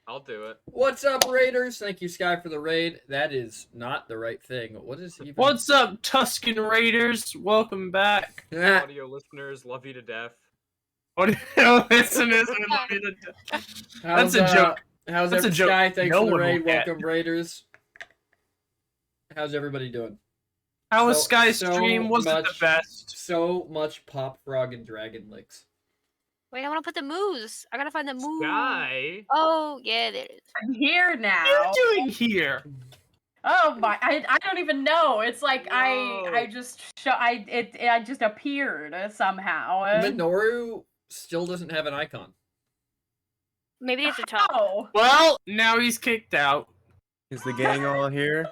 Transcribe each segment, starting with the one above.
I'll do it. What's up, Raiders? Thank you, Sky, for the raid. That is not the right thing. What is even... What's up, Tuscan Raiders? Welcome back. Audio listeners, love you to death. Audio listeners, we love you to death. That's a joke. How's That's a joke. Sky, thanks No for the one raid. will get. Welcome, Raiders. How's everybody doing? How was So- Sky's so stream? Was it the much- best? So much Pop Frog and Dragon Licks. Wait, I want to put the moose. I gotta find the moose. Sky. Oh, yeah, there it is. I'm here now. What are you doing here? Oh my! I don't even know. It's like Whoa. I just I just appeared somehow. Minoru still doesn't have an icon. Maybe it's a top. Oh, Well, now he's kicked out. Is the gang all here?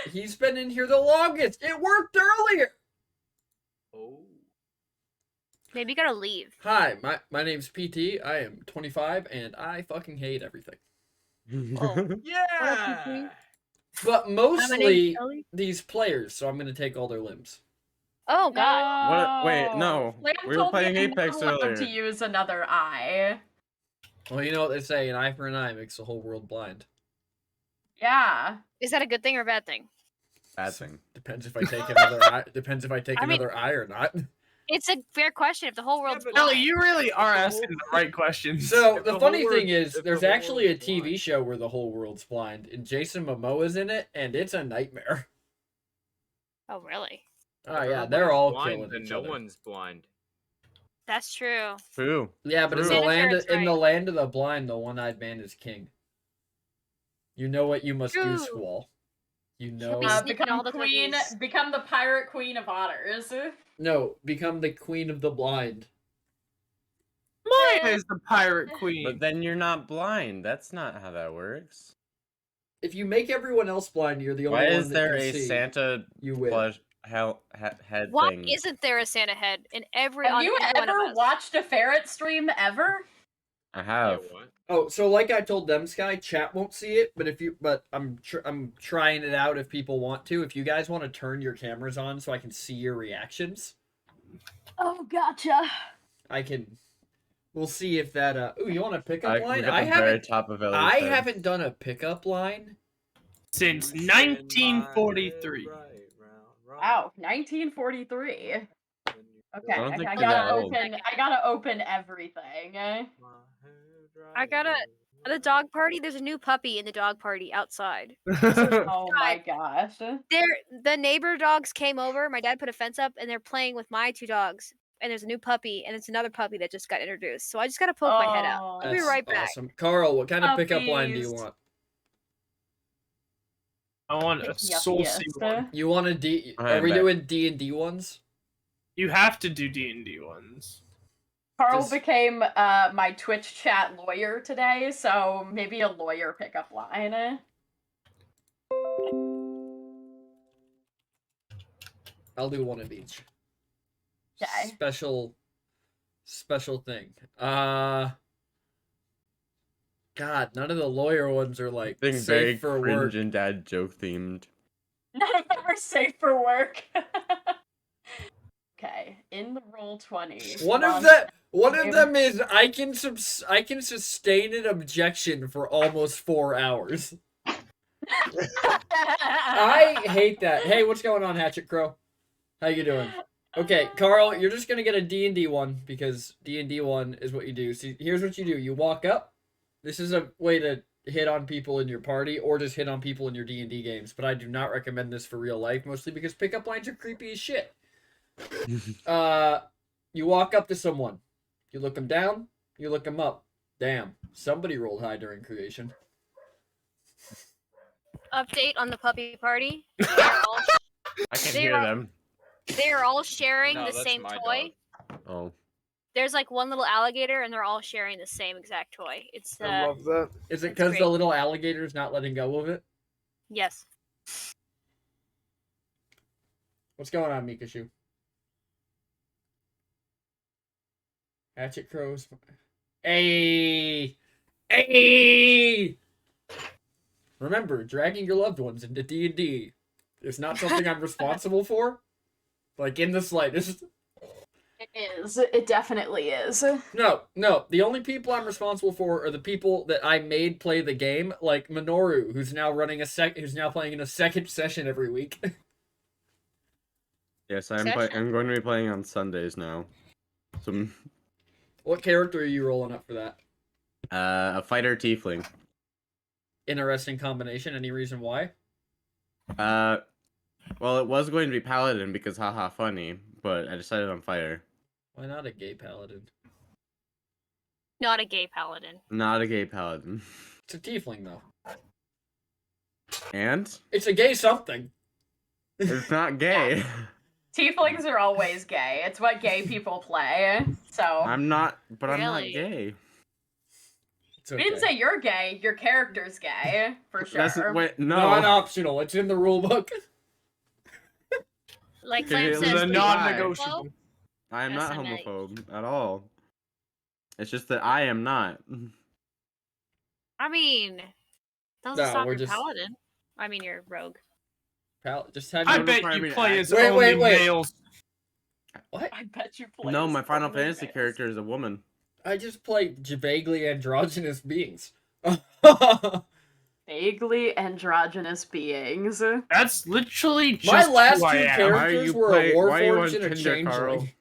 He's been in here the longest. It worked earlier. Oh. Maybe you gotta leave. Hi, my name's PT. I am 25 and I fucking hate everything. Yeah. But Hi, my name's mostly Kelly. these players, so I'm gonna take all their limbs. Oh, God. What? Wait, no. Liam We were told me playing I'm not Apex allowed earlier. to use another eye. Well, you know what they say, an eye for an eye makes the whole world blind. Yeah. Is that a good thing or a bad thing? Bad thing. Depends if I take another eye. Depends if I take I mean- another eye or not. It's a fair question. If the whole world's but- Kelly, blind. you really are The asking whole- the right questions. So If the the funny whole thing world- is, if there's the whole actually a world's TV blind. show where the whole world's blind, and Jason Momoa's in it, and it's a nightmare. Oh, really? Oh yeah, If they're all everybody's blind, killing then each no other. one's blind. That's true. True. Yeah, but in the True. land Jennifer's in the right. land of the blind, the one-eyed man is king. You know what you must do, True. Squall. You She'll know. be sneaking Become all the queen. cookies. Become the pirate queen of otters. No, become the queen of the blind. Maya is the pirate queen. But then you're not blind. That's not how that works. If you make everyone else blind, you're the only Why one is that there can a see. Santa You win. plush head Why thing? isn't there a Santa head in every Have on you every one of ever us? watched a ferret stream ever? I Yeah, have. what? Oh, so like I told them, Sky, chat won't see it, but I'm trying it out if people want to. If you guys want to turn your cameras on so I can see your reactions, Oh, gotcha. I can. We'll see if that. Ooh, you want a pickup We're line? at I the very haven't. top of I Ellie's head. haven't done a pickup line. Since You spin my 1943. head right round, round, Wow, 1943. then you Okay, I don't think I you're that gotta old. open. I gotta open everything. put my head I gotta- right At the dog party, there's a new puppy in the dog party outside. Oh my gosh. The neighbor dogs came over. My dad put a fence up, and they're playing with my two dogs. And there's a new puppy, and it's another puppy that just got introduced. So I just gotta poke my head out. Oh. I'll be That's right back. awesome. Carl, what kind of pickup line do you Puppies. want? I want a saucy one. You want a D? Alright, Are we bet. doing D&D ones? You have to do D&D ones. Carl Just- became my Twitch chat lawyer today, so maybe a lawyer pickup line. I'll do one of each. Okay. Special thing. God, none of the lawyer ones are like Being very safe for cringe work. and dad joke themed. None of them are safe for work. Okay, in the roll 20. One of them is I can sustain an objection for almost 4 hours. I hate that. Hey, what's going on, Hatchet Crow? How you doing? Okay, Carl, you're just gonna get a D&D one because D&D one is what you do. See, here's what you do: you walk up. This is a way to hit on people in your party, or just hit on people in your D&D games. But I do not recommend this for real life, mostly because pickup lines are creepy as shit. You walk up to someone, you look them down, you look them up. Damn, somebody rolled high during creation. Update on the puppy party. They're all, I can They hear are- them. they're all sharing No, the that's same my toy. dog. Oh. There's like one little alligator, and they're all sharing the same exact toy. It's that. Is it It's because the great. little alligator's not letting go of it? yes. What's going on, Mikashu? Hatchet crows. Hey! Hey! Remember, dragging your loved ones into D&D is not something I'm responsible for. Like, in the slightest. It is. It definitely is. No. The only people I'm responsible for are the people that I made play the game, like Minoru, who's now playing in a second session every week. Yes, Session. I'm going to be playing on Sundays now. Some What character are you rolling up for that? a fighter tiefling. Interesting combination. Any reason why? Well, it was going to be paladin because haha funny, but I decided on fighter. Why not a gay paladin? Not a gay paladin. Not a gay paladin. It's a tiefling though. And It's a gay something. it's not gay. Tieflings are always gay. It's what gay people play. So I'm not, but I'm not Really? gay. It's we okay. didn't say you're gay. Your character's gay for sure. That's wait, no. Non-optional. It's in the rule book. Like Okay, Clam it It says, was a Why? non-negotiable. I am not SNA. homophobe at all. It's just that I am not. I mean, doesn't No, stop we're your just- paladin. I mean, your rogue. Just have I your... bet require me you to play act- as Wait, only wait. males. What? I bet you play. No, as my Final only Fantasy males. character is a woman. I just play vaguely androgynous beings. Vaguely androgynous beings. That's literally just My last who I two am. characters were a why are you on Warforged and a Tinder, Carl? Changeling.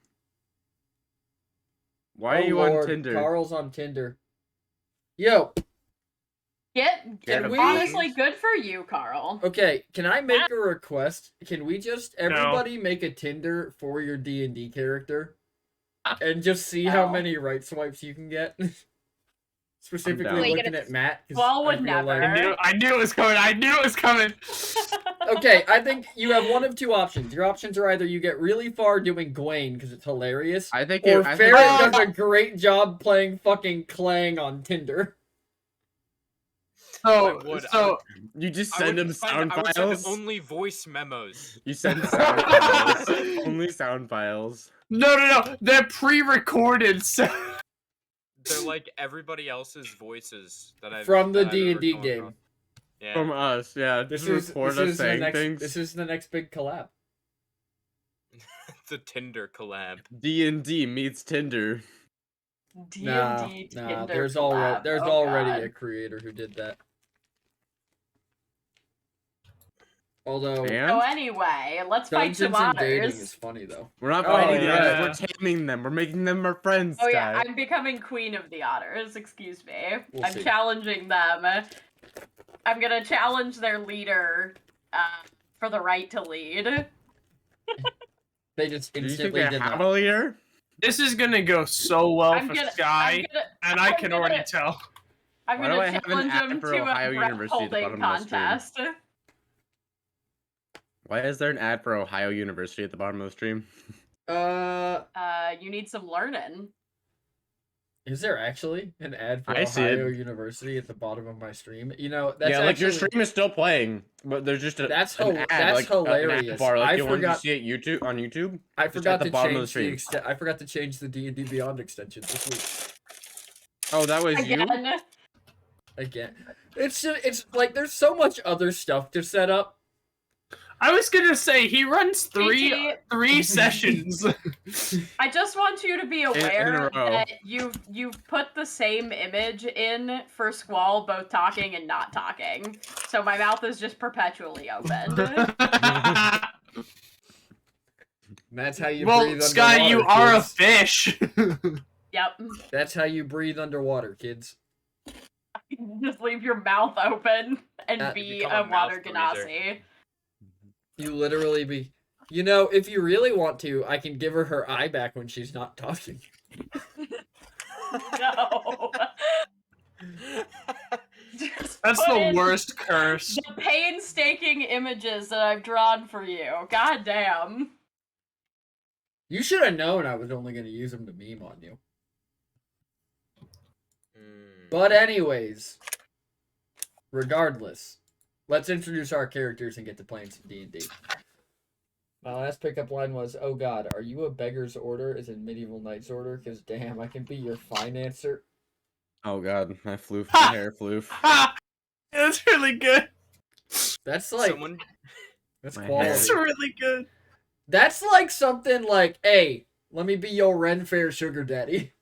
Why are Oh, you Lord, on Tinder? Carl's on Tinder. Yo, Get Get a honestly good for you, Carl. okay, can I make a request? Can we just everybody make a Tinder for your D&D character? And just see how No. many right swipes you can get? Specifically down. Wait, looking at Matt. 'cause Well, I would feel like- never. I knew it was coming. I knew it was coming. Okay, I think you have one of two options. Your options are either you get really far doing Gwaine because it's hilarious, I think or I think Ferret does a great job playing fucking Clang on Tinder. So, would, you just I send would him send- sound I would files. send only voice memos. You send sound files. Only sound files. no. They're pre-recorded. So They're like everybody else's voices that I've From the that I've ever D&D come game. across. Yeah. From us, yeah. This Just is record this us is the saying next things. this is the next big collab. The Tinder collab. D&D meets Tinder. D&D Nah, Tinder there's collab. there's Oh, already God. a creator who did that. Although And So anyway, let's fight Dungeons some and Dating otters. is funny though. we're not Oh, fighting the yeah. others, we're taming them. We're making them our friends, Oh yeah, Sky. I'm becoming queen of the otters. Excuse me. We'll I'm see. challenging them. I'm gonna challenge their leader for the right to lead. They just Do you think instantly they did have that. a leader? this is gonna go so well I'm for gonna, Sky, and I I'm can gonna- already tell. I'm Why do gonna I have an challenge ad him for to Ohio a University at the breath-holding bottom of the stream? contest. Why is there an ad for Ohio University at the bottom of the stream? You need some learning. Is there actually an ad for I see it. Ohio University at the bottom of my stream? You know, that's yeah, like actually, your stream is still playing, but there's just That's an hil- ad, that's like, an ad hilarious. bar, like I you want to forgot- see it YouTube on YouTube. I just forgot at the to bottom of the change stream. I forgot to change the D&D Beyond extension this week. Oh, that was you. Again. Again. It's like there's so much other stuff to set up. I was gonna say he runs three PT, sessions. I just want you to be in a aware row. that you've put the same image in for Squall, both talking and not talking. So my mouth is just perpetually open. That's how you breathe Well, underwater. Sky, you are a kids. fish. Yep. That's how you breathe underwater, kids. Just leave your mouth open and be Become a a mouth water breather. ganassi. You literally be. You know, if you really want to, I can give her eye back when she's not talking. No. Just That's put the in worst curse. The painstaking images that I've drawn for you. God damn. You should have known I was only going to use them to meme on you. But anyways, regardless, let's introduce our characters and get to playing some D&D. My last pickup line was, "Oh God, are you a beggar's order as in medieval knight's order? Because damn, I can be your financer." Oh god, my floof, my hair floof. Ha! That's really good. That's like Someone that's My quality. hair. That's really good. That's like something like, hey, Let me be your Ren Fair sugar daddy.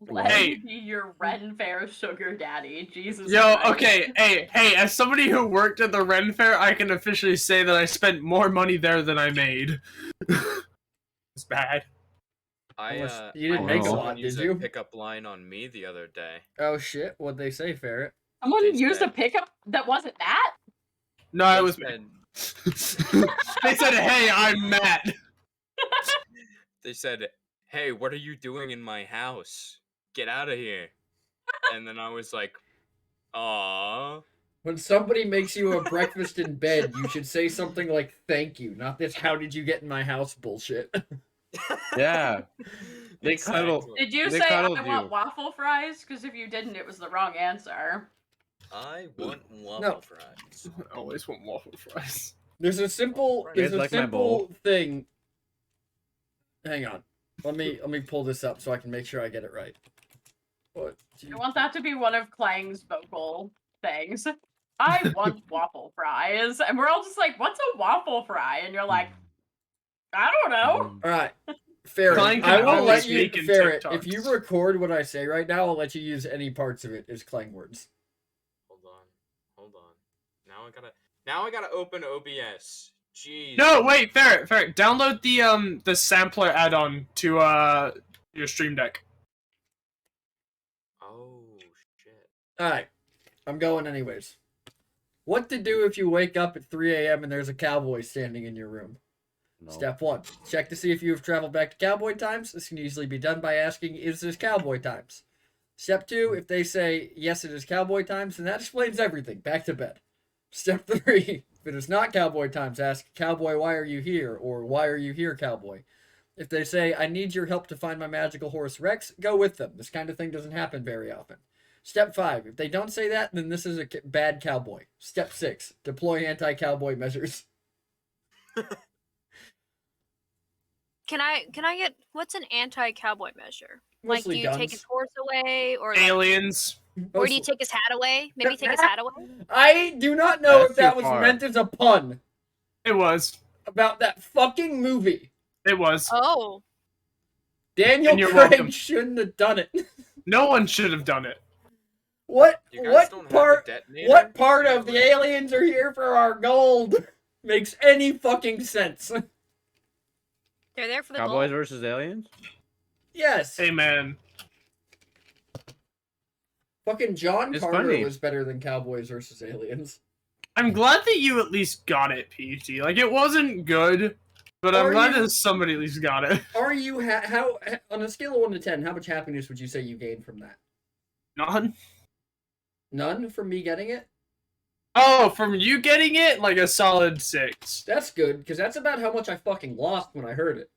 Let Hey. me be your Ren Fair sugar daddy. Jesus. Yo, Christ. okay, hey, as somebody who worked at the Ren Fair, I can officially say that I spent more money there than I made. It's bad. You didn't make had a someone lot, use did a you? pickup line on me the other day. Oh shit! What'd they say, Ferret? Someone They used a said- pickup that wasn't that? No, They it was said, They said, "Hey, I'm Matt." they said, "Hey, what are you doing in my house? Get out of here!" And then I was like, "Aw." When somebody makes you a breakfast in bed, you should say something like "thank you," not this "how did you get in my house" bullshit. Yeah. They cuddle. Exactly. Did you They say I cuddled want you. waffle fries? Because if you didn't, it was the wrong answer. I want waffle No. fries. I always want waffle fries. There's a simple, Right. there's Guys a like my simple bowl? thing. Hang on, let me pull this up so I can make sure I get it right. What? I want that to be one of Clang's vocal things. I want waffle fries. And we're all just like, what's a waffle fry? And you're like, I don't know. All right, Ferret. Clang can I will always let you, make in Ferret. If TikToks. you record what I say right now, I'll let you use any parts of it as Clang words. Hold on. Now I gotta open OBS. Jeez. No, wait, Ferret. Download the sampler add-on to your Stream Deck. Oh shit. All right, I'm going anyways. What to do if you wake up at 3 a.m. and there's a cowboy standing in your room? No. Step 1. Check to see if you have traveled back to cowboy times. This can easily be done by asking, is this cowboy times? Step 2, if they say, yes, it is cowboy times, then that explains everything. Back to bed. Step 3, if it is not cowboy times, ask, cowboy, why are you here? Or, why are you here, cowboy? If they say, I need your help to find my magical horse Rex, go with them. This kind of thing doesn't happen very often. Step 5, if they don't say that, then this is a bad cowboy. Step 6, deploy anti-cowboy measures. Can I get what's an anti-cowboy measure? Like, Mostly do you take guns. his horse away, or like, Aliens. or do you take his hat away? Maybe take his hat away. I do not know That's if that too was far. meant as a pun It was. about that fucking movie. It was. Oh, Daniel And you're Craig welcome. shouldn't have done it. No one should have done it. What You guys don't part have a detonator? what part of the aliens are here for our gold makes any fucking sense? they're there for the Cowboys gold. versus aliens? Yes. Hey, man. Fucking John It's Carter funny. was better than Cowboys versus Aliens. I'm glad that you at least got it, PT. Like, it wasn't good, but I'm Are glad you- that somebody at least got it. Are you how on a scale of 1 to 10, how much happiness would you say you gained from that? None. None from me getting it? Oh, from you getting it, like a solid 6. That's good, because that's about how much I fucking lost when I heard it.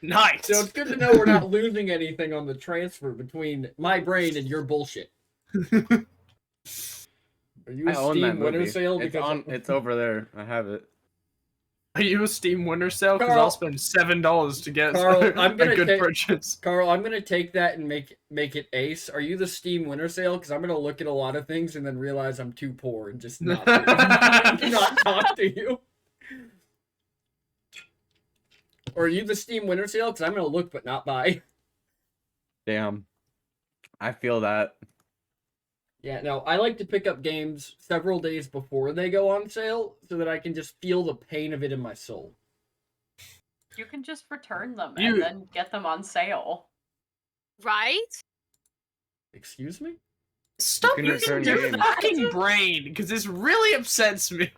Nice. So it's good to know we're not losing anything on the transfer between my brain and your bullshit. Are you a I own that Steam winner movie. sale? It's Because on. It's over there. I have it. Are you a Steam winter sale? Because Carl- I'll spend $7 to get Carl, I'm a gonna good take- purchase. Carl, I'm gonna take that and make it ace. Are you the Steam winner sale? Because I'm gonna look at a lot of things and then realize I'm too poor and just not not talk to you. Or are you the Steam winner sale? Because I'm gonna look but not buy. Damn. I feel that. Yeah, no, I like to pick up games several days before they go on sale so that I can just feel the pain of it in my soul. You can just return them You- and then get them on sale. Right? Excuse me? Stop can using return your games. fucking brain, because this really upsets me.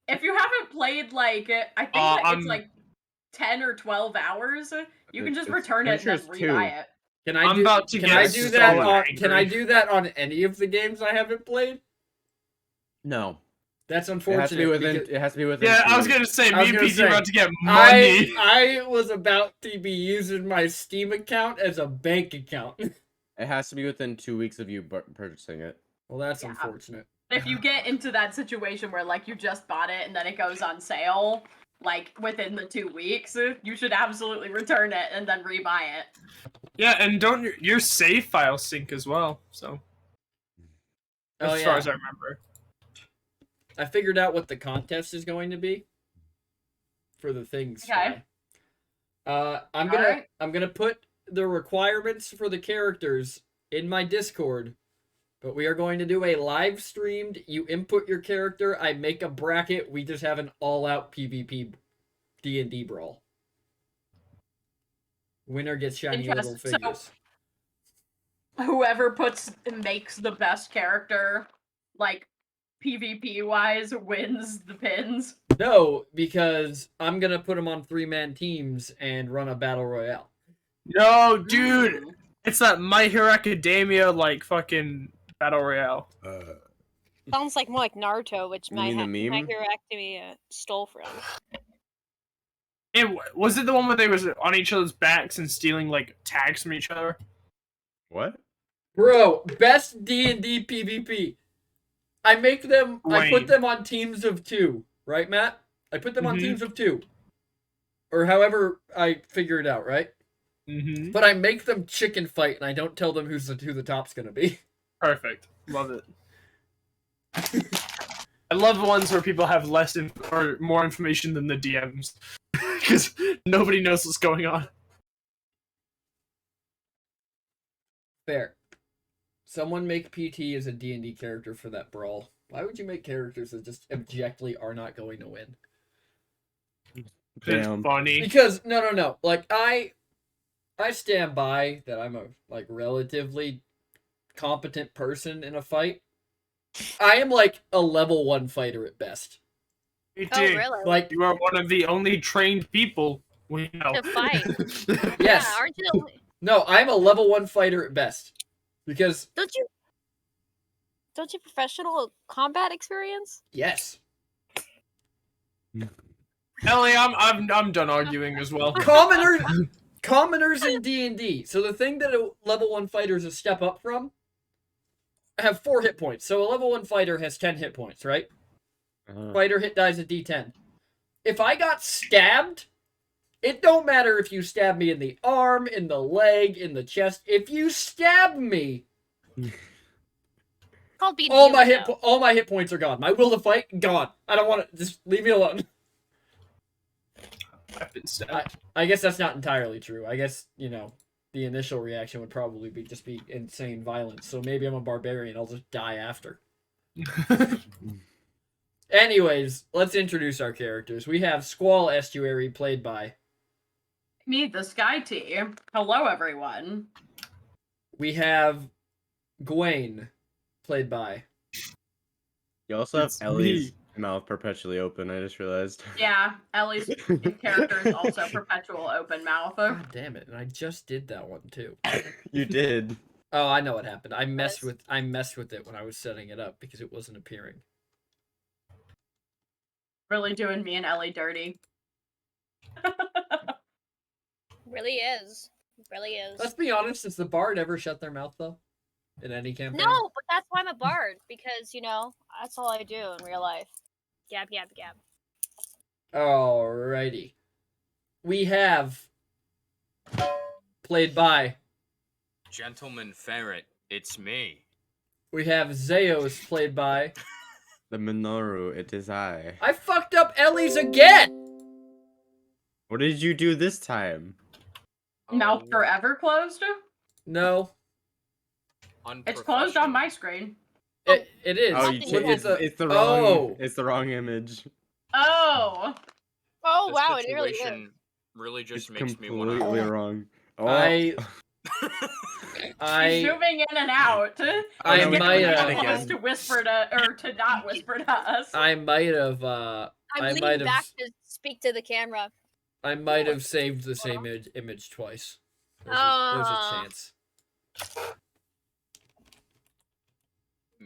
If you haven't played, like, I think Uh, that it's like 10 or 12 hours, you can just It's return it pretty and sure then it's 2. rebuy it. Can I I'm do, about to can get I so do that on angry. can I do that on any of the games I haven't played? No. That's It unfortunate. has to be within. because It has to be within. Yeah, 2 I was weeks. gonna say, I was me and gonna PT say, are about to get money. I was about to be using my Steam account as a bank account. It has to be within 2 weeks of you purchasing it. Well, that's Yeah. unfortunate. If you get into that situation where, like, you just bought it and then it goes on sale, like, within the 2 weeks, you should absolutely return it and then rebuy it. Yeah, and don't your save file sync as well. So Oh, as far yeah. as I remember. I figured out what the contest is going to be for the things. Okay. I'm Alright. gonna put the requirements for the characters in my Discord, but we are going to do a live streamed. You input your character, I make a bracket. We just have an all-out PvP D&D brawl. Winner gets shiny little Interesting. So- figures. Whoever makes the best character, like PvP wise, wins the pins. No, because I'm gonna put them on 3-man teams and run a battle royale. No, dude, it's that My Hero Academia like fucking battle royale. Sounds like more like Naruto, which You my mean the My meme? Hero Academia stole from. Was it the one where they was on each other's backs and stealing like tags from each other? What? Bro, best D&D PvP. I make them. I put Wayne. them on teams of 2, right, Matt? I put them on Mhm. teams of 2, or however I figure it out, right? Mm-hmm. But I make them chicken fight, and I don't tell them who the top's gonna be. Perfect. Love it. I love the ones where people have less or more information than the DMs, because nobody knows what's going on. Fair. Someone make PT as a D&D character for that brawl. Why would you make characters that just objectively are not going to win? It's funny. Because no. Like I stand by that I'm a like relatively competent person in a fight. I am like a level 1 fighter at best. You Oh, do. really? Like You are one of the only trained people we know. To fight. yes. Yeah, aren't you? No, I'm a level 1 fighter at best. Because Don't you professional combat experience? yes. Ellie, I'm done arguing as well. Commoners in D&D. So the thing that a level 1 fighter is a step up from have 4 hit points. So a level 1 fighter has 10 hit points, right? Fighter hit dies a D10. If I got stabbed, it don't matter if you stab me in the arm, in the leg, in the chest. If you stab me, Called being all my human, though. all my hit points are gone. My will to fight gone. I don't want to. Just leave me alone. I've been stabbed. I guess that's not entirely true. I guess the initial reaction would probably be insane violence. So maybe I'm a barbarian. I'll just die after. Anyways, let's introduce our characters. We have Squall Estuary, played by. Meet the Sky Tea. Hello, everyone. We have Gwaine, played by. You also have It's Ellie's me. mouth perpetually open. I just realized. Yeah, Ellie's character is also perpetual open mouth. God damn it! And I just did that one too. You did. Oh, I know what happened. I messed with it when I was setting it up because it wasn't appearing. Really doing me and Ellie dirty. Really is. Really is. Let's be honest. Has the bard ever shut their mouth though? In any campaign? No, but that's why I'm a bard, because, that's all I do in real life. Gab, gab, gab. Alrighty. We have played by. Gentleman Ferret, it's me. We have Zeos, played by. The Minoru, it is I. I fucked up Ellie's again! What did you do this time? Mouth Oh, forever closed? No. It's closed on my screen. It is. Oh, Nothing Look at it's, the- it's the wrong. Oh. It's the wrong image. Oh! Oh, The wow, it really is. situation really just It's makes me completely want to. wrong. Oh. I She's I zooming in and out. I no, we might can have again. Us to whisper to, or to not whisper to us. I might have I'm I leaning might have back to speak to the camera. I might have saved the same image twice. There's a Aw. chance.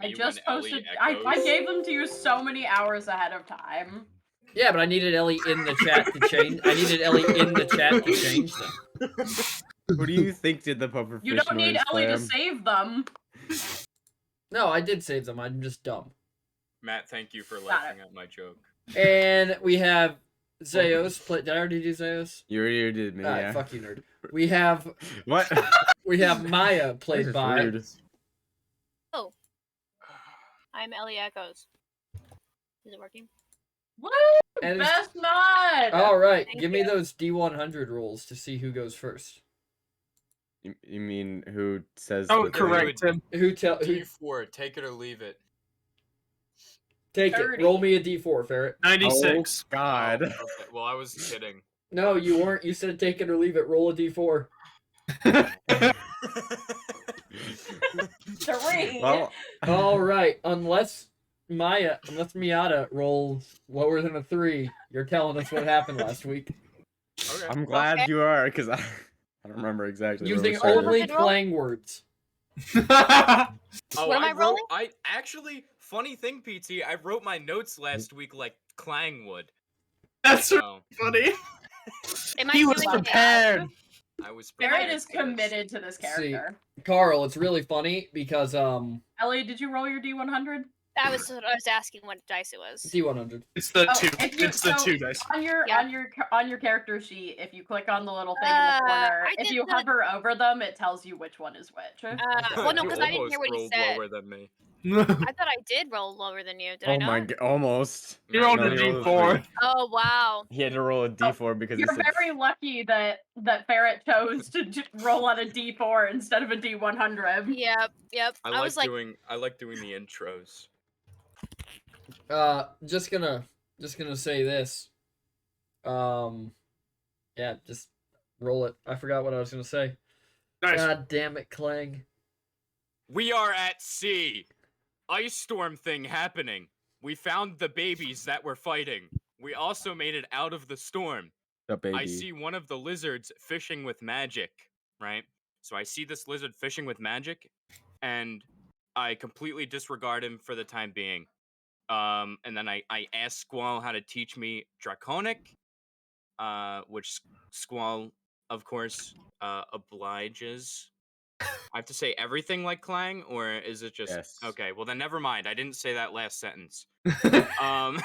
I Me just when Ellie posted. I echoes. gave them to you so many hours ahead of time. Yeah, but I needed Ellie in the chat to change. I needed Ellie in the chat to change them. Who do you think did the puffer You fish don't need noise, Ellie to Clam? save them. No, I did save them. I'm just dumb. Matt, thank you for Got laughing at my joke. And we have Zeos. Did I already do Zeos? You already did me, Alright, yeah. fuck you, nerd. We have What? Maya, This played is by. rude. I'm Ellie Echoes. Is it working? Woo! And it's- Best mod. all right, Thank give me you. those D100 rolls to see who goes first. You mean who says? Oh, the thing? correct him. Who D4, take it or leave it. take it? 30. Roll me a D4, Ferret. 96. Oh God. Oh, okay. Well, I was kidding. No, you weren't. You said take it or leave it. Roll a D4. 3. Well, All right, unless Miata rolls lower than a 3, you're telling us what happened last week. Okay. I'm glad Okay. you are, because I don't remember exactly. where we Using started. only Roll? clang words. Oh, What am I rolling? I actually, funny thing, PT, I wrote my notes last week like Clang would. That's So funny. Am I He was doing it? prepared. I was Barrett prepared is for this. committed to this character. Carl, it's really funny because Ellie, did you roll your D100? I was asking what dice it was. D100. It's the Oh, two. if you- It's the so- two dice. On your Yeah. on your character sheet, if you click on the little thing in the corner, I if did you the- hover over them, it tells you which one is which. Well, no, You because I didn't almost hear what he rolled said. lower than me. I thought I did roll lower than you. Did I Oh not? my god, almost. You rolled No, a he rolled D4. three. Oh wow. He had to roll a D4 because he You're said, very lucky that Ferret chose to roll on a D4 instead of a D100. Yep. I I like was like, doing the intros. Just gonna say this. Yeah, just roll it. I forgot what I was gonna say. Nice. God damn it, Clang. We are at sea. Ice storm thing happening. We found the babies that were fighting. We also made it out of the storm. "The baby." I see one of the lizards fishing with magic, right? So I see this lizard fishing with magic, and I completely disregard him for the time being. And then I ask Squall how to teach me Draconic, which Squall, of course, obliges. I have to say everything like Clang, or is it just Yes. okay? Well, then never mind. I didn't say that last sentence. I'm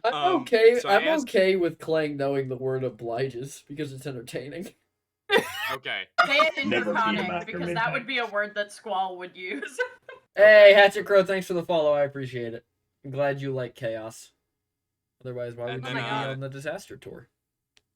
Um, okay. so I I'm asked- okay with Clang knowing the word obliges because it's entertaining. Okay. Say it in Never beat him Draconic, after because that midnight. would be a word that Squall would use. Hey, Hatchet Crow, thanks for the follow. I appreciate it. I'm glad you like chaos. Otherwise, why would And you then, be uh, on the disaster tour?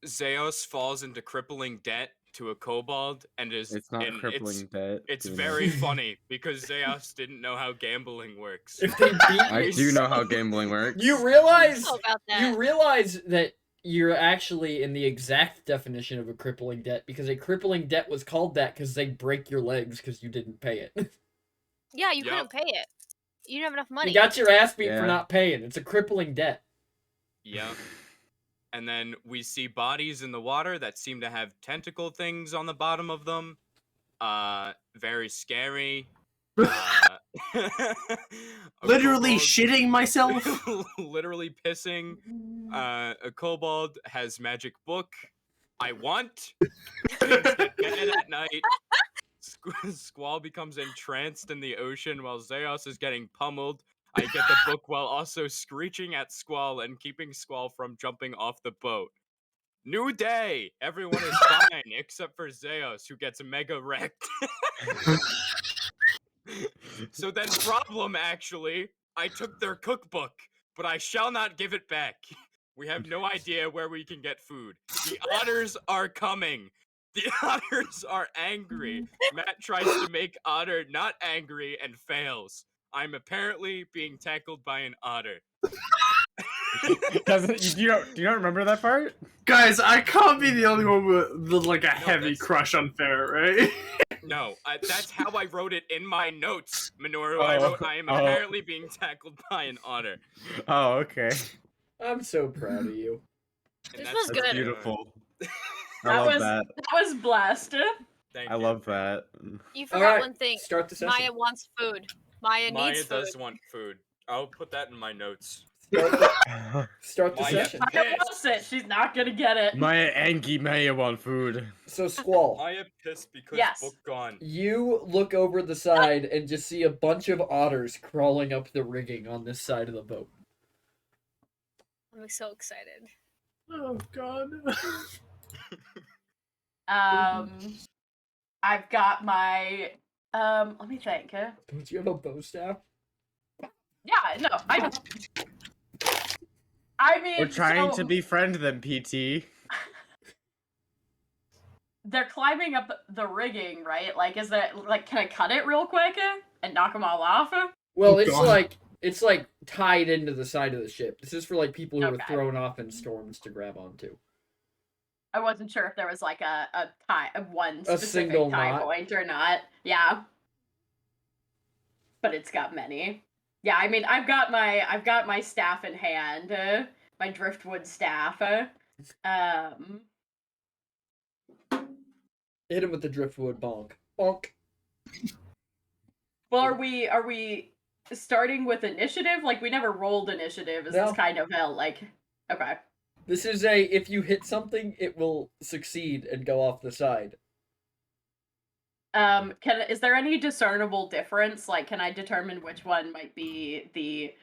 Zeus falls into crippling debt to a kobold and is It's not and crippling debt. It's you know. very funny because Zeus didn't know how gambling works. If they beat I you, do know how gambling works. you realize oh, about that. you realize that you're actually in the exact definition of a crippling debt because a crippling debt was called that because they break your legs because you didn't pay it. Yeah, you Yup. couldn't pay it. You didn't have enough money. You got your ass beat for Yeah. not paying. It's a crippling debt. Yeah. And then we see bodies in the water that seem to have tentacle things on the bottom of them. Very scary. A Literally kobold- shitting myself. literally pissing. A kobold has magic book. I want. Things get bad at night. Squall becomes entranced in the ocean while Zeus is getting pummeled. I get the book while also screeching at Squall and keeping Squall from jumping off the boat. New day! Everyone is fine except for Zeus, who gets mega wrecked. So then, problem actually, I took their cookbook, but I shall not give it back. We have no idea where we can get food. The otters are coming. The otters are angry. Matt tries to make Otter not angry and fails. I'm apparently being tackled by an otter. Do you not remember that part? Guys, I can't be the only one with like a No, heavy that's- crush on Ferret, right? No, that's how I wrote it in my notes, Minoru. I wrote, I am Oh. apparently being tackled by an otter. Oh, okay. I'm so proud of you. And This that's was the good. That's end. beautiful. I That love was- that. That was blessed. Thank I you. love that. You All forgot right, one thing. start the session. Maya wants food. Maya Maya needs does food. want food. I'll put that in my notes. Start the Maya session. Maya wants it. She's not gonna get it. Maya Angie Maya want food. So Squall, Maya pissed because Yes. book gone. you look over the side and just see a bunch of otters crawling up the rigging on this side of the boat. I'm so excited. Oh god. I've got my let me think. Don't you have a bow staff? Yeah, no, I I mean, We're trying so to befriend them, PT. they're climbing up the rigging, right? Like, is that like, can I cut it real quick and knock them all off? Well, Oh, it's God. like tied into the side of the ship. This is for like people who are Okay. thrown off in storms to grab onto. I wasn't sure if there was like a one A specific single tie knot. point or not. Yeah, but it's got many. Yeah, I mean, I've got my staff in hand, my driftwood staff. Hit him with the driftwood bonk. Bonk. Well, are we starting with initiative? Like, we never rolled initiative. Is No. this kind of like, okay? This is if you hit something, it will succeed and go off the side. Is there any discernible difference? Like, can I determine which one might be the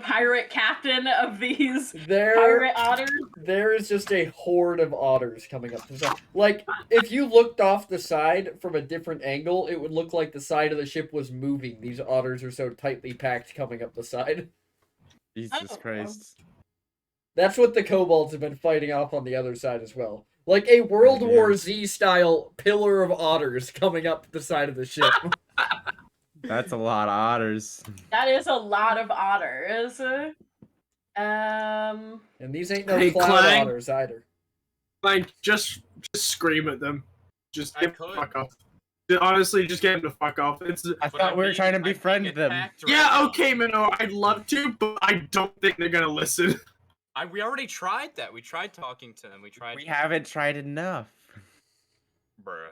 pirate captain of these pirate otters? There is just a horde of otters coming up the side. Like, if you looked off the side from a different angle, it would look like the side of the ship was moving. These otters are so tightly packed coming up the side. Jesus Christ. That's what the kobolds have been fighting off on the other side as well. Like a World War Z style pillar of otters coming up the side of the ship. That's a lot of otters. That is a lot of otters. And these ain't no Hey, cloud Clang. otters either. Like, just scream at them. Just I get the could. fuck off. Honestly, just get them to fuck off. It's I But thought we were being- trying to I'm being befriend them. attacked right yeah, now. okay, Minnow. I'd love to, but I don't think they're gonna listen. We already tried that. We tried talking to them. We tried. We haven't tried enough. Bruh.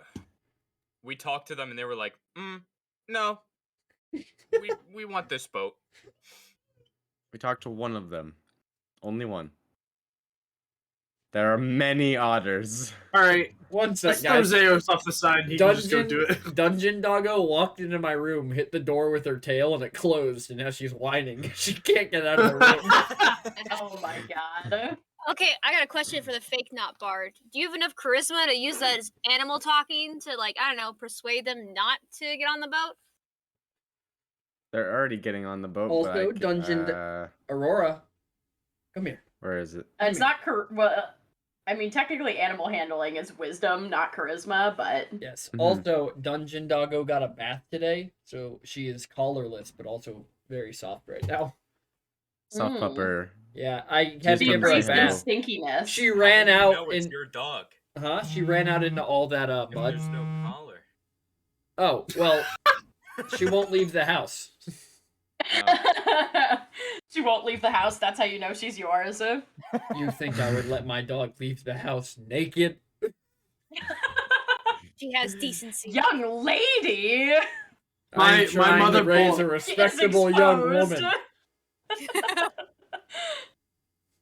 We talked to them and they were like, no. we want this boat. We talked to one of them. Only one. There are many otters. All right, One let's sec, throw guys. Zeus off the side. He can just go do it. Dungeon Doggo walked into my room, hit the door with her tail, and it closed, and now she's whining. She can't get out of the room. Oh my god. Okay, I got a question for the fake not bard. Do you have enough charisma to use that as animal talking to, like, I don't know, persuade them not to get on the boat? They're already getting on the boat. but Also, I ca- Dungeon- Aurora, come here. where is it? It's not well. I mean, technically, animal handling is wisdom, not charisma. But Yes. Mhm. Also, Dungeon Doggo got a bath today, so she is collarless, but also very soft right now. Soft Mm. pupper. Yeah, I had to She's give her a increased in bath. stinkiness. She How ran do you out know it's in your dog. She ran out into all that If mud. there's no collar. Oh, well, she won't leave the house. She won't leave the house. That's how you know she's yours. You think I would let my dog leave the house naked? She has decency. Young lady. My I'm trying mother to raise a bought- respectable young exposed. woman.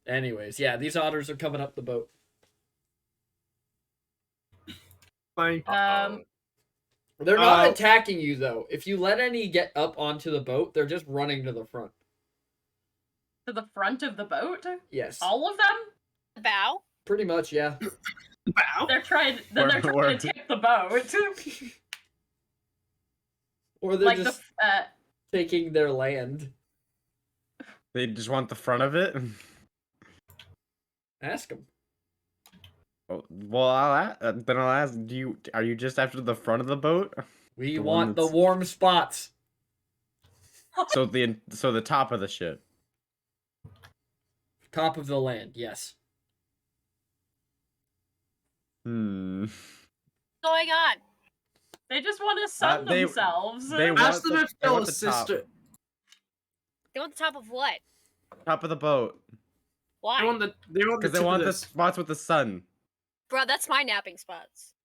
Anyways, yeah, these otters are coming up the boat. Like, They're not Oh. attacking you though. If you let any get up onto the boat, they're just running to the front. To the front of the boat. Yes, All of them. Bow? pretty much. Yeah. wow. They're trying. Then they're Or- trying to tip the boat. Or they're Like just the. taking their land. They just want the front of it. Ask them. Oh, well, then I'll ask. Are you just after the front of the boat? We The one want the that's- warm spots. So the top of the ship. Top of the land. Yes. Hmm. Going on. They just want to sun they- themselves. they want- Ask them the- if they they'll want the assist. top. They want the top of what? Top of the boat. Why? They want the Because they tip of want the this. spots with the sun. Bro, that's my napping spots.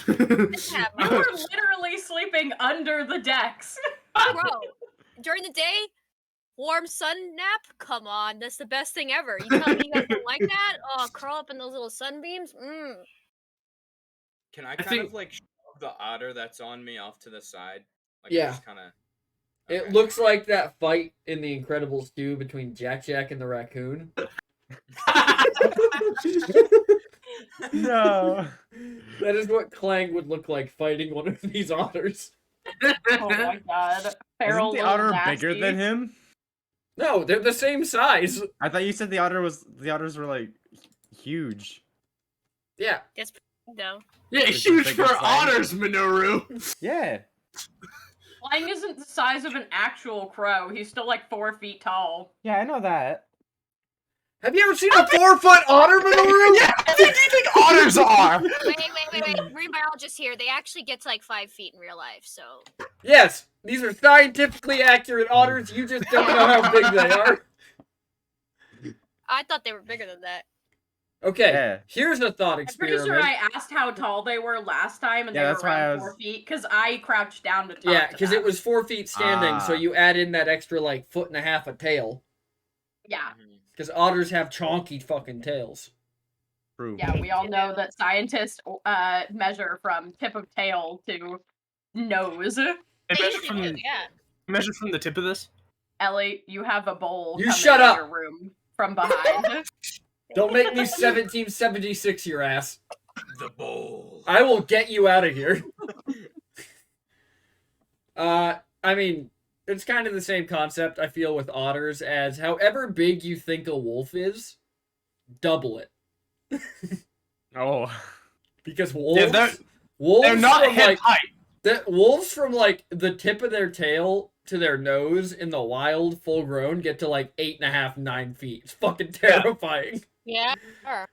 You were literally sleeping under the decks. Bro, during the day, warm sun nap? Come on, that's the best thing ever. You telling me you guys don't like that? Oh, curl up in those little sunbeams? Can I I kind think- of like shove the otter that's on me off to the side? Like, Yeah. Just kind of. It looks like that fight in The Incredibles 2 between Jack Jack and the raccoon. No. That is what Clang would look like fighting one of these otters. Oh my god. Feral Isn't the little otter nasty. bigger than him? No, they're the same size. I thought you said the otters were like huge. Yeah. That's no. Yeah, Is huge it for big as Slang? otters, Minoru. Yeah. Flying isn't the size of an actual crow. He's still like 4 feet tall. Yeah, I know that. Have you ever seen a 4-foot otter, Minoru? Yeah, how big do you think otters are? Wait. Marine biologist here. They actually get to like 5 feet in real life. So Yes, these are scientifically accurate otters. You just don't know how big they are. I thought they were bigger than that. Okay, Yeah. here's a thought I'm pretty experiment. sure I asked how tall they were last time, and Yeah, they were that's why I around was- 4 feet because I crouched down to talk Yeah, to because them. it was 4 feet standing, so Ah. you add in that extra like 1.5 foot of tail. Yeah, Because otters have chonky fucking tails. True. yeah. We all know that scientists measure from tip of tail to nose. I Yeah. measure from the tip of this. Ellie, you have a bowl. You coming shut in up! Your room from behind. Don't make me 1776 your ass. The bowl. I will get you out of here. I mean, it's kind of the same concept I feel with otters as however big you think a wolf is, double it. Oh. Because Yeah, wolves they're not from, head like, height. wolves from like the tip of their tail to their nose in the wild, full grown, get to like 8.5, 9 feet. It's fucking terrifying. Yeah. Sure.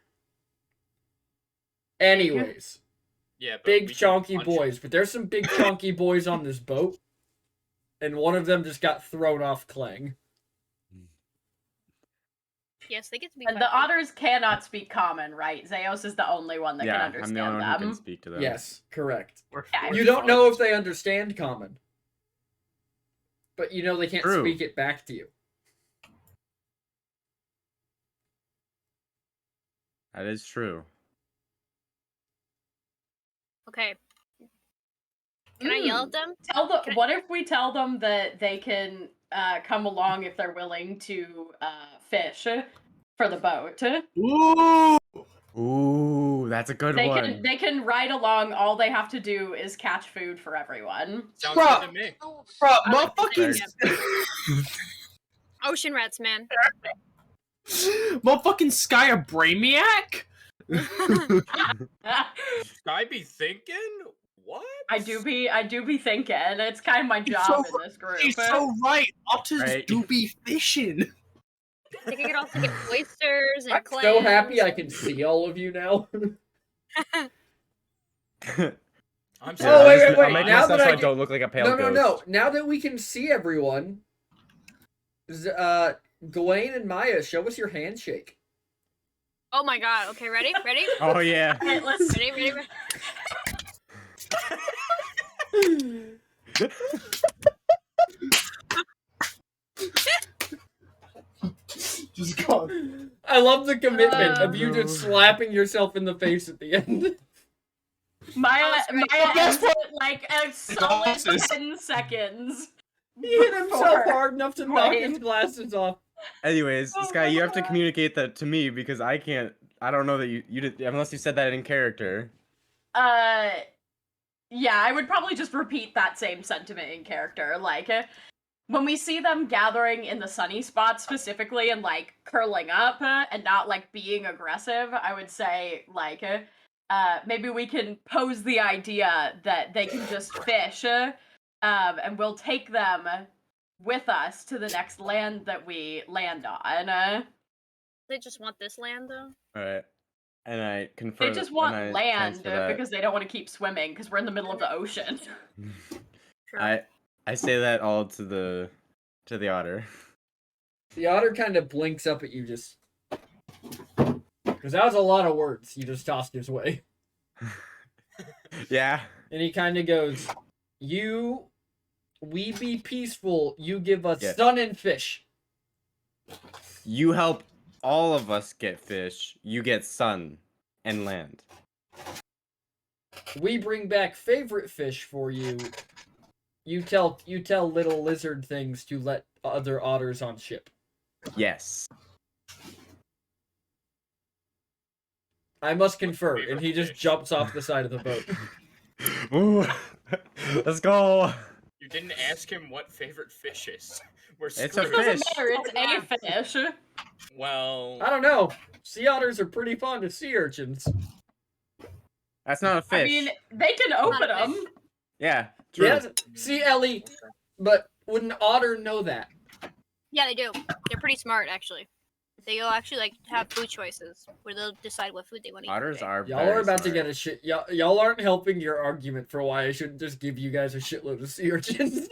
Anyways, Yeah, but big we can chunky punch boys, but there's some big chunky boys on this boat, and one of them just got thrown off Clang. Yes, they get to be. And the feisty. otters cannot speak common, right? Zeos is the only one that can Yeah, understand I'm the only one who them. can speak to them. Yes, correct. Yeah, You don't know if they understand common, but you know they can't True. speak it back to you. That is true. Okay. Can I yell Mm. at them? Tell them. Can I- What if we tell them that they can come along if they're willing to fish for the boat? Ooh. Ooh, that's a good They one. can they can ride along. All they have to do is catch food for everyone. Sounds Bruh. good to me. Bro, like motherfucking, Ocean rats, man. motherfucking Sky a brainiac? Sky be thinking? What? I do be thinking. It's kind of my He's job so in this group. He's so right. Otters Right. do be fishing. They can also get oysters and I'm clams. so happy I can see all of you now. I'm Oh, sorry. wait, I'll make now myself that so I I can- don't look like a pale No. ghost. Now that we can see everyone, Gawain and Maya, show us your handshake. Oh my god. Okay, ready? Ready? Oh yeah. Alright, let's Ready? Just go. I love the commitment of you No. just slapping yourself in the face at the end. Maya Oh, sorry. Maya Guess ends it like a solid Glasses. 10 seconds. He hit himself Before hard enough to knock his Gawain. glasses off. Anyways, Oh Sky, my you have to God. communicate that to me because I can't. I don't know that you did unless you said that in character. Yeah, I would probably just repeat that same sentiment in character. Like, when we see them gathering in the sunny spot specifically and, like, curling up and not, like, being aggressive, I would say, like, maybe we can pose the idea that they can just fish, and we'll take them with us to the next land that we land on. They just want this land, though. All right, and I confirm. They just want and I land transfer that. because they don't want to keep swimming because we're in the middle of the ocean. Sure. I say that all to the otter. The otter kind of blinks up at you just. Because that was a lot of words you just tossed his way. Yeah. And he kind of goes, we be peaceful, you give us Yeah. sun and fish. You help all of us get fish. You get sun and land. We bring back favorite fish for you. You tell little lizard things to let other otters on ship. Yes. I must confer, and Favorite he just fish. jumps off the side of the boat. Ooh. Let's go. You didn't ask him what favorite fish is. We're It's a screwed. It doesn't fish. matter. It's a fish. Well, I don't know. Sea otters are pretty fond of sea urchins. That's not a fish. I mean, they can open Not a them. fish. yeah, true. Yes, see, Ellie, but would an otter know that? Yeah, they do. They're pretty smart, actually. They'll actually like have food choices where they'll decide what food they want to eat. Otters for the day. are. Y'all very are about to smart. get a shit. Y'all aren't helping your argument for why I shouldn't just give you guys a shitload of sea urchins.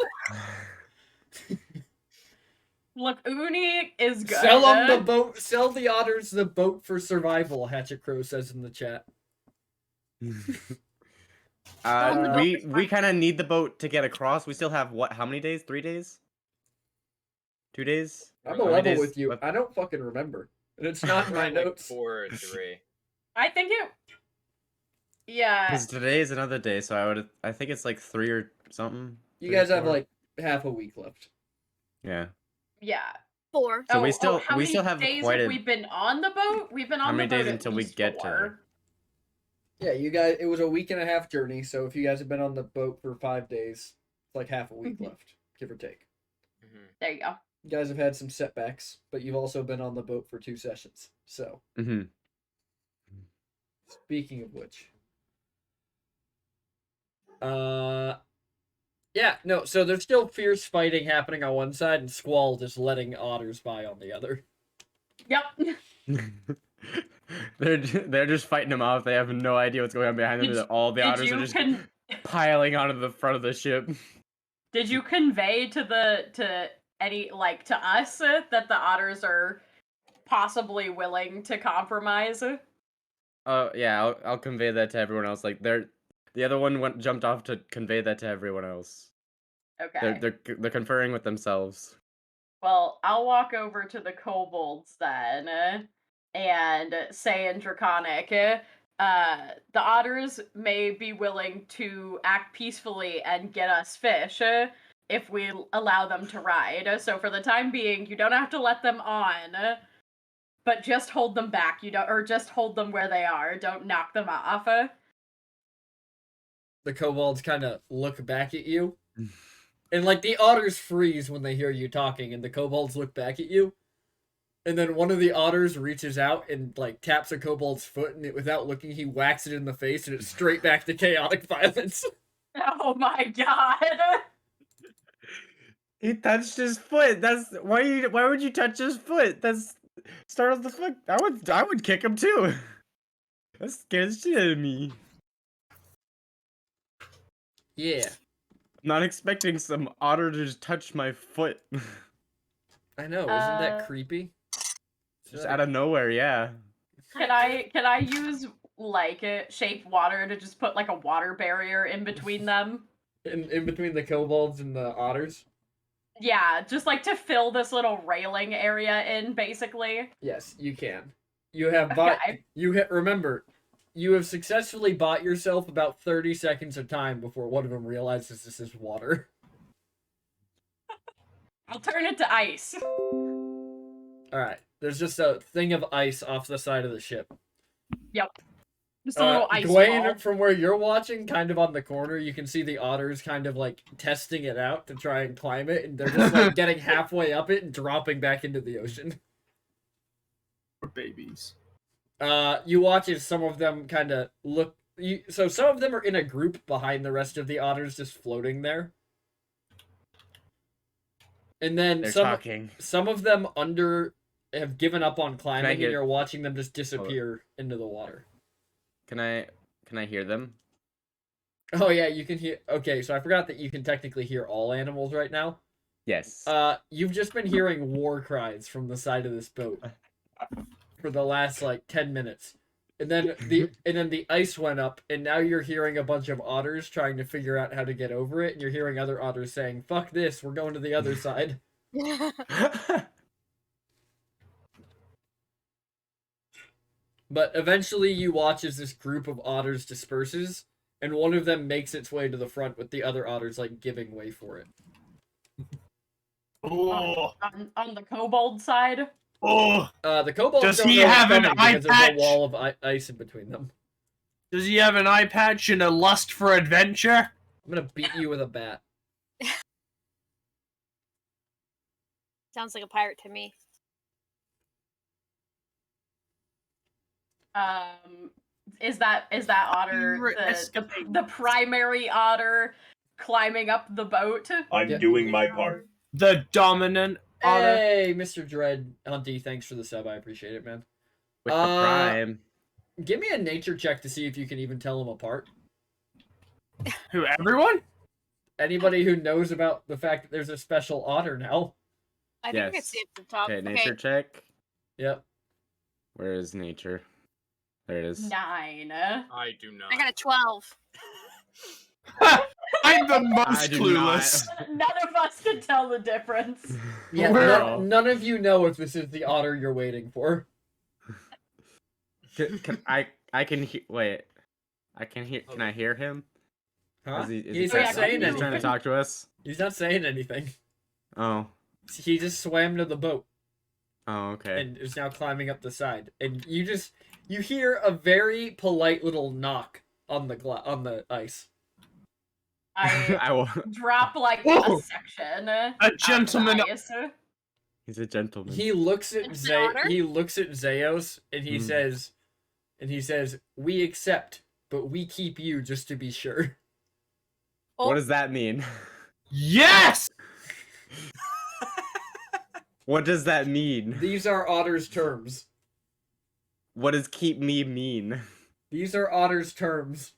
Look, Uni is good. Sell them the boat. Sell the otters the boat for survival. Hatchet Crow says in the chat. We kind of need the boat to get across. We still have what? How many days? 3 days? 2 days? I'm How a many level days with you. left? I don't fucking remember, and it's not in my like notes. 4 or 3. I think it. Yeah. Because today is another day, so I think it's like 3 or something. You guys have 4. like half a week left. Yeah. Yeah. 4. So we still how we many still have days quite have a. we been on the boat? We've been on How many the boat days at until we least get to 4. Yeah, you guys. It was a week and a half journey, so if you guys have been on the boat for 5 days, it's like half a week left, give or take. There you go. You guys have had some setbacks, but you've also been on the boat for 2 sessions. So, hmm speaking of which, yeah, no. So there's still fierce fighting happening on one side, and Squall just letting otters by on the other. Yep. they're just fighting them off. They have no idea what's going on behind them. Did- All the Did otters are you just piling onto the front of the ship. did you convey to us that the otters are possibly willing to compromise? Oh yeah, I'll convey that to everyone else. Like the other one jumped off to convey that to everyone else. Okay. They're conferring with themselves. Well, I'll walk over to the kobolds then and say in Draconic, the otters may be willing to act peacefully and get us fish if we allow them to ride. So for the time being, you don't have to let them on, but just hold them back. Or just hold them where they are. Don't knock them off. The kobolds kind of look back at you, and like the otters freeze when they hear you talking, and the kobolds look back at you. And then one of the otters reaches out and like taps a kobold's foot, and without looking, he whacks it in the face, and it's straight back to chaotic violence. Oh my god! He touched his foot. That's why would you touch his foot? That's startles the foot. I would kick him too. That scares the shit out of me. Yeah, Not expecting some otter to just touch my foot. I know. Isn't that creepy? Just out of nowhere, yeah. Can I use like shape water to just put like a water barrier in between them? in between the kobolds and the otters. Yeah, just like to fill this little railing area in, basically. Yes, you can. You have bought. Okay. Remember, you have successfully bought yourself about 30 seconds of time before one of them realizes this is water. I'll turn it to ice. All right. There's just a thing of ice off the side of the ship. Just a little ice Dwayne, ball. from where you're watching, kind of on the corner, you can see the otters kind of like testing it out to try and climb it, and they're just like getting halfway up it and dropping back into the ocean. For babies. You watch as some of them kind of look. So some of them are in a group behind the rest of the otters, just floating there. And then They're talking. some of them have given up on climbing, get- and you're watching them just disappear into the water. Can I hear them? Oh yeah, you can hear. Okay, so I forgot that you can technically hear all animals right now. Yes. You've just been hearing war cries from the side of this boat for the last like 10 minutes. And then the ice went up, and now you're hearing a bunch of otters trying to figure out how to get over it, and you're hearing other otters saying, "Fuck this, we're going to the other side." But eventually you watch as this group of otters disperses, and one of them makes its way to the front with the other otters like giving way for it. Oh, On the kobold side. oh. The kobolds Does don't he know it's have an coming eye because there's patch? a wall of ice in between them. Does he have an eye patch and a lust for adventure? I'm gonna beat you with a bat. Sounds like a pirate to me. Is that otter the primary otter climbing up the boat? I'm Yeah. doing my part. The dominant otter. Hey, Mr. Dread Hunty, thanks for the sub. I appreciate it, man. With the prime. Give me a nature check to see if you can even tell them apart. Who, everyone? Anybody who knows about the fact that there's a special otter now. I think I can Yes. see it at the top. Okay, nature check. Yep. Where is nature? There it is. 9. I do not. I got a 12. I'm the I most do clueless. None of us can tell the difference. Yeah, Wow. none of you know if this is the otter you're waiting for. I can hear. Wait. I can hear. Can I hear him? Huh? Is he He's trying- not saying he's trying to anything. talk to us? He's not saying anything. Oh. He just swam to the boat Oh, okay. and is now climbing up the side. And you hear a very polite little knock on the ice. I I will. drop like Whoa. a section. A gentleman. He's a gentleman. He looks at It's an otter? he looks at Zeos and he Hmm. says, "We accept, but we keep you just to be sure." What does that mean? Yes! What does that mean? These are Otter's terms. What does keep me mean? These are Otter's terms.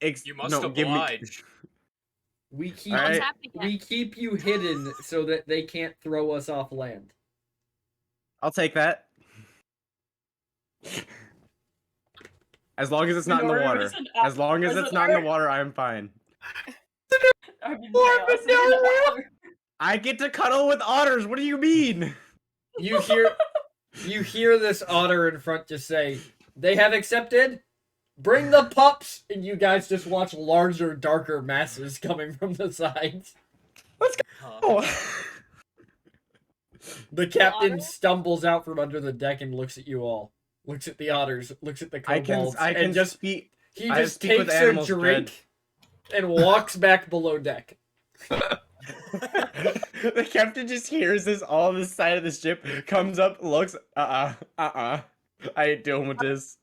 You must no, give me. oblige. We keep All What's right. happening? we keep you hidden so that they can't throw us off land. I'll take that. As long as it's not in the Nora water. was an As long as was it's an not in the otter. water, I'm fine. I mean, More Zeus is an vanilla. otter. I get to cuddle with otters. What do you mean? You hear this otter in front just say, "They have accepted. Bring the pups," and you guys just watch larger, darker masses coming from the sides. Oh. The captain otter? stumbles out from under the deck and looks at you all. Looks at the otters, looks at the kobolds, I can and just speak. he I just speak with takes a animals, drink and walks back below deck. The captain just hears this all on the side of the ship, comes up, looks, I ain't dealing with this.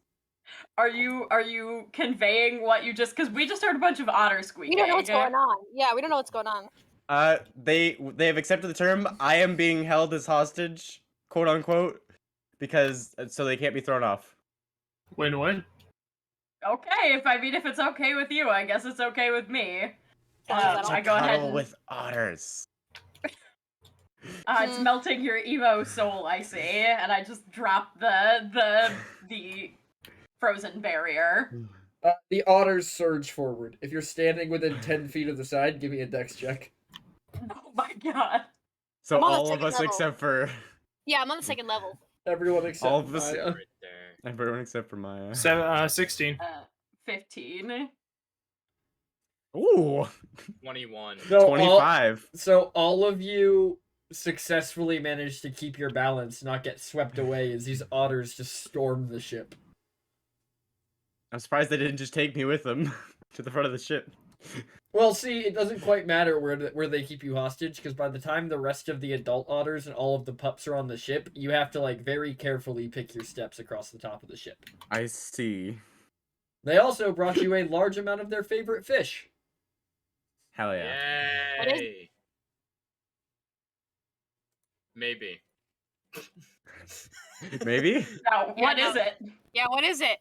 Are you conveying what you just? Because we just heard a bunch of otter We squeaking. don't know what's going on. Yeah, we don't know what's going on. They have accepted the term. I am being held as hostage, quote unquote, because so they can't be thrown off. Win-win. Okay, if it's okay with you, I guess it's okay with me. I go ahead. Cuddle And, with otters. it's melting your emo soul, I see, and I just drop the frozen barrier. The otters surge forward. If you're standing within 10 feet of the side, give me a dex check. Oh my god. So I'm on the all of second us level. except for Yeah, I'm on the second level. Everyone except All of us- Maya. Right there. everyone except for Maya. 16. 15. Ooh, 21. So all, 25. so all of you successfully managed to keep your balance, not get swept away as these otters just storm the ship. I'm surprised they didn't just take me with them to the front of the ship. Well, see, it doesn't quite matter where they keep you hostage, because by the time the rest of the adult otters and all of the pups are on the ship, you have to, like, very carefully pick your steps across the top of the ship. I see. They also brought you a large amount of their favorite fish. Hell yeah. What is- Yay. Maybe. Maybe? Now, what is it? Yeah, what is it?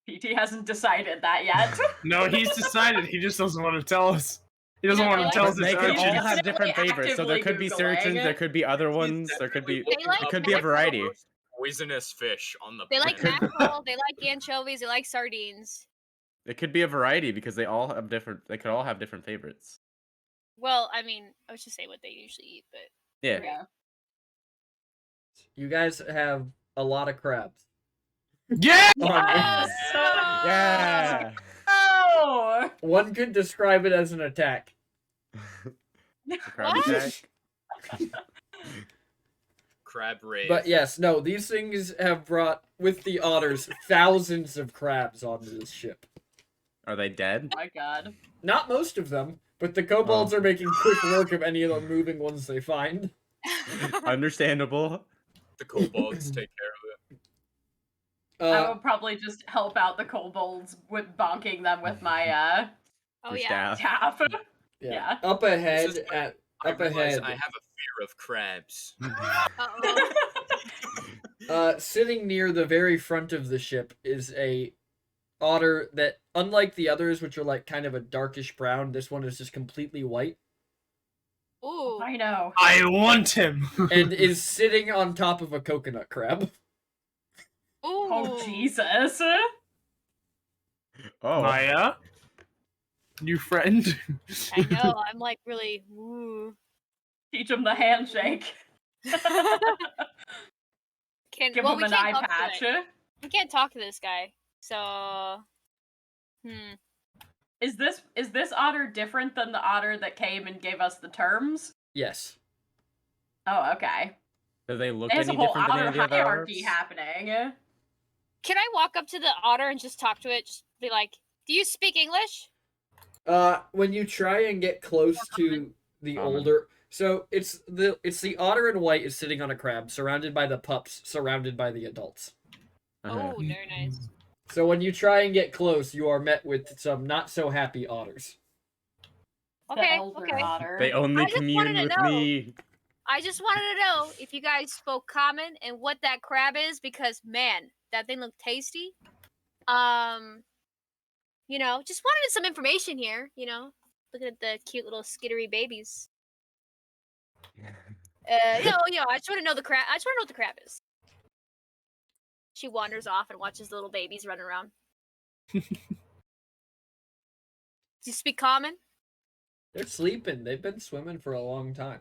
PT hasn't decided that yet. No, he's decided. He just doesn't want to tell us. He doesn't Yeah, want they to like tell But us his they could all urges. have different Definitely favorites. So there could be actively Surgeons, Googling. there could be other He's ones, there could be... definitely They like It could be a looking up variety. the most poisonous fish on the They like planet. mackerel, they like anchovies, they like sardines. It could be a variety because they all have different... They could all have different favorites. Well, I mean, I was just saying what they usually eat, but Yeah. Yeah. You guys have a lot of crabs. Yeah! Yes! Yeah! Oh! One could describe it as an attack. The crab What? attack. Crab rave. But yes, no, these things have brought, with the otters, thousands of crabs onto this ship. Are they dead? Oh my god. Not most of them, but the kobolds are making quick work of any of the moving ones they find. Understandable. The kobolds take care of it. I will probably just help out the kobolds with bonking them with my Oh Your yeah. staff. tap. yeah. yeah. Up ahead This is at I up realize ahead. I have a fear of crabs. Uh-oh. Sitting near the very front of the ship is a otter that, unlike the others, which are like kind of a darkish brown, this one is just completely white Ooh. I know. I want him. and is sitting on top of a coconut crab. Ooh. Oh Jesus. Oh. Maya, new friend. I know. I'm like really. Ooh. Teach him the handshake. Give Well, him we an can't eye talk to patch. it. We can't talk to this guy. So. Is this otter different than the otter that came and gave us the terms? Yes. Oh, okay. Do they look There's a any whole different than any otter of the other hierarchy otters? happening. Can I walk up to the otter and just talk to it? Just be like, "Do you speak English?" When you try and get close to the Common. older, so it's the otter in white is sitting on a crab, surrounded by the pups, surrounded by the adults. Uh-huh. Oh, very nice. So when you try and get close, you are met with some not so happy otters. The Okay, elder okay. otter. They only I just commune wanted to with know. me. I just wanted to know if you guys spoke common and what that crab is, because man, that thing looked tasty. Just wanted some information here. Looking at the cute little skittery babies. I just want to know the crab. I just want to know what the crab is. She wanders off and watches the little babies running around. Do you speak common? They're sleeping. They've been swimming for a long time.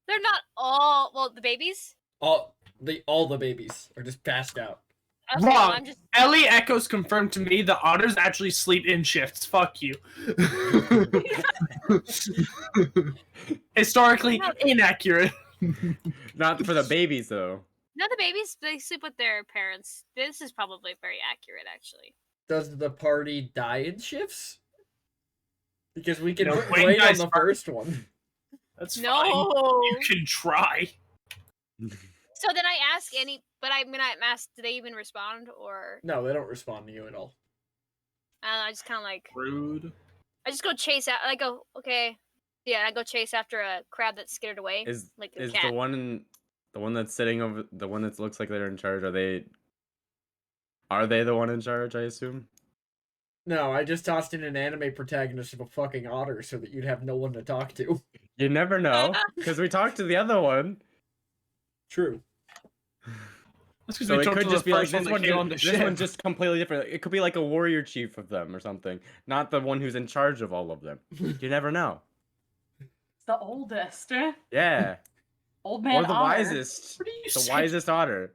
They're not all. Well, the babies. All the babies are just passed out. Okay, well, Wrong. I'm just. Ellie Echoes confirmed to me the otters actually sleep in shifts. Fuck you. Historically inaccurate. Not for the babies though. No, the babies, they sleep with their parents. This is probably very accurate, actually. Does the party die in shifts? Because we can No, put Wayne Wayne on dies the first one. That's fine. No. You can try. So then I ask I'm gonna ask, do they even respond, or No, they don't respond to you at all. I don't know, I just kind of like, Rude. I just go chase out. I go, okay, yeah, I go chase after a crab that's scared away, Is like a is cat. the one that's sitting over the one that looks like they're in charge? Are they the one in charge? I assume. No, I just tossed in an anime protagonist of a fucking otter so that you'd have no one to talk to. You never know, because we talked to the other one. True. That's because So we it talked could to just the be like first one this that one. came on the This ship. one's just completely different. It could be like a warrior chief of them or something, not the one who's in charge of all of them. You never know. It's the oldest. Yeah, Old man or the otter. wisest. What do you The say? wisest otter.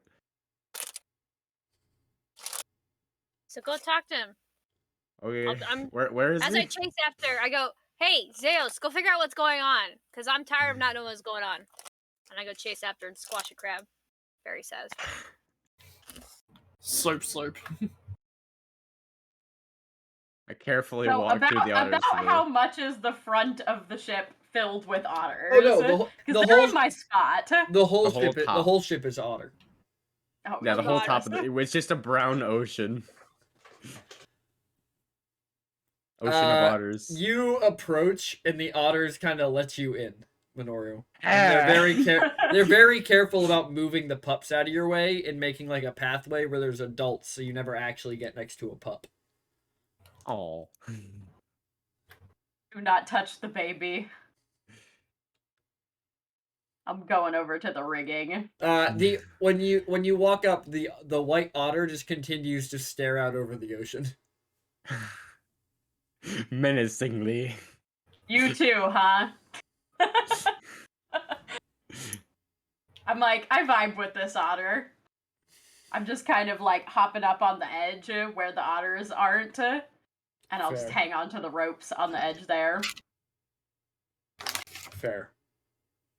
So go talk to him. Okay. I'm- Where is As he? I chase after, I go, hey, Zeos, go figure out what's going on, because I'm tired of not knowing what's going on. And I go chase after and squash a crab. Very satisfying. Slurp, slurp. I carefully So walk through the otters. about to how much is the front of the ship filled with otters? Oh no, Because the they're whole in my spot. the whole The whole ship the top. whole ship is otter. Oh, Yeah, the whole God. top of it's just a brown ocean. Ocean of otters. You approach and the otters kind of let you in, Minoru. And Ah. they're very careful about moving the pups out of your way and making like a pathway where there's adults, so you never actually get next to a pup. Oh. Do not touch the baby. I'm going over to the rigging. When you walk up, the white otter just continues to stare out over the ocean. Menacingly. You too, huh? I'm like, I vibe with this otter. I'm just kind of like hopping up on the edge where the otters aren't. And I'll just Fair. hang on to the ropes on the edge there. Fair.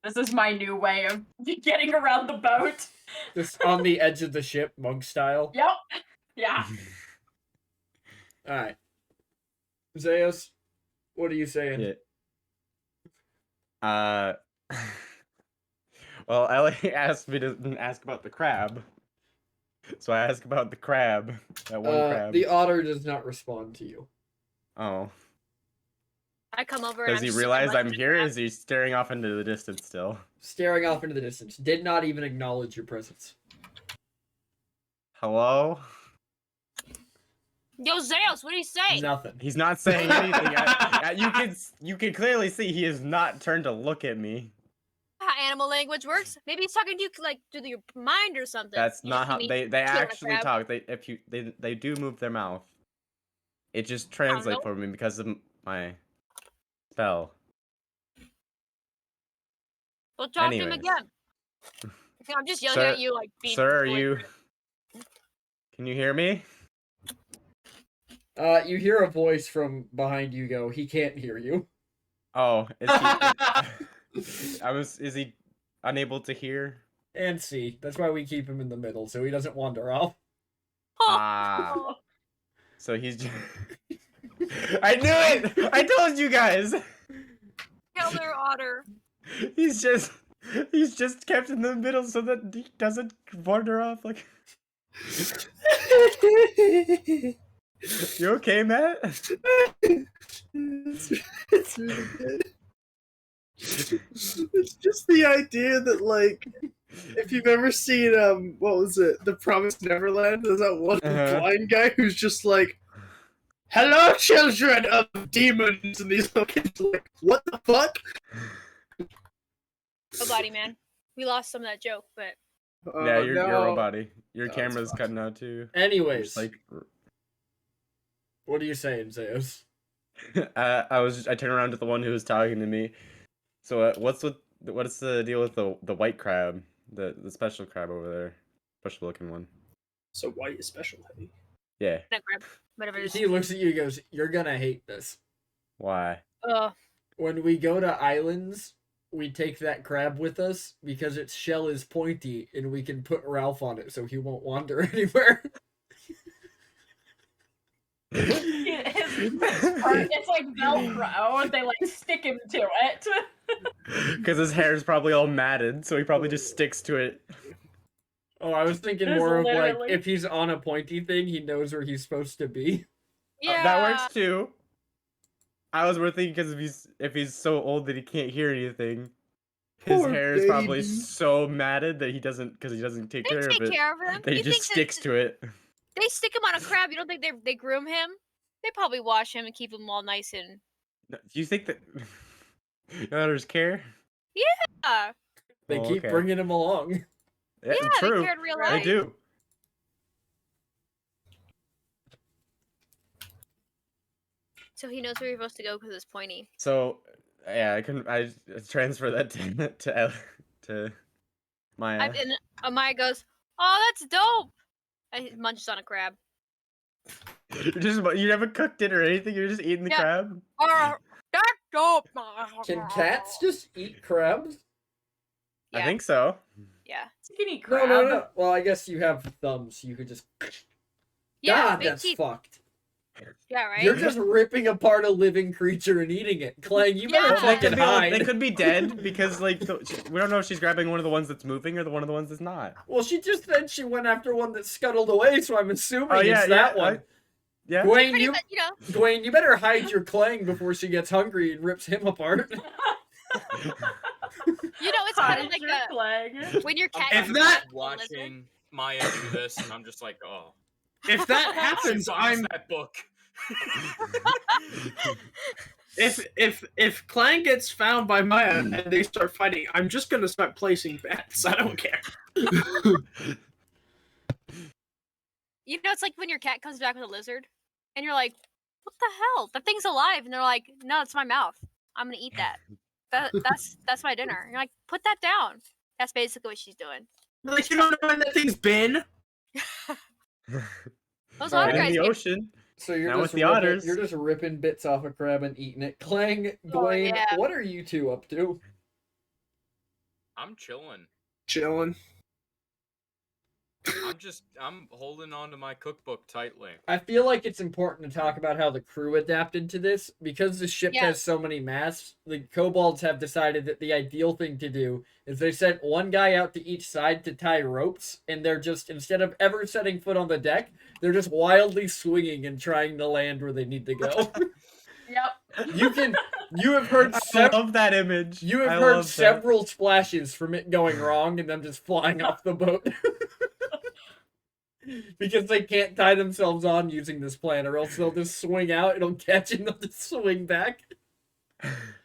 This is my new way of getting around the boat. Just on the edge of the ship, monk style. Yep. Yeah. All right. Zeus, what are you saying? Yeah. Well, Ellie asked me to ask about the crab. So I ask about the crab. That one crab. The otter does not respond to you. Oh. I come over and Does I'm he just realize like, I'm here? Or is he staring off into the distance still? Staring off into the distance. Did not even acknowledge your presence. Hello? Yo, Zeus, what do you say? Nothing. He's not saying anything. You can clearly see he has not turned to look at me. How animal language works? Maybe he's talking to you like through your mind or something. That's You not just how see me they chewing a actually crab. talk. They do move their mouth. It just translates know. for me because of my spell. Well, talk to him Anyways. again. I'm just yelling Sir- at you like being Sir, are you? belligerent. Can you hear me? You hear a voice from behind you go, he can't hear you. Oh, is he? Is he unable to hear? And see. That's why we keep him in the middle, so he doesn't wander off. Ah. So he's just... I knew it! I told you guys! Killer otter. He's just kept in the middle so that he doesn't wander off like... You okay, Matt? It's really good. It's just the idea that, like, if you've ever seen what was it, The Promised Neverland, there's that one blind guy who's just like, "Hello, children of demons," and these little kids are like, "What the fuck?" Oh, body man. We lost some of that joke, but Yeah, you're no. robot-y. Your No, camera's it's fine. cutting out too. Anyways, Just like what are you saying, Zeus? I turned around to the one who was talking to me. So what's the deal with the white crab, the special crab over there, special looking one? So white is special, hey? Yeah. that crab, whatever it is. He looks at you and goes, you're gonna hate this. Why? When we go to islands, we take that crab with us because its shell is pointy and we can put Ralph on it so he won't wander anywhere. It's like Velcro. They like stick him to it. Because his hair is probably all matted, so he probably just sticks to it. Oh, I was thinking There's more of like, literally- if he's on a pointy thing, he knows where he's supposed to be. Yeah. That works too. I was more thinking because if he's so old that he can't hear anything, his Poor hair is probably baby. so matted that he doesn't take They care take of it. care of him. That he You just think sticks to it. they stick him on a crab? You don't think they groom him? They probably wash him and keep him all nice and. Do you think that others care? They Oh, keep okay. bringing him along. Yeah, Yeah, true. they care in real They life. do. So he knows where you're supposed to go because it's pointy. So yeah, I transfer that to Maya. And Amaya goes, "Oh, that's dope." And he munches on a crab. You never cooked it or anything. You're just eating the Yeah. crab. Oh, that's dope. Can cats just eat crabs? Yeah. I think so. Yeah. You can eat No, crab. no, no. Well, I guess you have thumbs. You could just. Yeah. God, big that's teeth. fucked. Yeah. Right. You're just ripping apart a living creature and eating it. Clang, you better Yeah. They fucking could, hide. they could be dead because like we don't know if she's grabbing one of the ones that's moving or one of the ones that's not. Well, she just said she went after one that scuttled away, so I'm assuming Oh, yeah, it's that yeah, one. Yeah. Gwen, Pretty you, much, you know. Gwen, you better hide your Clang before she gets hungry and rips him apart. You know, it's kind of like Hide your flag. when your cat. If gets that- a lizard. watching Maya do this, and I'm just like, oh. If that She happens, buys I'm that book. if Clang gets found by Maya and they start fighting, I'm just gonna start placing bets. I don't care. You know, it's like when your cat comes back with a lizard, and you're like, "What the hell? That thing's alive!" And they're like, "No, it's my mouth. I'm gonna eat that. That's my dinner." And you're like, "Put that down." That's basically what she's doing. Like, you don't know when that thing's been. Those Alright. other in guys. the Get, ocean. So you're Now just with the ripping, otters. you're just ripping bits off a crab and eating it. Clang, Oh, Gwen, yeah. what are you two up to? I'm chilling. Chilling. I'm holding on to my cookbook tightly. I feel like it's important to talk about how the crew adapted to this. Because the ship Yeah. has so many masts, the kobolds have decided that the ideal thing to do is they sent one guy out to each side to tie ropes, and they're just, instead of ever setting foot on the deck, they're just wildly swinging and trying to land where they need to go. Yep. You have heard I love that image. You have I heard love that. several splashes from it going wrong and them just flying off the boat. Because they can't tie themselves on using this plan, or else they'll just swing out, it'll catch, and they'll just swing back.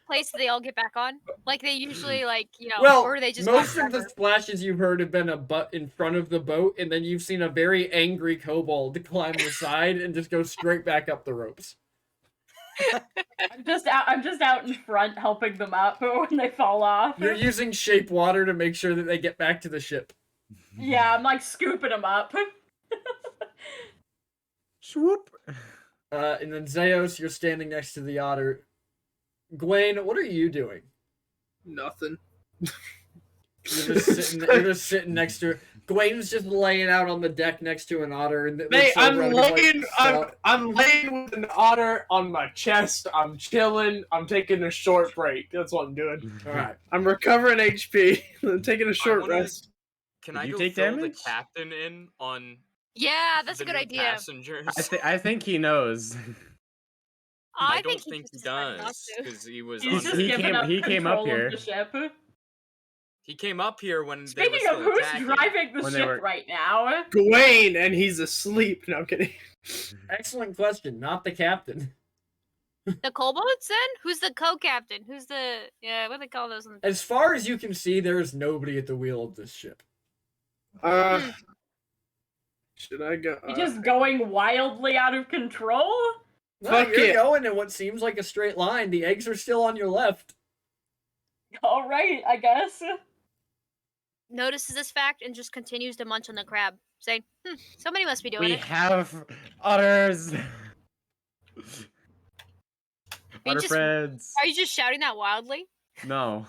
Place they all get back on. Like they usually Well, or they just most go of the forever. splashes you've heard have been a butt in front of the boat, and then you've seen a very angry kobold climb the side and just go straight back up the ropes. I'm just out in front helping them up when they fall off. You're using shape water to make sure that they get back to the ship. Yeah, I'm like scooping them up. Swoop. And then Zeos, you're standing next to the otter. Gwen, what are you doing? Nothing. You're just sitting next to her. Gwen's just laying out on the deck next to an otter, and Mate, I'm laying, "Stop." I'm laying with an otter on my chest. I'm chilling. I'm taking a short break. That's what I'm doing. All right. I'm recovering HP. I'm taking a short wanna- rest. Can Did I you go take fill damage? the captain in on Yeah, that's the a good new idea. passengers? I think he knows. I don't think he think he just decided not does to. because he was. He's on just He giving came- up he came up control here. of the ship. He came up here when they Speaking were of still who's attacking. driving the When they ship were- right now, Gawain, and he's asleep. No, I'm kidding. Excellent question. Not the captain. The kobolds then? Who's the co-captain? Who's the what do they call those? As far as you can see, there is nobody at the wheel of this ship. Should I go? he's just going wildly out of control. No, Fuck you're it. going in what seems like a straight line. The eggs are still on your left. All right, I guess. Notices this fact and just continues to munch on the crab, saying, somebody must be doing We it. have otters. you Otter just- friends. Are you just shouting that wildly? No.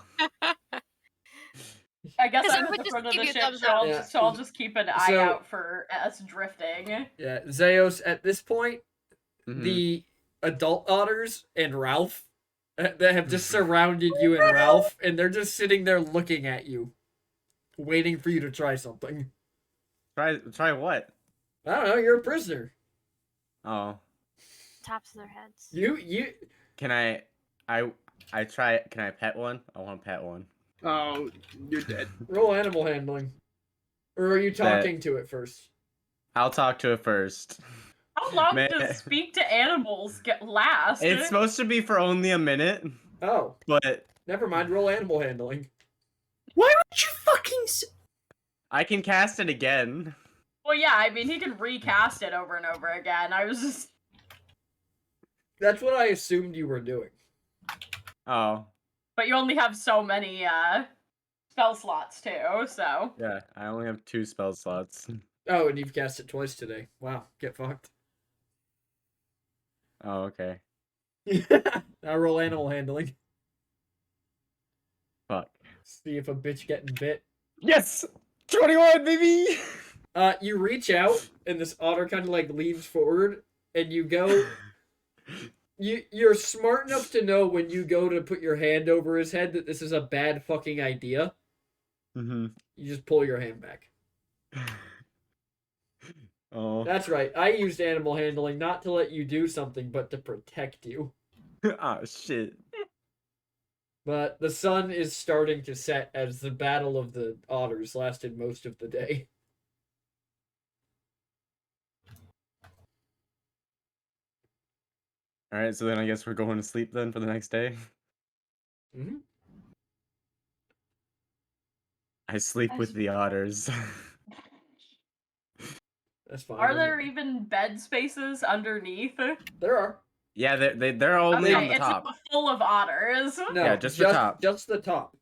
I guess 'Cause I I'm at would the just front of give the you a ship, thumbs so up. I'll, Yeah. so I'll just keep an eye So- out for us drifting. Yeah, Zeos, at this point, Mhm. the adult otters and Ralph that have just surrounded you and Ralph, and they're just sitting there looking at you, waiting for you to try something. Try what? I don't know, you're a prisoner. Oh. Tops of their heads. You Can I try? Can I pet one? I want to pet one. Oh, you're dead. roll animal handling. Or are you talking to it first? I'll talk to it first. How long Man. does speak to animals last? It's supposed to be for only a minute, Oh, but never mind, roll animal handling. Why would you fucking? I can cast it again. Well, yeah, I mean, he can recast it over and over again. I was just. That's what I assumed you were doing. Oh, But you only have so many spell slots, too, so. yeah. I only have 2 spell slots. Oh, and you've cast it twice today. Wow, get fucked. Oh, okay. Now roll animal handling. Fuck. See if a bitch getting bit. Yes, 21, baby. You reach out, and this otter kind of like leans forward, and you go. You're smart enough to know when you go to put your hand over his head that this is a bad fucking idea. Mm-hmm. You just pull your hand back. Oh. That's right. I used animal handling not to let you do something, but to protect you. Oh shit. But the sun is starting to set as the battle of the otters lasted most of the day. All right, so then I guess we're going to sleep then for the next day. Mm-hmm. I sleep with the otters. That's fine. Are there even bed spaces underneath? There are. Yeah, they're only on Okay, the it's top. full of otters. No, Yeah, just the top. Just the top.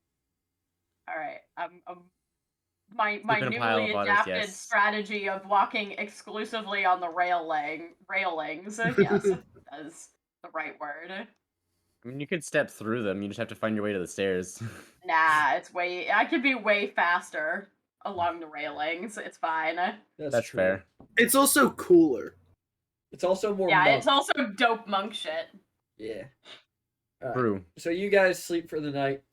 Alright, my Sleep in a pile newly of otters, adapted yes. strategy of walking exclusively on the railings. Yes, that's the right word. I mean, you could step through them. You just have to find your way to the stairs. Nah, I could be way faster. along the railings. It's fine. That's true. fair. It's also cooler. It's also more Yeah, monk. it's also dope monk shit. Yeah. Alright, True. so you guys sleep for the night,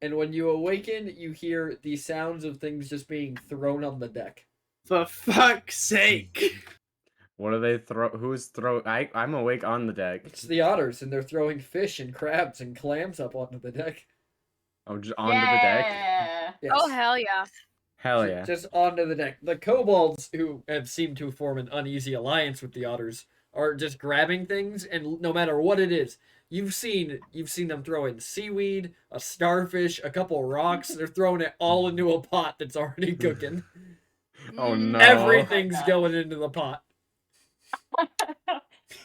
and when you awaken, you hear the sounds of things just being thrown on the deck. For fuck's sake. What do they throw? Who's throw? I'm awake on the deck. It's the otters, and they're throwing fish and crabs and clams up onto the deck. Oh, just onto the deck. Yeah. Yes. Oh hell yeah! Hell yeah. Just onto the deck. The kobolds, who have seemed to form an uneasy alliance with the otters, are just grabbing things, and no matter what it is, you've seen them throw in seaweed, a starfish, a couple rocks. They're throwing it all into a pot that's already cooking. Oh Mm. no. Everything's God. going into the pot.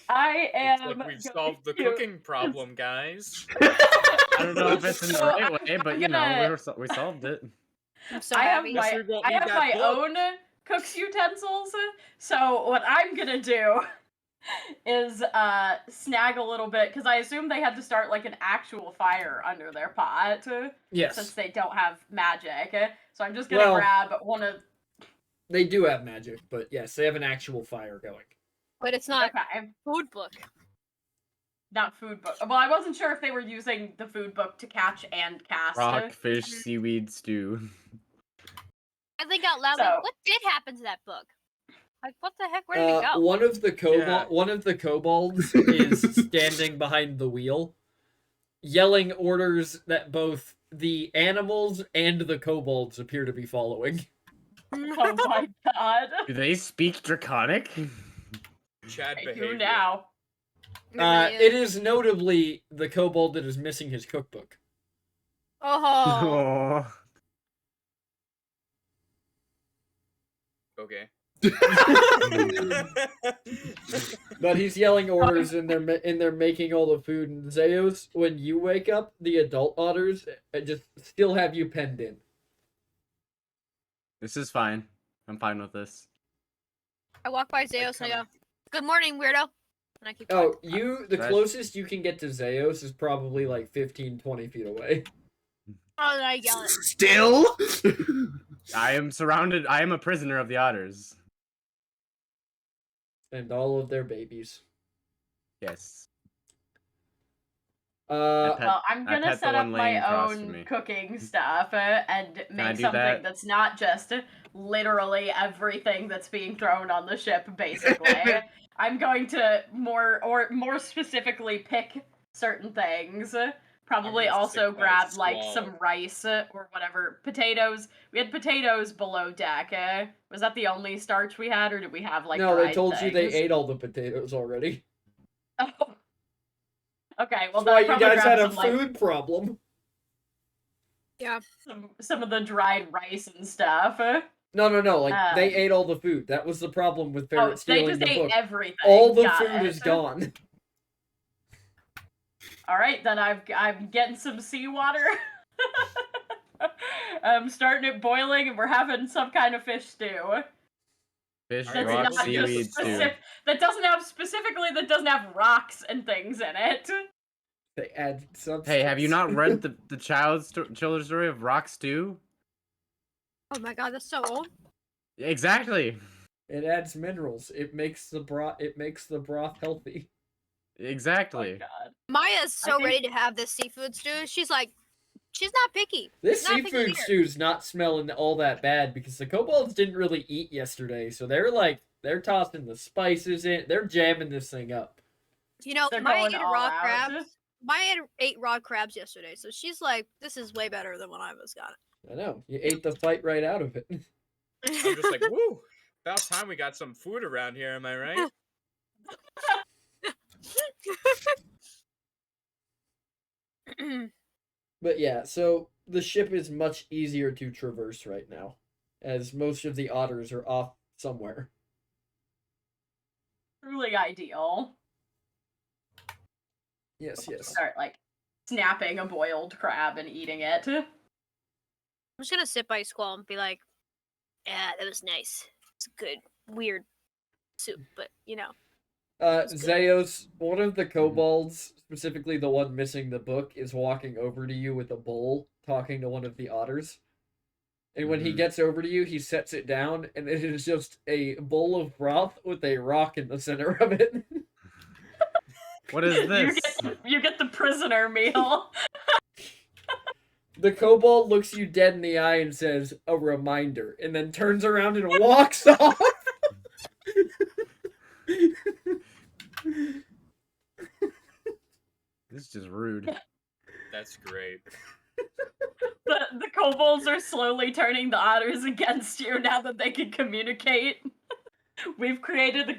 I It's am. like we've going solved the to- cooking problem, guys. I don't know if it's in the So, right way, but I'm you know, gonna- we solved it. I'm so I have happy. Guess my, we won't I need have that my book. own cook's utensils. So what I'm gonna do is snag a little bit because I assume they had to start like an actual fire under their pot since Yes, they don't have magic. So I'm just gonna Well- grab one of. they do have magic, but yes, they have an actual fire going. But it's not Okay, food book. not food book. Well, I wasn't sure if they were using the food book to catch and cast. Rock, fish, seaweed stew. I think out loud. So- Like, what did happen to that book? Like, what the heck? Where did it go? One of the Yeah. kobolds is standing behind the wheel, yelling orders that both the animals and the kobolds appear to be following. Oh my god! Do they speak Draconic? Chad I behavior. do now. It is notably the kobold that is missing his cookbook. Oh. Oh. Okay. But he's yelling orders, and they're making all the food. And Zeus, when you wake up, the adult otters just still have you penned in. This is fine. I'm fine with this. I walk by Zeus and I go, "Good morning, weirdo," and I keep. Oh, going. the That- closest you can get to Zeus is probably like 15, 20 feet away. Oh, then I yell it. Still? I am surrounded. I am a prisoner of the otters. And all of their babies. Yes. Uh, pet- Well, I'm I gonna pet the set up one laying my across from own me. cooking stuff and I make do something that? that's not just literally everything that's being thrown on the ship. Basically, I'm going to more specifically pick certain things. Probably gonna also stick by grab like Squall. some rice or whatever. Potatoes. We had potatoes below deck. Was that the only starch we had, or did we have like? no, they dried told you they things? ate all the potatoes already. Oh. Okay, well That's why then you probably guys grab had a some, like, food problem. some of the dried rice and stuff. No, like they Um, ate all the food. That was the problem with Oh, Ferret they stealing just the ate book. everything. All the Got food it. is gone. All right, then I'm getting some seawater. I'm starting it boiling, and we're having some kind of fish stew. Fish, That's rock, not just seaweed, stew. that doesn't have rocks and things in it. They add substance. Hey, have you not read the children's story of Rock Stew? Oh my god, that's so old. Exactly. It adds minerals. It makes the broth. It makes the broth healthy. Exactly. Oh, God. Maya's so think- ready to have this seafood stew. She's like, she's not picky. This Not picky seafood either. stew's not smelling all that bad because the kobolds didn't really eat yesterday, so they're tossing the spices in. They're jamming this thing up. You know, They're Maya going ate all raw out. crabs. Maya ate raw crabs yesterday, so she's like, this is way better than what I was got. I know you ate the fight right out of it. I'm just like, woo! About time we got some food around here. Am I right? But yeah, so the ship is much easier to traverse right now, as most of the otters are off somewhere. Truly ideal. Yes. Start like snapping a boiled crab and eating it. I'm just gonna sit by Squall and be like, yeah, that was nice. It's good, weird soup, but you know. Zeus, one of the kobolds, specifically the one missing the book, is walking over to you with a bowl, talking to one of the otters. And when he Mhm. gets over to you, he sets it down, and it is just a bowl of broth with a rock in the center of it. What is this? You get the prisoner meal. The kobold looks you dead in the eye and says, "A reminder," and then turns around and walks off. This is just rude. That's great. The kobolds are slowly turning the otters against you now that they can communicate. We've created the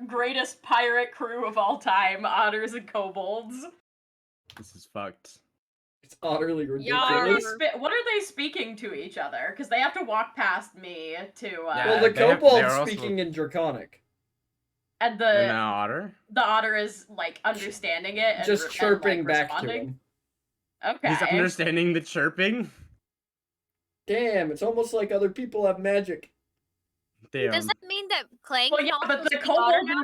greatest pirate crew of all time, otters and kobolds. This is fucked. It's utterly Yarr. ridiculous. What are they speaking to each other? Because they have to walk past me to. Yeah, Well, the they have- kobold's they're also- speaking in Draconic, and And the the otter? the otter is like understanding it and just chirping and, back to responding. him. Okay. He's understanding the chirping? Damn, it's almost like other people have magic. Damn. Does that mean that Clang Well, can yeah, also but the speak Otter kobold now?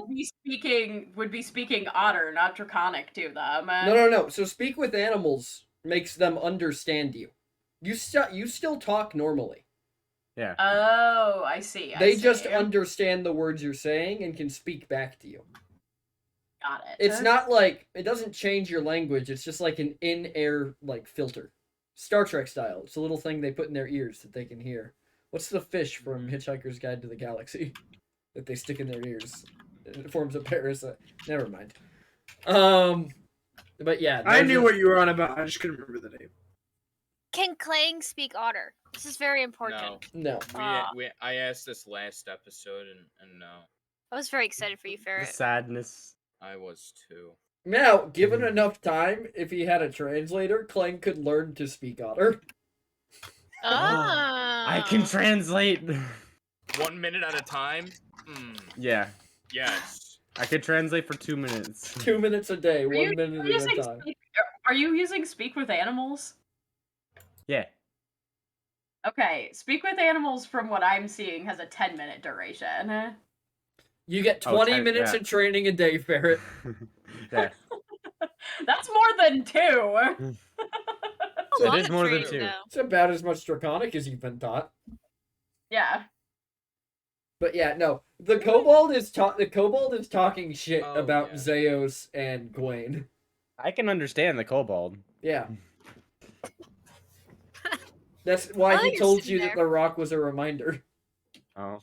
would be speaking otter, not draconic to them. No. So speak with animals makes them understand you. You still talk normally. Yeah. Oh, I see. They just understand the words you're saying and can speak back to you. got it. It's not like it doesn't change your language. It's just like an in-air like filter, Star Trek style. It's a little thing they put in their ears that they can hear. What's the fish from Hitchhiker's Guide to the Galaxy that they stick in their ears? It forms a parasite. Never mind. But yeah, I those knew are- what you were on about. I just couldn't remember the name. Can Clang speak Otter? This is very important. No. I asked this last episode and no, I was very excited for you, The Ferret. sadness. I was too. Now, given enough time, if he had a translator, Clang could learn to speak Otter. I can translate. 1 minute at a time. Yeah. Yes. I could translate for 2 minutes. 2 minutes a day, Are you 1 minute using at a time. Are you using speak with animals? Yeah. Okay, speak with animals from what I'm seeing has a 10-minute duration. You get Oh, 20 10, minutes yeah. of training a day, Ferret. Yeah. That's more than 2. How So it long is of more than training, two. though? It's about as much Draconic as you've been taught. Yeah. But yeah, no. The kobold is talking shit Oh, about yeah. Zeos and Gwaine. I can understand the kobold. Yeah. That's why I he can told sit you that there. the rock was a reminder. Oh.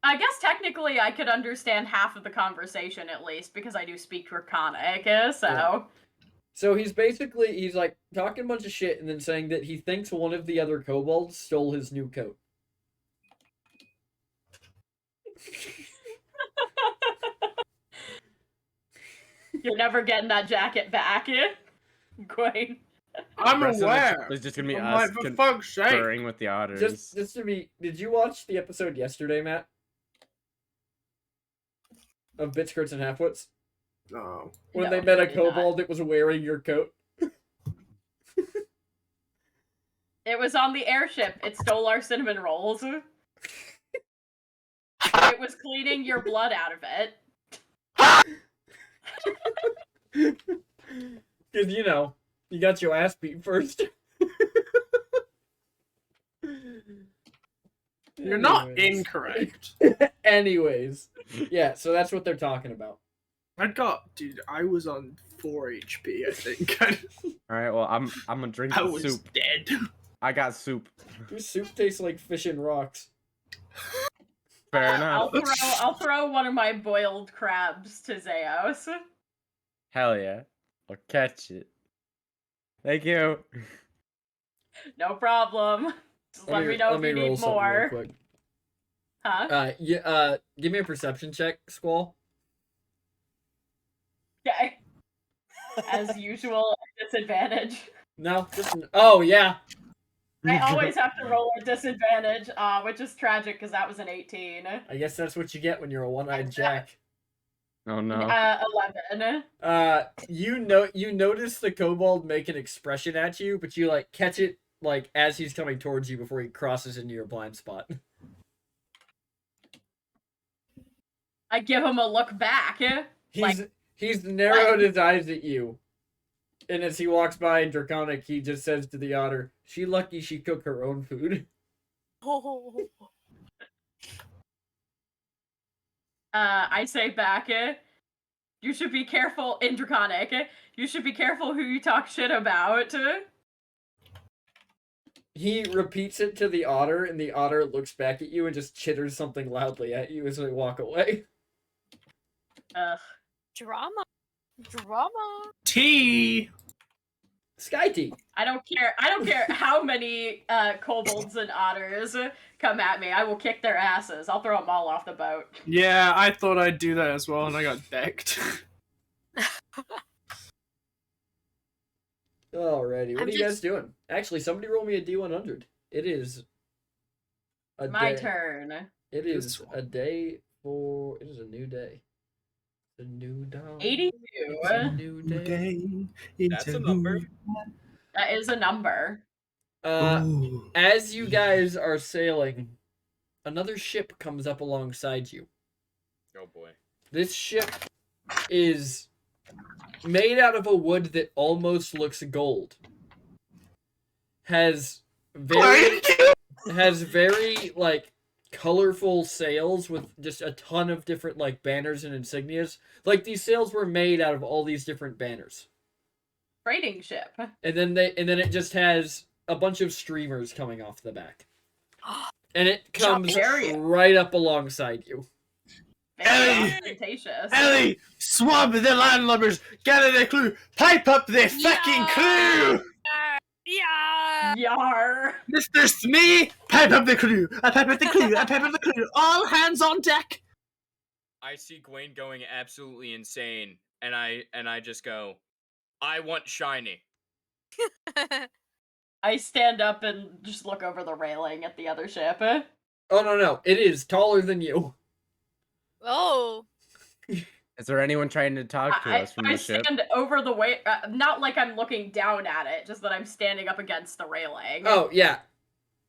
I guess technically I could understand half of the conversation at least because I do speak Draconic, so. Yeah. So he's like talking a bunch of shit and then saying that he thinks one of the other kobolds stole his new coat. You're never getting that jacket back, Gwaine. I'm The rest of the aware. trip is just gonna be I'm us like, for fuck's sake. conferring with the otters. Just to be, did you watch the episode yesterday, Matt? Of Bitch Skirts and Halfwits? No. When No, they met a I did not. kobold that was wearing your coat? It was on the airship. It stole our cinnamon rolls. It was cleaning your blood out of it. Because, you know, you got your ass beat first. You're not Anyways. incorrect. Anyways. Yeah, so that's what they're talking about. Dude, I was on 4 HP, I think. Alright, well I'm gonna drink I the was soup. dead. I got soup. Your soup tastes like fish and rocks. Fair I'll enough. throw one of my boiled crabs to Zeos. Hell yeah. I'll catch it. Thank you. No problem. Just let me know if you roll need something real more. quick. Huh? Give me a perception check, Squall. Okay. As usual, disadvantage. No? Oh, yeah. I always have to roll a disadvantage, which is tragic because that was an 18. I guess that's what you get when you're a one-eyed jack. Oh no. 11. You notice the kobold make an expression at you, but you like catch it like as he's coming towards you before he crosses into your blind spot. I give him a look back. He's narrowed his eyes at you. And as he walks by in Draconic, he just says to the otter, "She lucky she cook her own food." I say back, you should be careful, in Draconic, you should be careful who you talk shit about. He repeats it to the otter, and the otter looks back at you and just chitters something loudly at you as they walk away. Ugh. Drama. Drama. T. Sky Tea. I don't care how many kobolds and otters come at me. I will kick their asses. I'll throw them all off the boat. Yeah, I thought I'd do that as well, and I got decked. Alrighty, what I'm are you guys doing? Actually, somebody roll me a D100. It is a My day. turn. It is a day for. It is a new day. A new dawn. 82. It's a new day. That's a number. That is a number. As you guys are sailing, another ship comes up alongside you. Oh boy. This ship is made out of a wood that almost looks gold. Has very like colorful sails with just a ton of different like banners and insignias. Like these sails were made out of all these different banners. Trading ship. And then it just has a bunch of streamers coming off the back. And it comes Chariot. right up alongside you. Very Ellie! ostentatious. Ellie, swab the landlubbers, gather their crew, pipe up their fucking crew! Yeah. Yar. Mr. Smee, pipe up the crew, I pipe up the crew, I pipe up the crew, all hands on deck! I see Gwaine going absolutely insane, and I just go, I want shiny. I stand up and just look over the railing at the other ship. Oh no, it is taller than you. Oh. Is there anyone trying to talk to us from I the ship? stand over the way, not like I'm looking down at it, just that I'm standing up against the railing. Oh yeah.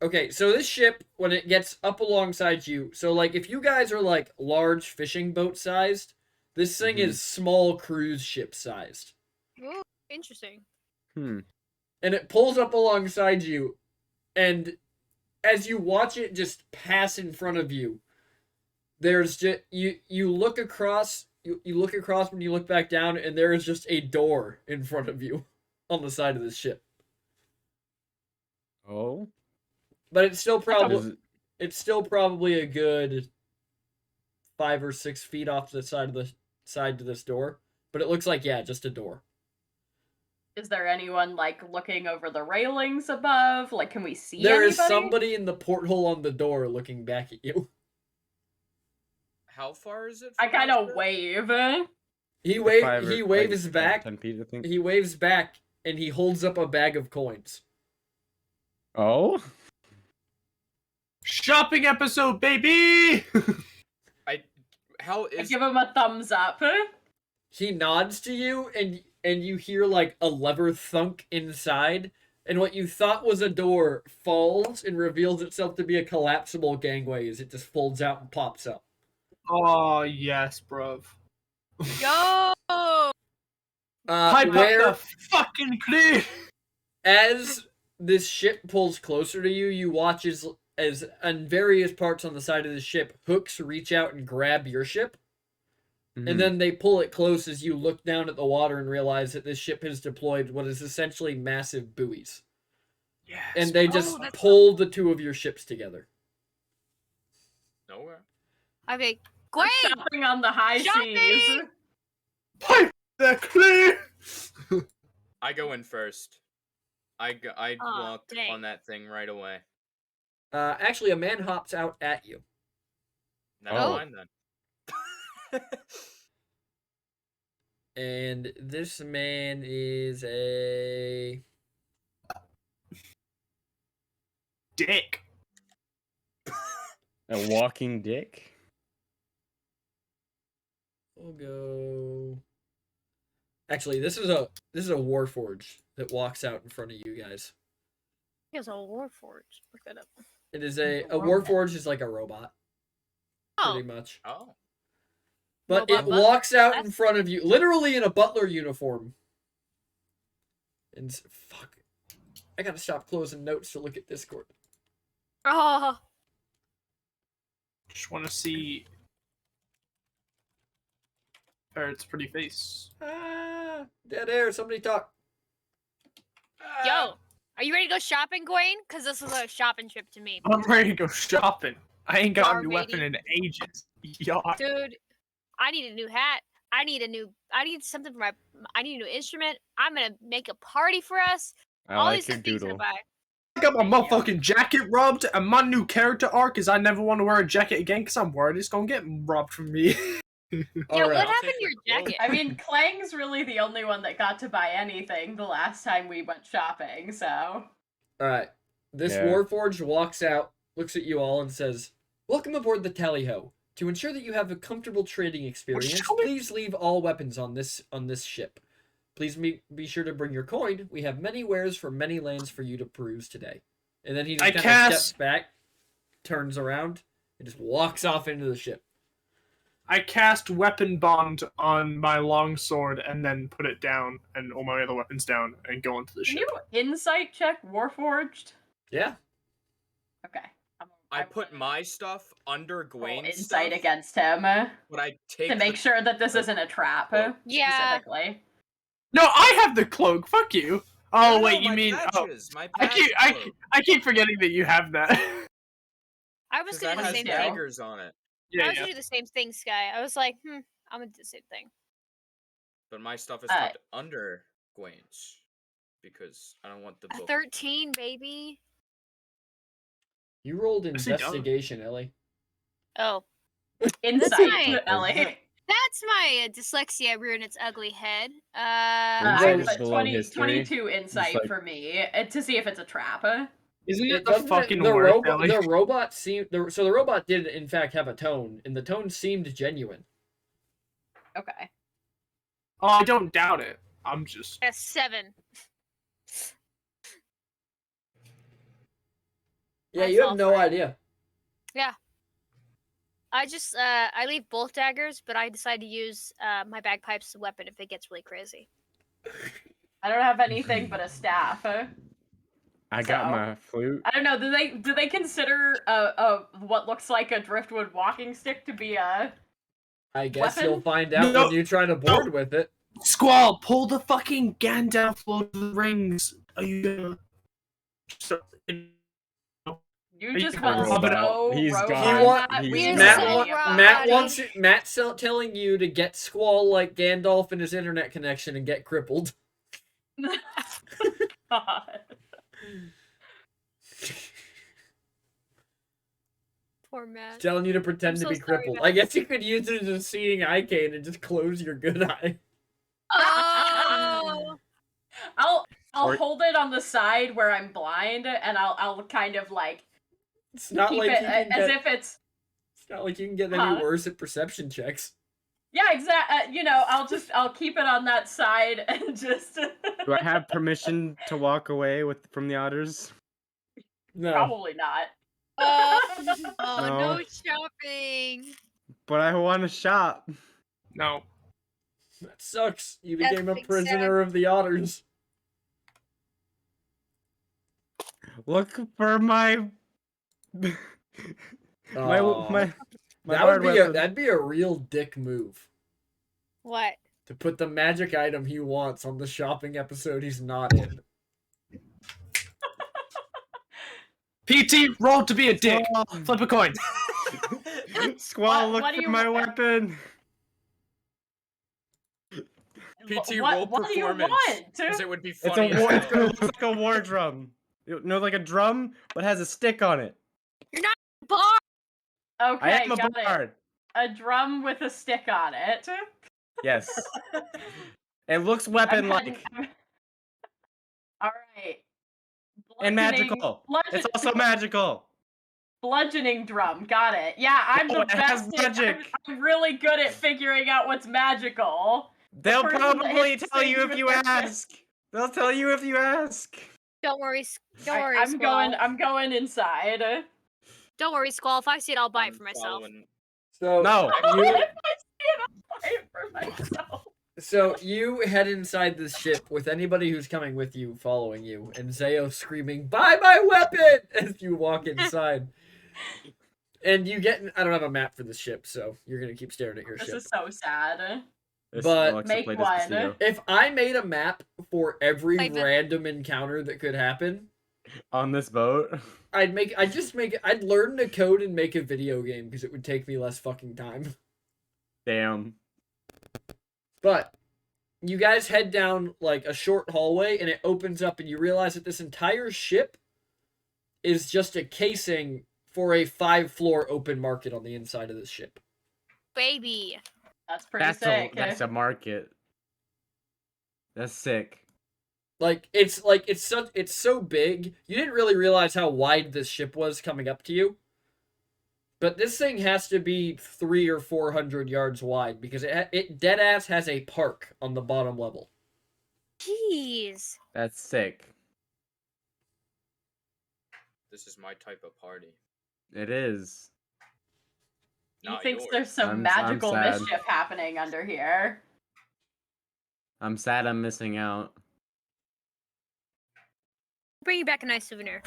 Okay, so this ship, when it gets up alongside you, so like if you guys are like large fishing boat sized, this thing is small cruise ship sized. Ooh, interesting. Hmm. And it pulls up alongside you, and as you watch it just pass in front of you, there's just you look across you look across when you look back down, and there is just a door in front of you on the side of the ship. Oh. But it's still Does probably it- it's still probably a good 5 or 6 feet off to the side to this door. But it looks like just a door. Is there anyone, like, looking over the railings above? Like, can we see There anybody? is somebody in the porthole on the door looking back at you. How far is it? I from kind us, of bro? wave. He like waves back. 10 feet, I think. He waves back and he holds up a bag of coins. Oh? Shopping episode, baby! How I is give him a thumbs up. He nods to you, and you hear like a lever thunk inside, and what you thought was a door falls and reveals itself to be a collapsible gangway as it just folds out and pops up. Oh, yes, bruv. Yo. Pipe where up the fucking crew! as this ship pulls closer to you, you watch as on various parts on the side of the ship, hooks reach out and grab your ship. And then they pull it close as you look down at the water and realize that this ship has deployed what is essentially massive buoys. Yes. And they just that's pull the two of your ships together. nowhere? Okay. We're Great. shopping on the high Shopping! seas. Pipe the crew! I go in first. I Aw, walk dang. on that thing right away. Actually, a man hops out at you. Never Oh. mind then. And this man is a... Dick. A walking dick? We'll go... Actually, this is a Warforged that walks out in front of you guys. He has a Warforged. Look that up. It is a Robot. Warforged is like a robot, Oh. pretty much. Oh. But Robot it butler? walks out in That's- front of you, literally in a butler uniform. And fuck, I gotta stop closing notes to look at Discord. Oh. Just want to see Ferret's pretty face. Dead air. Somebody talk. Yo, are you ready to go shopping, Gwen? Because this was a shopping trip to me. I'm ready to go shopping. I ain't got a new Already? weapon in ages. Yacht. Dude, I need a new hat. I need something for I need a new instrument. I'm gonna make a party for us. I All like these your things to doodle. buy. I got my motherfucking jacket robbed, and my new character arc is I never want to wear a jacket again because I'm worried it's gonna get robbed from me. Yeah, All what right. happened to your jacket? I mean, Klang's really the only one that got to buy anything the last time we went shopping, so. All right. This Yeah. Warforged walks out, looks at you all, and says, "Welcome aboard the Tally-Ho. To ensure that you have a comfortable trading experience, please leave all weapons on this ship. Please be sure to bring your coin. We have many wares from many lands for you to peruse today." And then he just kind of steps back, turns around, and just walks off into the ship. I cast Weapon Bond on my longsword and then put it down and all my other weapons down and go into the Can ship. you insight check Warforged? Yeah. Okay. I put my stuff under roll Gwen's insight stuff, against him but I take to make the- sure that this isn't a trap. Yeah. Specifically. No, I have the cloak. Fuck you. Oh No, wait, you my mean? Oh, patches, my I keep patch I keep forgetting that you have that. I was 'cause gonna that do the has same thing. daggers on it, I yeah, was yeah. gonna do the same thing, Sky. I was like, I'm gonna do the same thing. but my stuff is Alright. tucked under Gwen's because I don't want the A book. 13, baby. You rolled Yes, he does. investigation, Ellie. Oh, Insight, fine. Ellie. that's my dyslexia rearing its ugly head. I Well, have a below 22 insight like- for me to see if it's a trap. Isn't it the doesn't fucking the worst, robot? Ellie? The robot seemed so. The robot did in fact have a tone, and the tone seemed genuine. Okay. Oh, I don't doubt it. I'm just. A 7. Yeah, I you have fell no for it. idea. I leave both daggers, but I decide to use my bagpipes as a weapon if it gets really crazy. I don't have anything but a staff. I got So- my flute. I don't know. Do they consider what looks like a driftwood walking stick to be a? I guess Weapon? you'll find out No, when you try to board with it. Squall, pull the fucking Gandalf Lord of the Rings. Are you gonna? You Are just you went gonna- so He's rogue gone. on He wa- that. he's We gone. didn't Matt, say wa- any of that. Matt Roddy. wants you, Matt's telling you to get Squall like Gandalf in his internet connection and get crippled. God. Poor Matt. Telling you to pretend I'm to so be sorry, crippled. Matt. I guess you could use it as a seeing eye cane and just close your good eye. Oh, I'll Or- hold it on the side where I'm blind, and I'll kind of like It's not keep like it you can as get. if it's It's not like you can get any Huh? worse at perception checks. yeah, exact. I'll keep it on that side and just Do I have permission to walk away from the otters? No. probably not. oh, No. no shopping. But I want to shop. No. That sucks. You That's became a big prisoner of the otters. Look for my my Aw. my my that hard would be weapon. that'd be a real dick move. What? To put the magic item he wants on the shopping episode he's not in. PT, roll to be a dick. Flip a coin. Squall, What look do for you my want? weapon. PT What- roll what do you performance. want? Because it would be It's a funny. war. as It's hell. gonna look like a war drum. You know, like a drum, but has a stick on it. Bar. Okay, I am a got it. bard. A drum with a stick on it. Yes. It looks weapon-like All right. and magical. It's also magical. Bludgeoning drum. Got it. Yeah, I'm Oh, the it has best. magic. I'm really good at figuring out what's magical. They'll person that probably hits tell you things if with you their ask. They'll tell you if you ask. Don't worry. Don't worry, I'm Squall. going inside. Don't worry, Squall. If I see it, I'll buy it I'm for myself. following- So No. you Buy it for myself. so you head inside the ship with anybody who's coming with you following you, and Zayo screaming, "Buy my weapon!" as you walk inside. And you get, I don't have a map for this ship, so you're gonna keep staring at your This ship. is so sad. But- Alexa, Make play one. Despacito. If I made a map for every Like the- random encounter that could happen, On this boat. I'd learn the code and make a video game because it would take me less fucking time. Damn. But you guys head down like a short hallway and it opens up and you realize that this entire ship is just a casing for a 5-floor open market on the inside of this ship. Baby. That's pretty sick. That's a market. That's sick. It's so big. You didn't really realize how wide this ship was coming up to you. But this thing has to be 300 or 400 yards wide because it dead ass has a park on the bottom level. Jeez. That's sick. This is my type of party. It is. He Not thinks yours. there's some I'm magical sad. mischief happening under here. I'm sad I'm missing out. Bring you back a nice souvenir.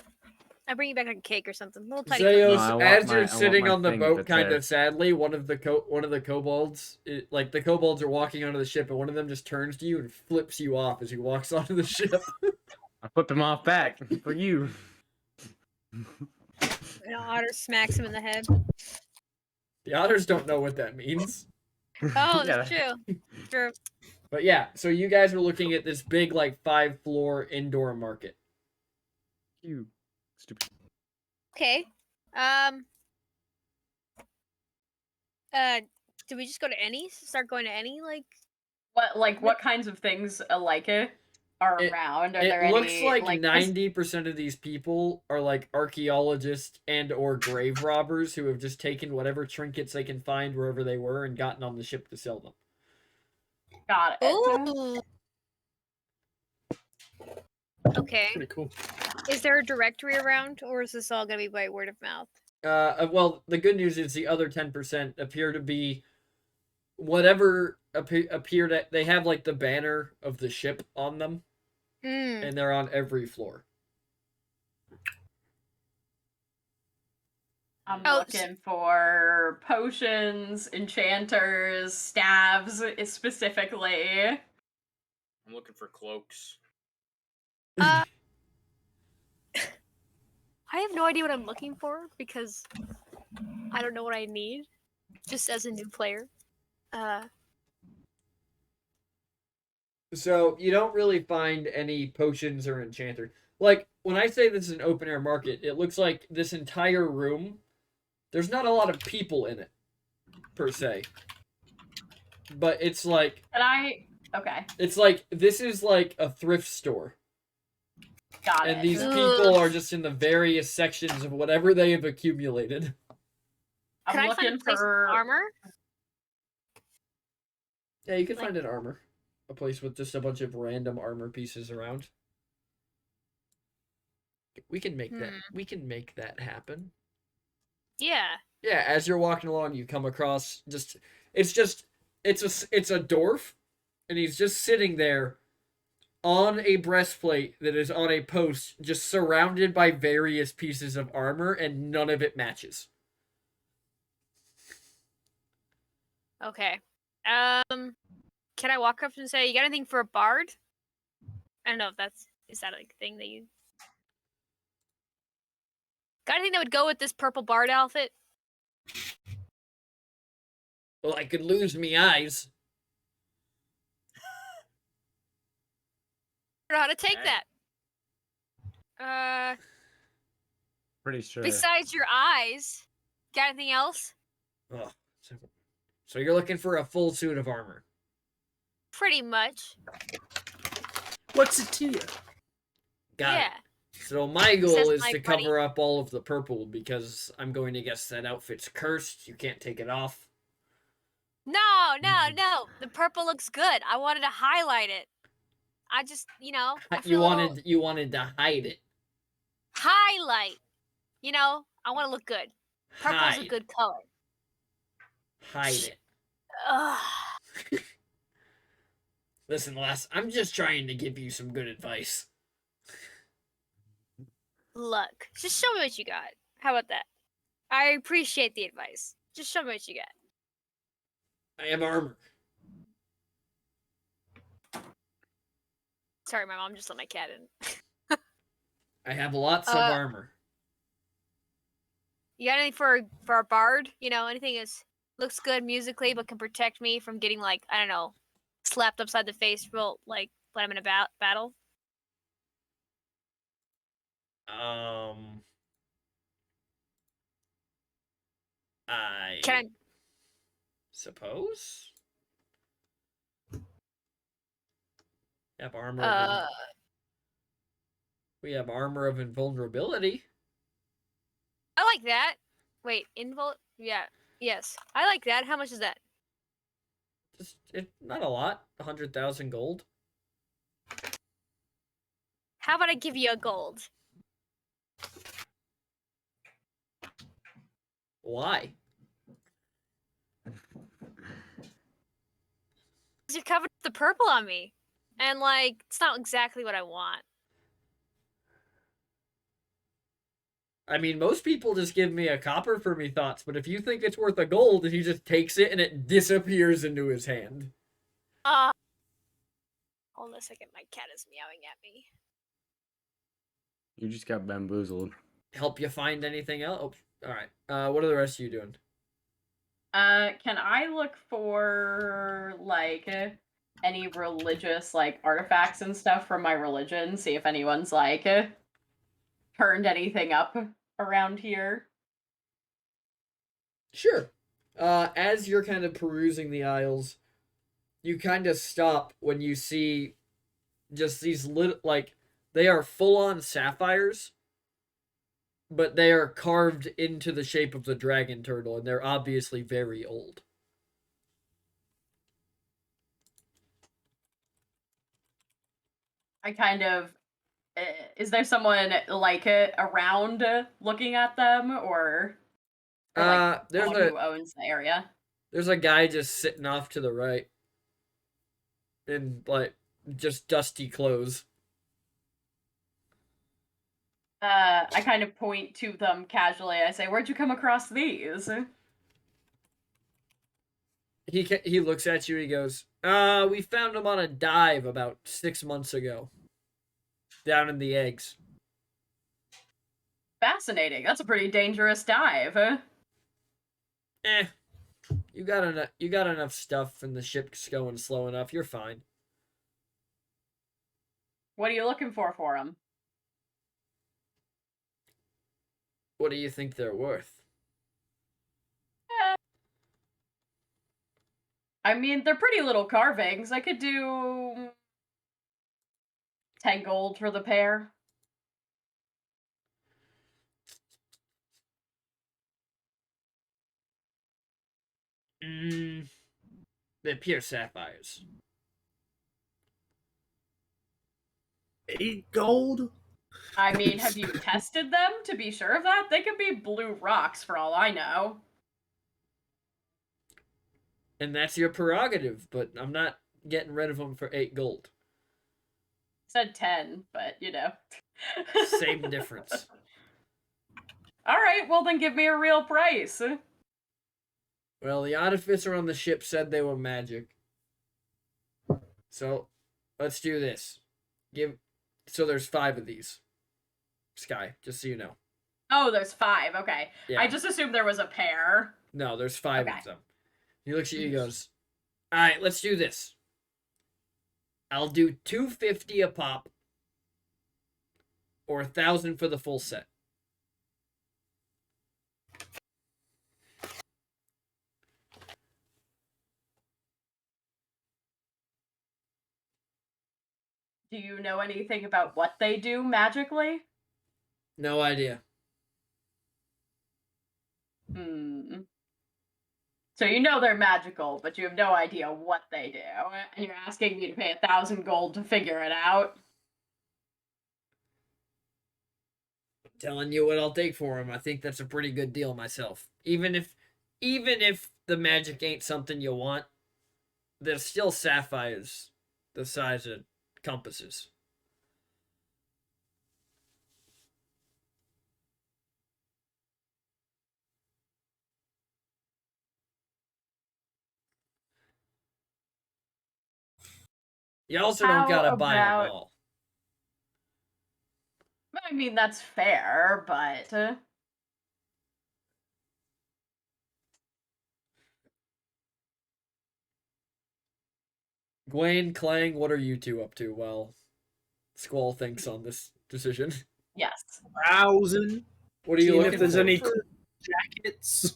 I bring you back like a cake or something. A little tiny. Zeus, No, I want as my- you're I want sitting my on the thing if boat, it's kind there. of sadly, one of the kobolds, the kobolds are walking onto the ship, and one of them just turns to you and flips you off as he walks onto the ship. I flip him off back for you. And Otter smacks him in the head. The otters don't know what that means. Oh, Yeah. that's true. True. But yeah, so you guys are looking at this big, like, 5-floor indoor market. You stupid. Okay. Do we just go to any? Start going to any? Like, What kinds of things are It- around? Are It there looks any like 'cause 90% of these people are like archaeologists and or grave robbers who have just taken whatever trinkets they can find wherever they were and gotten on the ship to sell them. Got it. oh. Okay. Pretty cool. Is there a directory around, or is this all gonna be by word of mouth? Well, the good news is the other 10% appear to be whatever appeared at, they have like the banner of the ship on them, Hmm. and they're on every floor. I'm Oh, looking for potions, enchanters, staves specifically. I'm looking for cloaks. I have no idea what I'm looking for because I don't know what I need. Just as a new player. So you don't really find any potions or enchanters. Like when I say this is an open air market, it looks like this entire room. There's not a lot of people in it, per se. But it's like Okay, this is like a thrift store, got and it. these people are just in the various sections of whatever they have accumulated. Can I'm I find a looking place for with armor? Yeah, you can Like- find an armor, a place with just a bunch of random armor pieces around. We can make that. We can make that happen. Yeah. Yeah, as you're walking along, you come across it's a dwarf, and he's just sitting there on a breastplate that is on a post, just surrounded by various pieces of armor, and none of it matches. Okay. Can I walk up and say, "You got anything for a bard?" I don't know if is that like a thing that you got anything that would go with this purple bard outfit? Well, I could lose me eyes. I don't know how to take Okay. that. Pretty sure. Besides your eyes, got anything else? Ugh. So you're looking for a full suit of armor. Pretty much. What's it to you? Got Yeah. it. So my goal Says is my to buddy. cover up all of the purple because I'm going to guess that outfit's cursed. You can't take it off. No. The purple looks good. I wanted to highlight it. I just, I feel You a little- wanted to hide it. highlight. I want to look good. Purple's Hide. a good color. Hide it. Ugh. Listen, Les, I'm just trying to give you some good advice. Look, just show me what you got. How about that? I appreciate the advice. Just show me what you got. I have armor. Sorry, my mom just let my cat in. I have lots of Uh, armor. You got anything for our bard? You know, anything is looks good musically, but can protect me from getting like I don't know, slapped upside the face, real like when I'm in a battle. I Can I? suppose. Have armor. We have armor of invulnerability. I like that. Wait, Yeah, yes, I like that. How much is that? Just not a lot. 100,000 gold. How about I give you a gold? Why? You covered the purple on me, and like it's not exactly what I want. I mean, most people just give me a copper for me thoughts, but if you think it's worth a gold, he just takes it and it disappears into his hand. Hold on a second. My cat is meowing at me. You just got bamboozled. Help you find anything else? Oh, all right. What are the rest of you doing? Can I look for like any religious like artifacts and stuff from my religion? See if anyone's like turned anything up around here. Sure. As you're kind of perusing the aisles, you kind of stop when you see just these like they are full-on sapphires, but they are carved into the shape of the dragon turtle, and they're obviously very old. I kind of is there someone like around looking at them or like There's someone who owns the area? There's a guy just sitting off to the right in like just dusty clothes. I kind of point to them casually. I say, "Where'd you come across these?" He looks at you. He goes, we found them on a dive about 6 months ago, down in the eggs." Fascinating. That's a pretty dangerous dive. You got enough stuff, and the ship's going slow enough. You're fine. What are you looking for them? What do you think they're worth? I mean, they're pretty little carvings. I could do 10 gold for the pair. They're pure sapphires. 8 gold? I mean, have you tested them to be sure of that? They could be blue rocks for all I know. And that's your prerogative, but I'm not getting rid of them for 8 gold. Said 10, but you know. Same difference. Alright, well then give me a real price. Well, the artificer on the ship said they were magic. So, let's do this. So there's 5 of these. Sky, just so you know. Oh, there's 5, okay. Yeah. I just assumed there was a pair. No, there's 5 Okay. of them. He looks at you and goes, "Alright, let's do this. I'll do 250 a pop. Or 1,000 for the full set." Do you know anything about what they do magically? No idea. So you know they're magical, but you have no idea what they do, and you're asking me to pay 1,000 gold to figure it out? I'm telling you what I'll take for him. I think that's a pretty good deal myself. Even if the magic ain't something you want, there's still sapphires the size of compasses. You also don't gotta buy them about- all. I mean, that's fair, but Gwen, Clang, what are you two up to while Squall thinks on this decision? yes. Browsing. What are you Seeing looking if there's for? any jackets.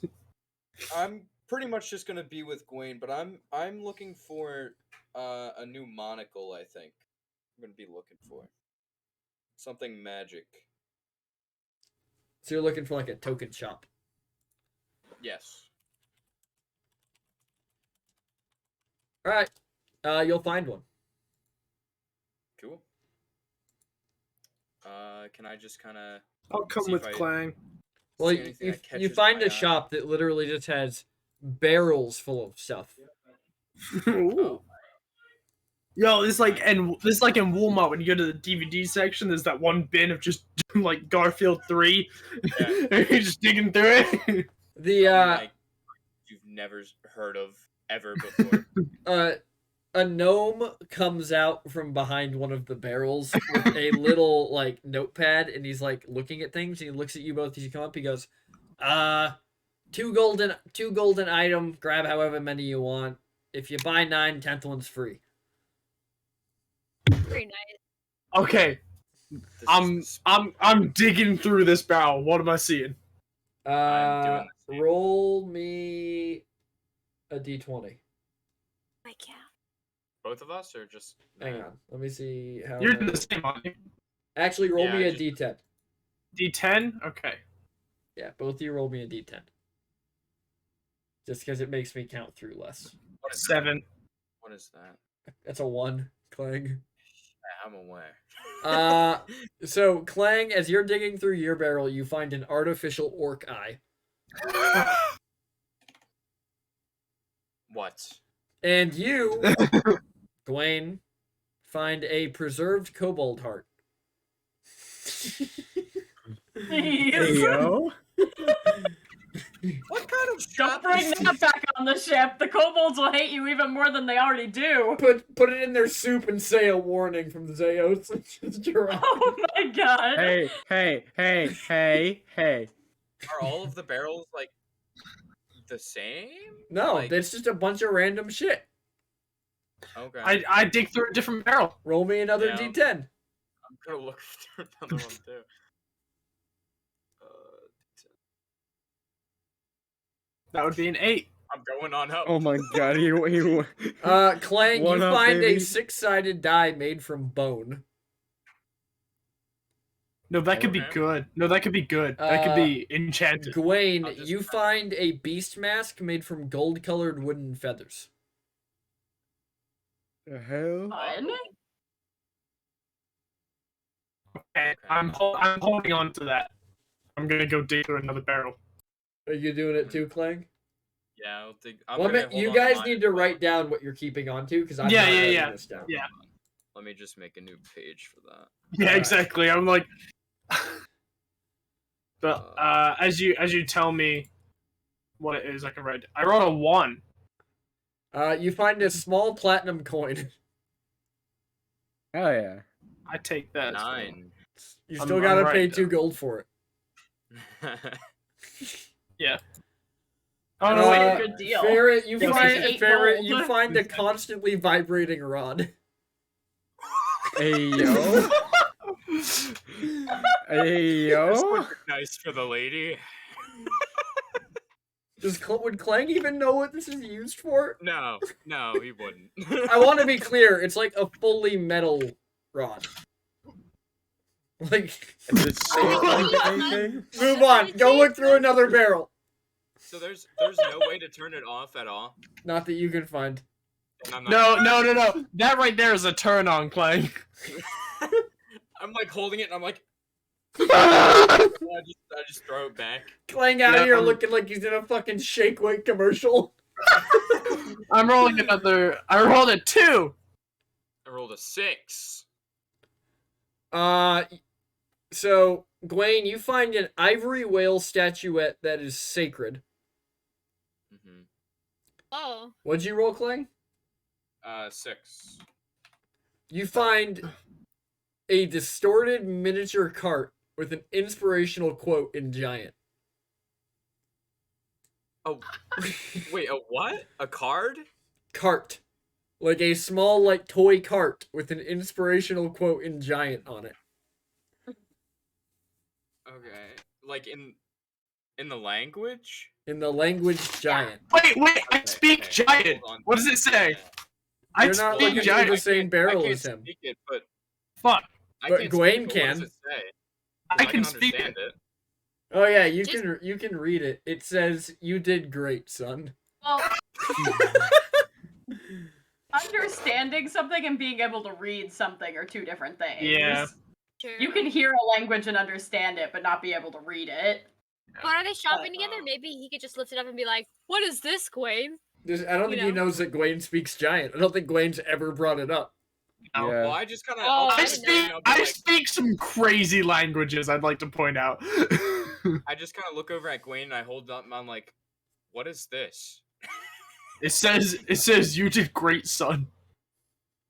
I'm pretty much just gonna be with Gwen, but I'm looking for a new monocle. I think I'm gonna be looking for something magic. So you're looking for like a token shop. Yes. All right. You'll find one. Cool. Can I just kind of I'll come See with if I- Clang. Well, see you, anything you, that you catches find my a eye? shop that literally just has barrels full of stuff. Ooh. Yo, it's like in Walmart when you go to the DVD section. There's that one bin of just like Garfield 3, Yeah. and you're just digging through it. The Like you've never heard of ever before. a gnome comes out from behind one of the barrels with a little like notepad, and he's like looking at things. And he looks at you both as you come up. He goes, two golden item. Grab however many you want. If you buy 9, 10th one's free. Very nice. Okay, This is the I'm digging through this barrel. What am I seeing? I'm doing the same. Roll me a d20. Like, yeah. both of us or just Hang me? on. Let me see how. You're many- the same, aren't you? Actually, roll Yeah, me I a just- d10. D10. Okay. Yeah, both of you roll me a d10. Just because it makes me count through less. What is 7. What is that? That's a 1, Clang. Yeah, I'm aware. So, Clang, as you're digging through your barrel, you find an artificial orc eye. What? And you, Dwayne, find a preserved kobold heart. Hey, yo. What kind of Don't shop bring is that back on the ship. The kobolds will hate you even more than they already do. Put it in their soup and say a warning from the Zeos. Just drop. Oh my god. Hey, hey, hey, hey, hey. Are all of the barrels like the same? No, Like- that's just a bunch of random shit. Okay. I dig through a different barrel. Roll me another Yeah. d10. I'm gonna look through another one too. That would be an 8. I'm going on up. Oh my god, he Clang, One you up, find a baby. 6-sided die made from bone. No, that could be Okay. good. No, that could be good. That could be enchanted. Gawain, I'll just you grab it. find a beast mask made from gold-colored wooden feathers. the hell? Fun. Okay, I'm holding on to that. I'm gonna go dig through another barrel. Are you doing it too, Clang? Yeah, I'll think. I'm Well, gonna hold you on to guys mine need as to well. write down what you're keeping on to, because I'm Yeah, not yeah, writing yeah. this down. Yeah. Let me just make a new page for that. Yeah, Alright. exactly. I'm like, but as you tell me what it is, I can write. I wrote a 1. You find a small platinum coin. Hell yeah. I take that. as well. 9. You I'm- still I'm gotta right, pay though. 2 gold for it. Oh no, Wait, wait. good deal. Ferret, you Yeah, find 8 Ferret, gold. you find a constantly vibrating rod. Hey, yo. Hey, This yo. would be nice for the lady. Would Clang even know what this is used for? No, he wouldn't. I want to be clear. It's like a fully metal rod. Like, Is it shaped like anything? move on. Go look through another barrel. So there's no way to turn it off at all. Not that you can find. And I'm not, No. That right there is a turn on, Clang. I'm like holding it and I'm like, I just throw it back. Clang out of Yeah, here looking like he's in a fucking Shake Weight commercial. I'm rolling another. I rolled a 2. I rolled a 6. So, Gwaine, you find an ivory whale statuette that is sacred. Mm-hmm. Oh. What'd you roll, Clang? 6. You find a distorted miniature cart with an inspirational quote in giant. Oh, wait, a what? A card? Cart. Like a small, like, toy cart with an inspirational quote in giant on it. Okay, like in the language. In the language giant. Wait, I Okay, speak okay, giant. hold on. What does it say? Yeah. I You're not speak looking giant. through the same barrel I can't as him. speak it, but Fuck. I But can't Gwen speak it, but can. What does it say? 'Cause I can speak understand it. Oh yeah, you Just- can read it. It says, "You did great, son." Well, understanding something and being able to read something are two different things. Yeah. You can hear a language and understand it, but not be able to read it. But are they shopping But, together? Maybe he could just lift it up and be like, "What is this, Gwen?" I don't You think he know? knows that Gwaine speaks giant. I don't think Gwaine's ever brought it up. No. Yeah. Well, I just kind of. Oh, I I didn't know speak I speak some crazy languages, I'd like to point out. I just kind of look over at Gwen and I hold up and I'm like, "What is this?" It says you did great, son.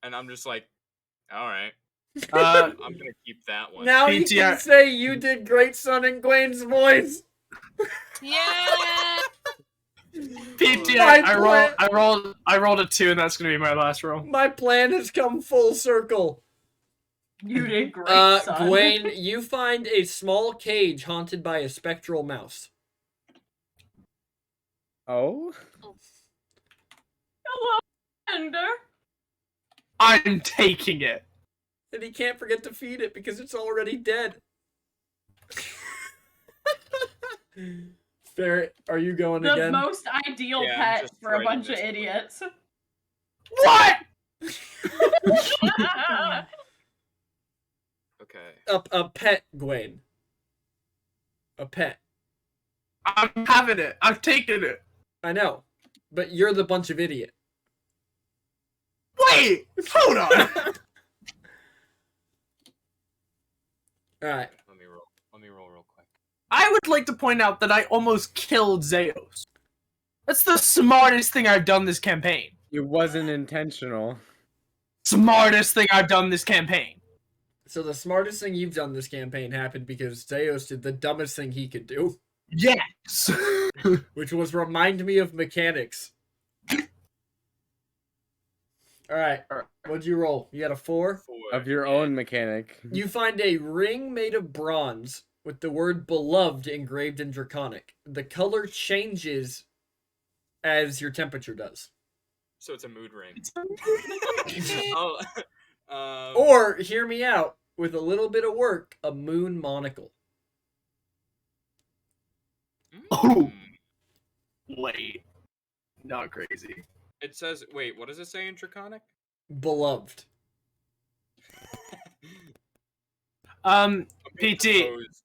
And I'm just like, "All right, Uh I'm gonna keep that one." Now you PTR can say, "You did great, son," in Gwaine's voice. Yeah. PTR, My I rolled a 2 and that's gonna be my last roll. My plan has come full circle. You did great, son. Gwaine, you find a small cage haunted by a spectral mouse. Oh? Hello, Ender. I'm taking it. And he can't forget to feed it because it's already dead. Ferret, are you going The again? most ideal Yeah, I'm pet just for a trading bunch of this one. idiots. What? Okay. A pet, Gwaine. A pet. I'm having it. I've taken it. I know. But you're the bunch of idiot. Wait! Hold on! Alright. Let me roll. Let me roll real quick. I would like to point out that I almost killed Zeos. That's the smartest thing I've done this campaign. It wasn't intentional. Smartest thing I've done this campaign. So the smartest thing you've done this campaign happened because Zeus did the dumbest thing he could do, Yes! which was remind me of mechanics. Alright. What'd you roll? You got a 4? Of your own mechanic. You find a ring made of bronze with the word beloved engraved in Draconic. The color changes as your temperature does. So it's a mood ring. Oh. Or, hear me out, with a little bit of work, a moon monocle. Oh. Wait. Not crazy. It says, wait, what does it say in Draconic? Beloved. I'm PT. proposed,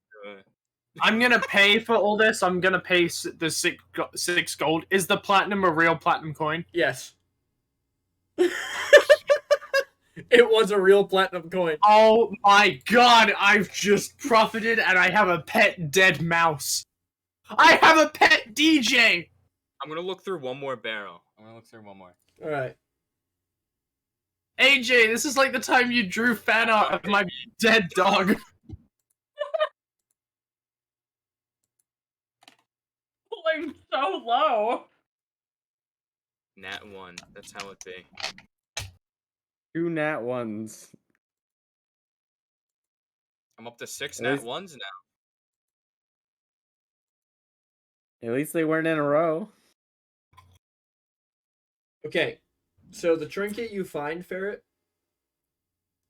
I'm gonna pay for all this. I'm gonna pay the 6 gold. Is the platinum a real platinum coin? Yes. It was a real platinum coin. Oh my god, I've just profited and I have a pet dead mouse. I have a pet DJ! I'm gonna look through one more barrel. I'm gonna look through one more. Alright. AJ, this is like the time you drew fan art of my dead dog. Pulling so low. Nat 1. That's how it be. 2 nat 1s. I'm up to 6 At nat least- 1s now. At least they weren't in a row. Okay. So the trinket you find, Ferret,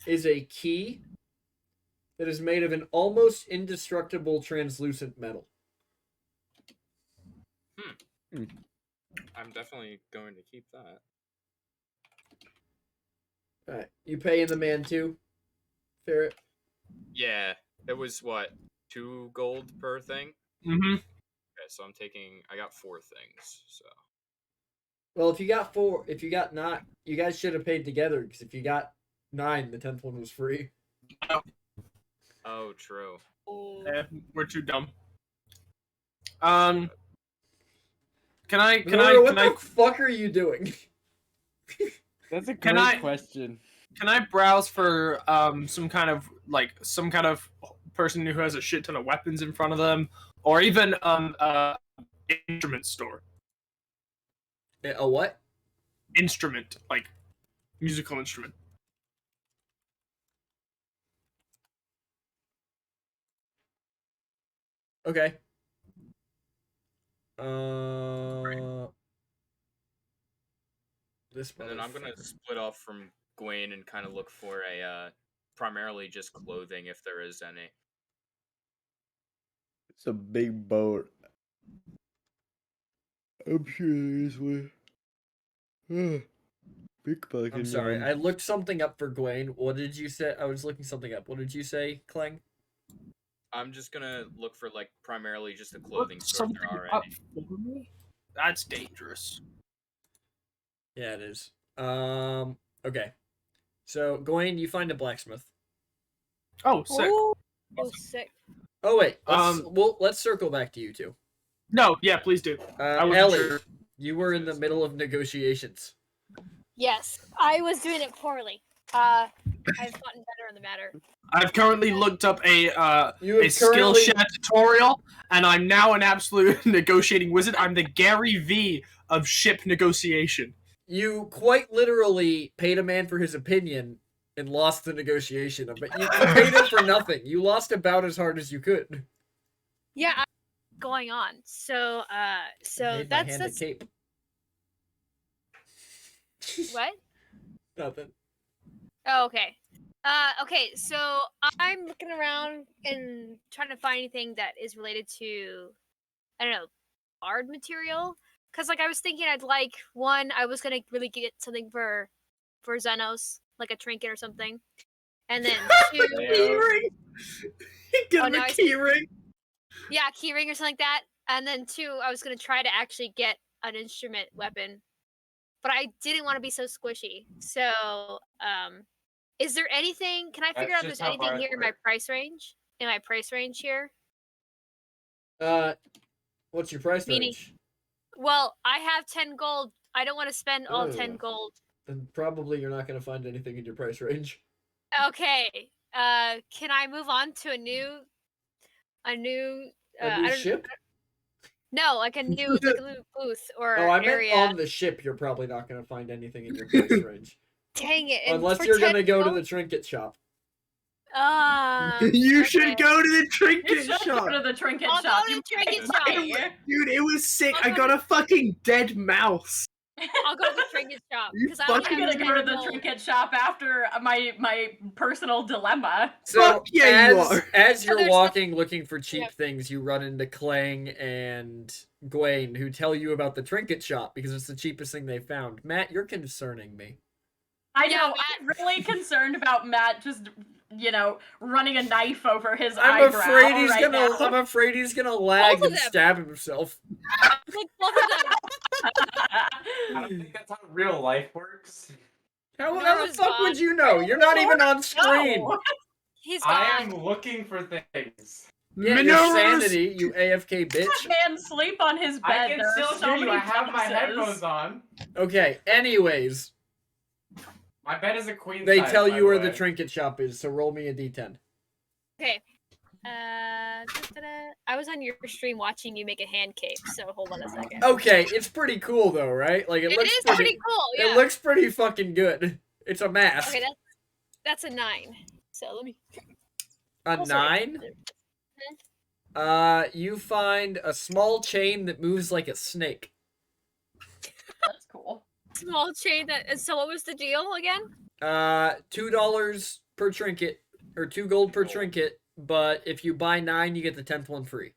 is a key that is made of an almost indestructible translucent metal. I'm definitely going to keep that. Alright. You pay in the man too, Ferret? Yeah. It was what? 2 gold per thing? Mm-hmm. Okay, so I got 4 things, so. Well, if you got 9, you guys should have paid together, because if you got 9, the 10th one was free. Oh, true. Yeah, we're too dumb. Can Nora, what the fuck are you doing? That's a Can great I- question. Can I browse for some kind of person who has a shit ton of weapons in front of them, or even instrument store? A what? Instrument, like musical instrument. Okay. This And then I'm gonna motherfucker. split off from Gwen and kind of look for a primarily just clothing if there is any. It's a big boat. I'm sure there is one. Big fucking I'm sorry, one. I looked something up for Gwen. What did you say? I was looking something up. What did you say, Clang? I'm just gonna look for like primarily just a clothing Look store if something there are up any. for me? That's dangerous. Yeah, it is. Okay. So, Gwen, you find a blacksmith. Oh, sick. Ooh, oh, sick. Oh wait, let's circle back to you two. No, yeah, please do. I wasn't Ellie, sure. you were in the middle of negotiations. Yes, I was doing it poorly. I've gotten better in the matter. I've currently looked up a You have Skillshare tutorial, and I'm now an absolute negotiating wizard. I'm the Gary V of ship negotiation. You quite literally paid a man for his opinion and lost the negotiation. But you paid him for nothing. You lost about as hard as you could. Yeah, going on. So, Made my hand a that's cape. what? Nothing. Oh, okay. Okay, so I'm looking around and trying to find anything that is related to, I don't know, bard material. Cause like I was thinking I was gonna really get something for Xenos, like a trinket or something. And then two, Keyring. Get him now a I see. keyring. Yeah, keyring or something like that. And then two, I was gonna try to actually get an instrument weapon. But I didn't want to be so squishy. So, is there anything? Can I figure out if there's anything here in my price range? In my price range here? What's your price Meaning- range? Well, I have 10 gold. I don't want to spend all 10 Ugh. gold. Then probably you're not gonna find anything in your price range. Okay. Can I move on to a new A new I don't- ship? No, like a new booth or Oh, I meant area. on the ship. You're probably not gonna find anything in your price range, Dang it. and unless for you're 10 gonna go to gold- the trinket shop. You okay. should go to the You trinket should shop. go to the trinket I'll go shop. to the You trinket might shop. be. Dude, it was sick. I got a fucking dead mouse. I'll go to the trinket shop You because I only fucking have I'm gonna 10 go to the gold. trinket shop after my personal dilemma. So Fuck yeah, you as are. as you're there's walking looking for cheap Yep. things, you run into Clang and Gwen, who tell you about the trinket shop because it's the cheapest thing they found. Matt, you're concerning me. I Yeah, know. I'm really concerned about Matt just, running a knife over his I'm eyebrow afraid he's right gonna. now. I'm afraid he's gonna lag Both of and them. stab himself. Like both of them. I don't think that's how real life works. How the Nora's fuck would gone. you know? You're not even on screen. No. He's I gone. am looking for things. Yeah, your Minoru's- sanity, you AFK bitch. Man, sleep on his bed. I can There are still so hear you. many I have my boxes. headphones on. Okay. Anyways, My bed is a queen they size, tell by you where way. the trinket shop is, so roll me a d10. Okay. I was on your stream watching you make a hand cape, so hold on a second. Okay, it's pretty cool though, right? Like it It looks is pretty cool. Yeah. It looks pretty fucking good. It's a mask. Okay, that's a 9. So let me. A also- 9? You find a small chain that moves like a snake. That's cool. Small chain that. And so what was the deal again? $2 per trinket, or 2 gold per trinket. But if you buy 9, you get the 10th one free.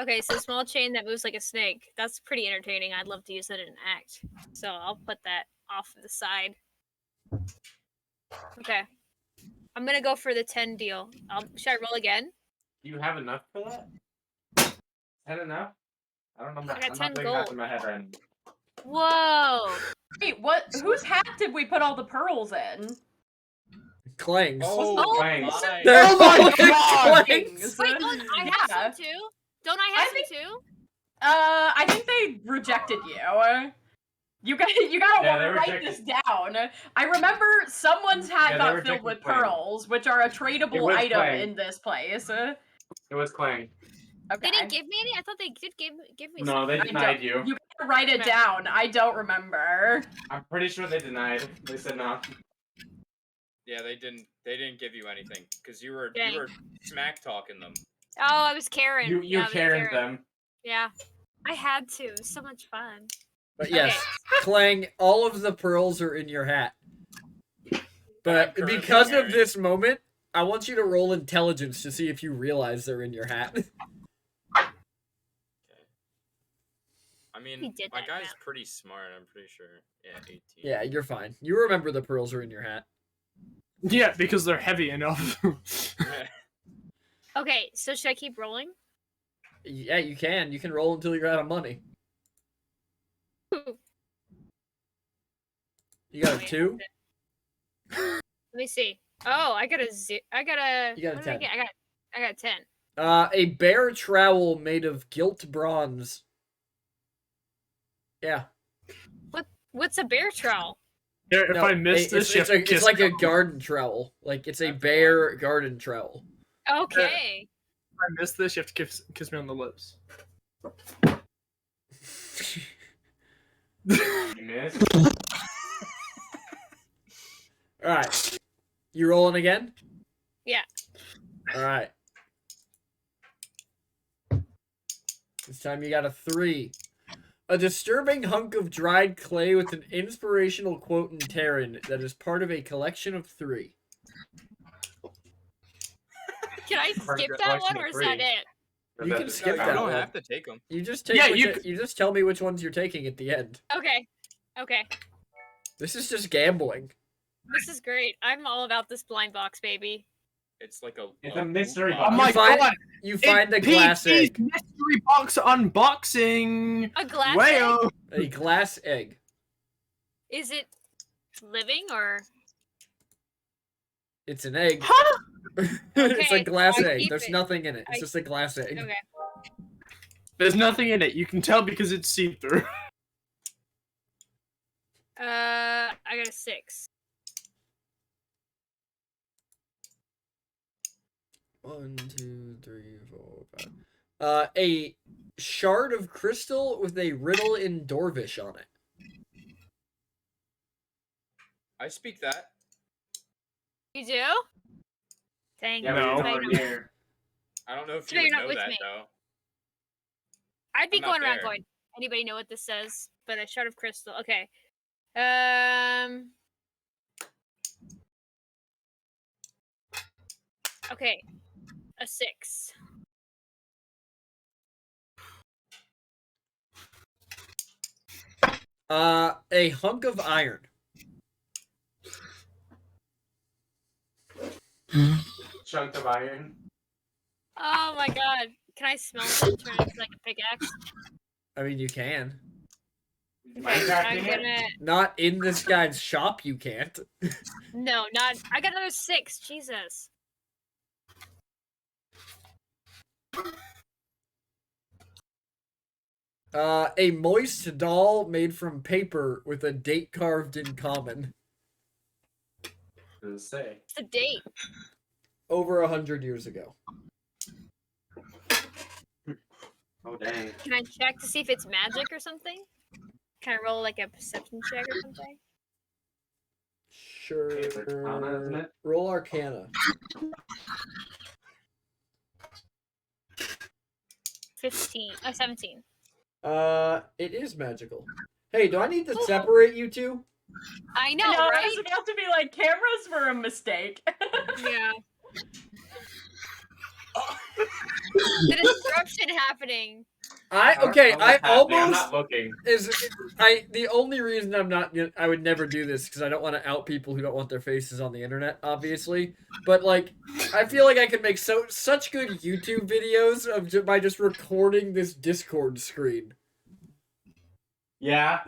Okay, so small chain that moves like a snake. That's pretty entertaining. I'd love to use that in an act. So I'll put that off to the side. Okay. I'm gonna go for the 10 deal. Should I roll again? Do you have enough for that? Is that enough? I don't know. I got I'm 10 not thinking that gold. in my head right now. Whoa! Wait, what? Whose hat did we put all the pearls in? Clangs. Oh, Clang. my- They're Oh my all God! Clangs. Wait, don't I have Yeah. some too? Don't I have some too? I think they rejected you. You gotta Yeah, they were write checking. this down. I remember someone's hat Yeah, they were got filled checking with Clang. pearls, which are a It tradable was item Clang. in this place. It was Clang. Okay. They didn't give me any. I thought they did give me. No, they I denied don't- you. You gotta write it Okay. down. I don't remember. I'm pretty sure they denied. They said no. Yeah, they didn't give you anything because you were Dang. smack talking them. Oh, I was Karen. You Yeah, I was Karen them. Yeah, I had to. It was so much fun. But yes, Clang, all of the pearls are in your hat. But currently because of wearing. this moment, I want you to roll intelligence to see if you realize they're in your hat. I mean, He did my that guy's math. pretty smart. I'm pretty sure. Yeah, 18. Yeah, you're fine. You remember the pearls are in your hat. Yeah, because they're heavy enough. Okay, so should I keep rolling? Yeah, you can. You can roll until you're out of money. You got a Oh, yeah, 2? that's it. Let me see. Oh, I got a I got a. You got a what did I 10. get? I got 10. A bear trowel made of gilt bronze. Yeah. What's a bear trowel? Here, if No, I miss this, you have to it's kiss like a me. garden trowel. Like it's a That's bear garden trowel. Okay. If I miss this, you have to kiss me on the lips. You missed. All right. You rolling again? Yeah. All right. This time you got a 3. A disturbing hunk of dried clay with an inspirational quote in Terran that is part of a collection of 3. Can I Part of skip your that collection one, of or is three. that it? You can That- skip No, that you don't one. have to take them. You just take Yeah, you just tell me which ones you're taking at the end. Okay. Okay. This is just gambling. This is great. I'm all about this blind box, baby. It's like a. It's a mystery box. Oh my find- god! You find a It's glass PT's egg. mystery box unboxing. A glass egg? Well, A glass egg. Is it living or? It's an egg. huh? It's a Okay, glass I egg. keep There's it. nothing in it. It's I- just a glass egg. Okay. There's nothing in it. You can tell because it's see-through. I got a 6. 1, 2, 3, 4, 5. A shard of crystal with a riddle in Dorvish on it. I speak that. You do? Dang. Yeah, No. but I you're know. nowhere near. I don't know if So you you're would not know with that me. though. I'd be I'm not going around there. going, anybody know what this says? But a shard of crystal. Okay. Okay. A 6. A hunk of iron. Chunk of iron. Oh my god. Can I smell it? Turn it into like a pickaxe? I mean, you can. Okay, Minecraft I'm in it? gonna. Not in this guy's shop, you can't. No, not. I got another 6. Jesus. A moist doll made from paper with a date carved in common. What does it say? It's a date. Over 100 years ago. Oh dang. Can I check to see if it's magic or something? Can I roll like a perception check or something? Sure. It's Arcana, isn't it? Roll Arcana. 15. 17. It is magical. Hey, do I need to separate you two? I know, No, I right? was about to be like, cameras were a mistake. Yeah. The disruption happening. Okay, I'm I not happening. I'm almost not looking. the only reason I would never do this because I don't want to out people who don't want their faces on the internet, obviously. But like, I feel like I could make such good YouTube videos by just recording this Discord screen. Yeah,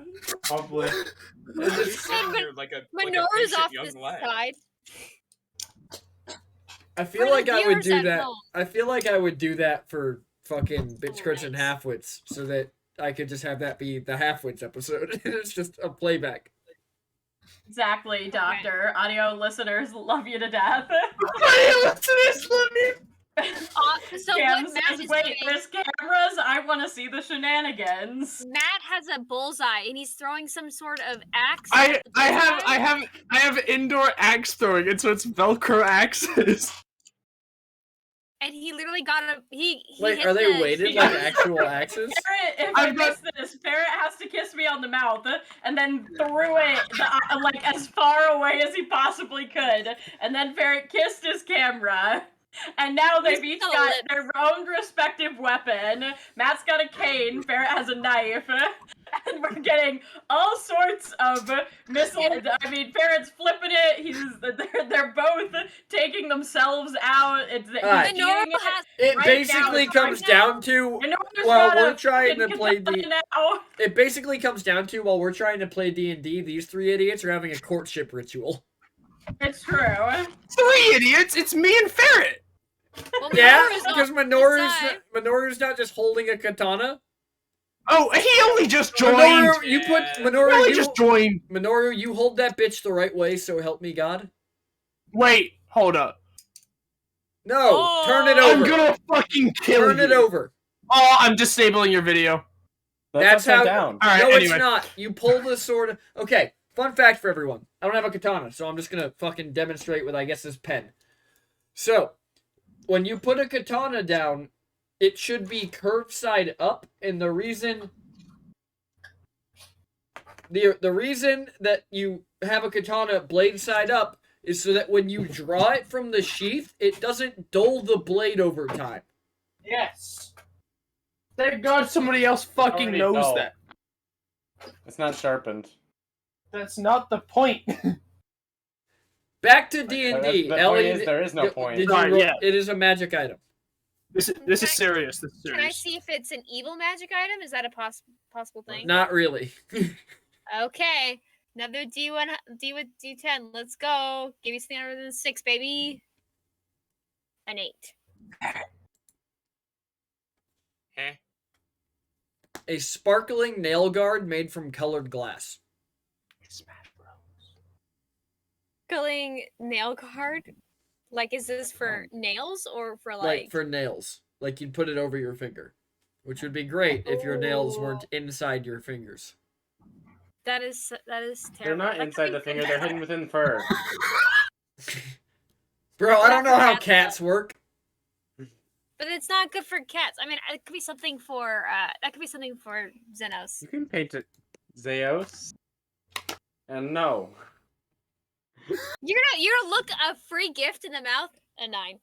probably. It's just- Sitting here like a Manora's patient off young this lad. side. I feel For the like I would viewers do at that. home. I feel like I would do that for fucking bitch crits and Nice. halfwits, so that I could just have that be the Halfwits episode. It's just a playback. Exactly, Doctor. Audio listeners love you to death. So Cam what Matt says, is wait, doing, there's cameras? I want to see the shenanigans. Matt has a bullseye and he's throwing some sort of axe. I at the bullseye. have indoor axe throwing, and so it's Velcro axes. And he literally got a he Wait, hit are they the- weighted like actual axes? Parrot, if I've I miss this, Parrot has to kiss me on the mouth and then threw it like as far away as he possibly could. And then Parrot kissed his camera. And now they've each so got lit. their own respective weapon. Matt's got a cane, Parrot has a knife. And we're getting all sorts of missiles. I mean, Parrot's flipping it. They're both taking themselves out. Alright. He's Minoru eating it. has It Right basically now, comes right now. down to Minoru's Well, got we're a trying to fucking play the- katana now. it basically comes down to while we're trying to play D&D, these three idiots are having a courtship ritual. It's true. 3 idiots. It's me and Ferret. well, Yeah, Minoru's on because his Minoru's side. Minoru's not just holding a katana. Oh, he only just joined. Minoru, you put He Minoru, only you, just joined. Minoru, you hold that bitch the right way, so help me God. Wait, hold up. No, turn it Oh. I'm over. gonna fucking kill Turn you. it over. Oh, I'm disabling your video. That's upside how- down. All right, No, anyway. it's not. You pull the sword. Okay, fun fact for everyone. I don't have a katana, so I'm just gonna fucking demonstrate with, I guess, this pen. So, when you put a katana down, it should be curved side up, and the reason that you have a katana blade side up is so that when you draw it from the sheath, it doesn't dull the blade over time. Yes. Thank God somebody else fucking Already knows dull. that. It's not sharpened. That's not the point. Back to D&D. The point Ellie, is, there is no point. Did you Right, roll- yeah. It is a magic item. This is serious. This is Can I serious. see if it's an evil magic item? Is that a possible thing? Not really. Okay. Another D10. Let's go. Give me something other than 6, baby. An 8. Heh. A sparkling nail guard made from colored glass. Sparkling nail guard? Like, is this for nails or for Like for nails. Like you'd put it over your finger. Which would be great if your nails weren't inside your fingers. That is terrible. They're not That inside could the be finger, good. they're hidden within fur. Bro, I don't know how Cats, cats work. But it's not good for cats. I mean, it could be something for Xenos. You can paint it Zeus. And no. You're gonna look a free gift in the mouth. A 9.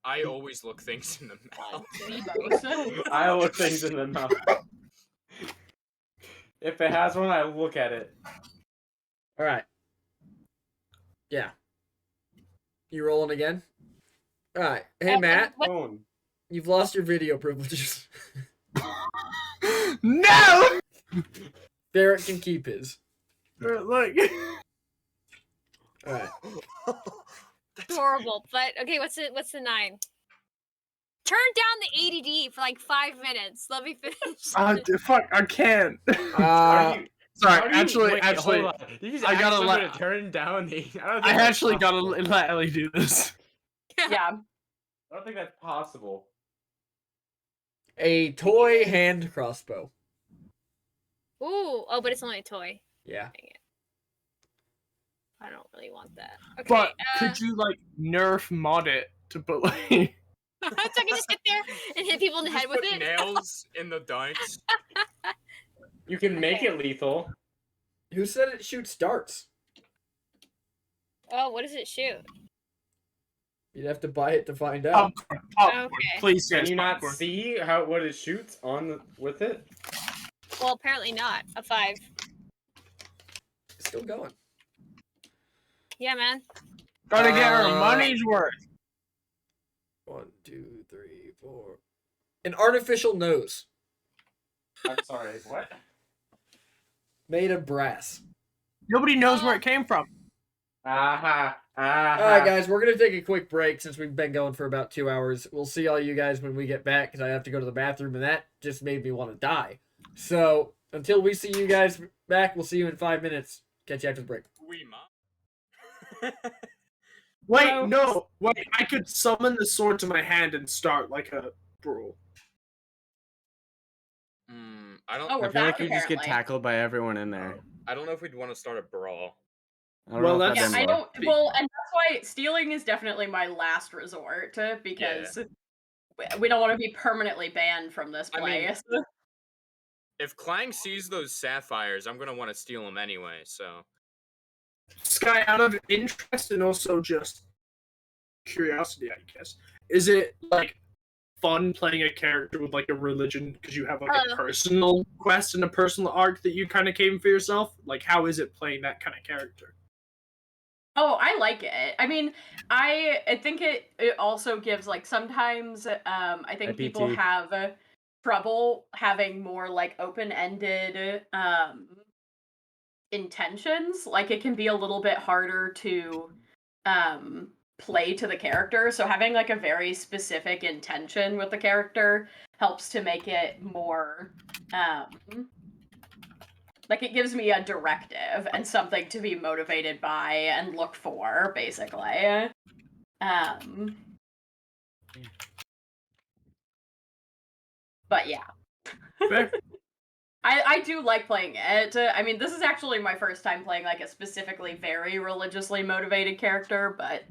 I always look things in the mouth. I look things in the mouth. If it has one, I look at it. Alright. Yeah. You rolling again? Alright. Hey Matt, What? Phone. you've lost your video privileges. No. Barrett can keep his. Like. Alright. Horrible. But okay, what's the 9? Turn down the ADD for like 5 minutes. Let me finish. Fuck! I can't. How do you- Sorry, how do you- actually, wait, actually, hold on. You just I gotta asked let- someone to turn down the. I don't think I that's actually gotta possible. let Ellie do this. Yeah. I don't think that's possible. A toy hand crossbow. Ooh, oh, but it's only a toy. Yeah. I don't really want that. Okay, But could you like nerf mod it to put like? so I can just sit there and hit people in the head with Put it. nails in the darts. You can make it lethal. Who said it shoots darts? Oh, what does it shoot? You'd have to buy it to find out. Popcorn, Okay. please. Can Yes, you not popcorn. see what it shoots with it? Well, apparently not. A 5. It's still going. Yeah, man. Gotta get her Uh, money's worth. 1, 2, 3, 4. An artificial nose I'm sorry. What? made of brass. Nobody knows where it came from. Aha. Aha. All right, guys, we're gonna take a quick break since we've been going for about 2 hours. We'll see all you guys when we get back because I have to go to the bathroom, and that just made me want to die. So until we see you guys back, we'll see you in 5 minutes. Catch you after the break. We mom. Wait, no. Wait, I could summon the sword to my hand and start like a brawl. I don't. Oh, we're I feel back, like you just get apparently. tackled by everyone in there. I don't know if we'd want to start a brawl. I don't Well, know if that's- Yeah, that'd I work. don't. Well, and that's why stealing is definitely my last resort because we don't want to be permanently banned from this I mean- place. If Clang sees those sapphires, I'm gonna want to steal them anyway. So Sky, out of interest and also just curiosity, I guess, is it like fun playing a character with like a religion because you have like a personal quest and a personal arc that you kind of came for yourself? Like, how is it playing that kind of character? Oh, I like it. I mean, I think it also gives like sometimes I think people IPT. have trouble having more like open-ended intentions. Like it can be a little bit harder to play to the character. So having like a very specific intention with the character helps to make it more like it gives me a directive and something to be motivated by and look for, basically. But yeah. Fair. I do like playing it. I mean, this is actually my first time playing like a specifically very religiously motivated character, but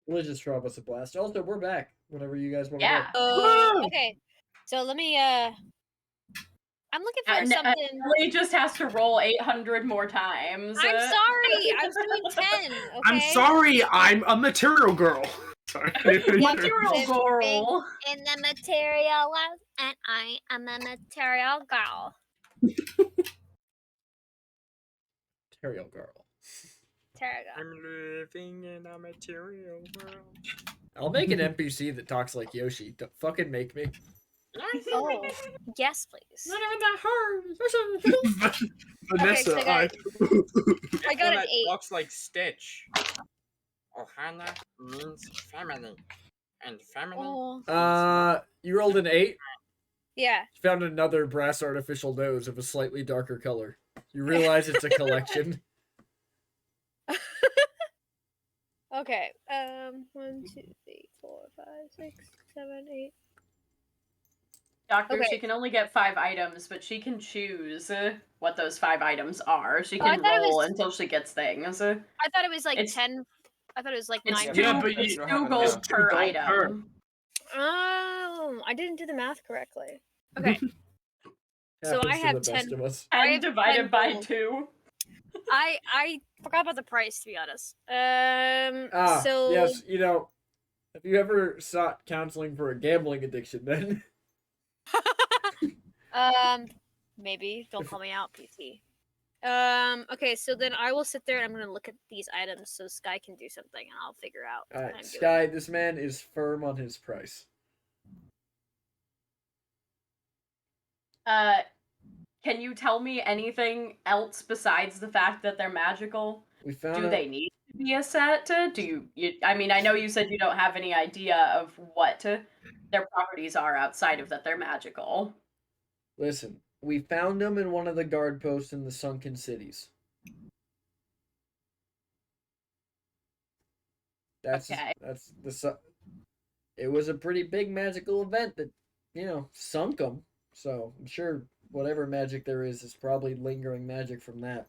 Religious Tribe was a blast. Also, we're back whenever you guys want to yeah. Okay, so let me. I'm looking for something. Ellie just has to roll 800 more times. I'm sorry. I was doing 10. Okay. I'm sorry, I'm a material girl. Sorry. Material girl. In the material world, and I am a material girl. Material Girl. Material girl. I'm living in a material world. I'll make an NPC that talks like Yoshi. Don't fucking make me. Oh, yes, please. Not even that hard. Vanessa, so I I got One an that 8. Talks like Stitch. Ohana means family, and family. Oh, You rolled an 8. yeah. Found another brass artificial nose of a slightly darker color. You realize it's a collection. Okay. 1, 2, 3, 4, 5, 6, 7, 8. Doctor, Okay. she can only get 5 items, but she can choose what those 5 items are. She Oh, I can thought it roll was- until she gets things. I thought it was like It's- 10. I thought it was like It's 9. two, Yeah, but it's you don't 2 have gold enough. per 2 gold item. per. Oh, I didn't do the math correctly. Okay. So I Happens to have the best 10. of us. I And have divided 10 by gold. 2. I forgot about the price, to be honest. So Yes, you know, have you ever sought counseling for a gambling addiction then? maybe don't call me out, PT. Okay, so then I will sit there and I'm gonna look at these items so Sky can do something and I'll figure out what I'm Alright, doing. Sky, this man is firm on his price. Can you tell me anything else besides the fact that they're magical? We found Do out- they need to be a set? Do you I mean, I know you said you don't have any idea of what their properties are outside of that they're magical. Listen, we found them in one of the guard posts in the sunken cities. Okay. That's the it was a pretty big magical event that, you know, sunk them. So I'm sure whatever magic there is probably lingering magic from that.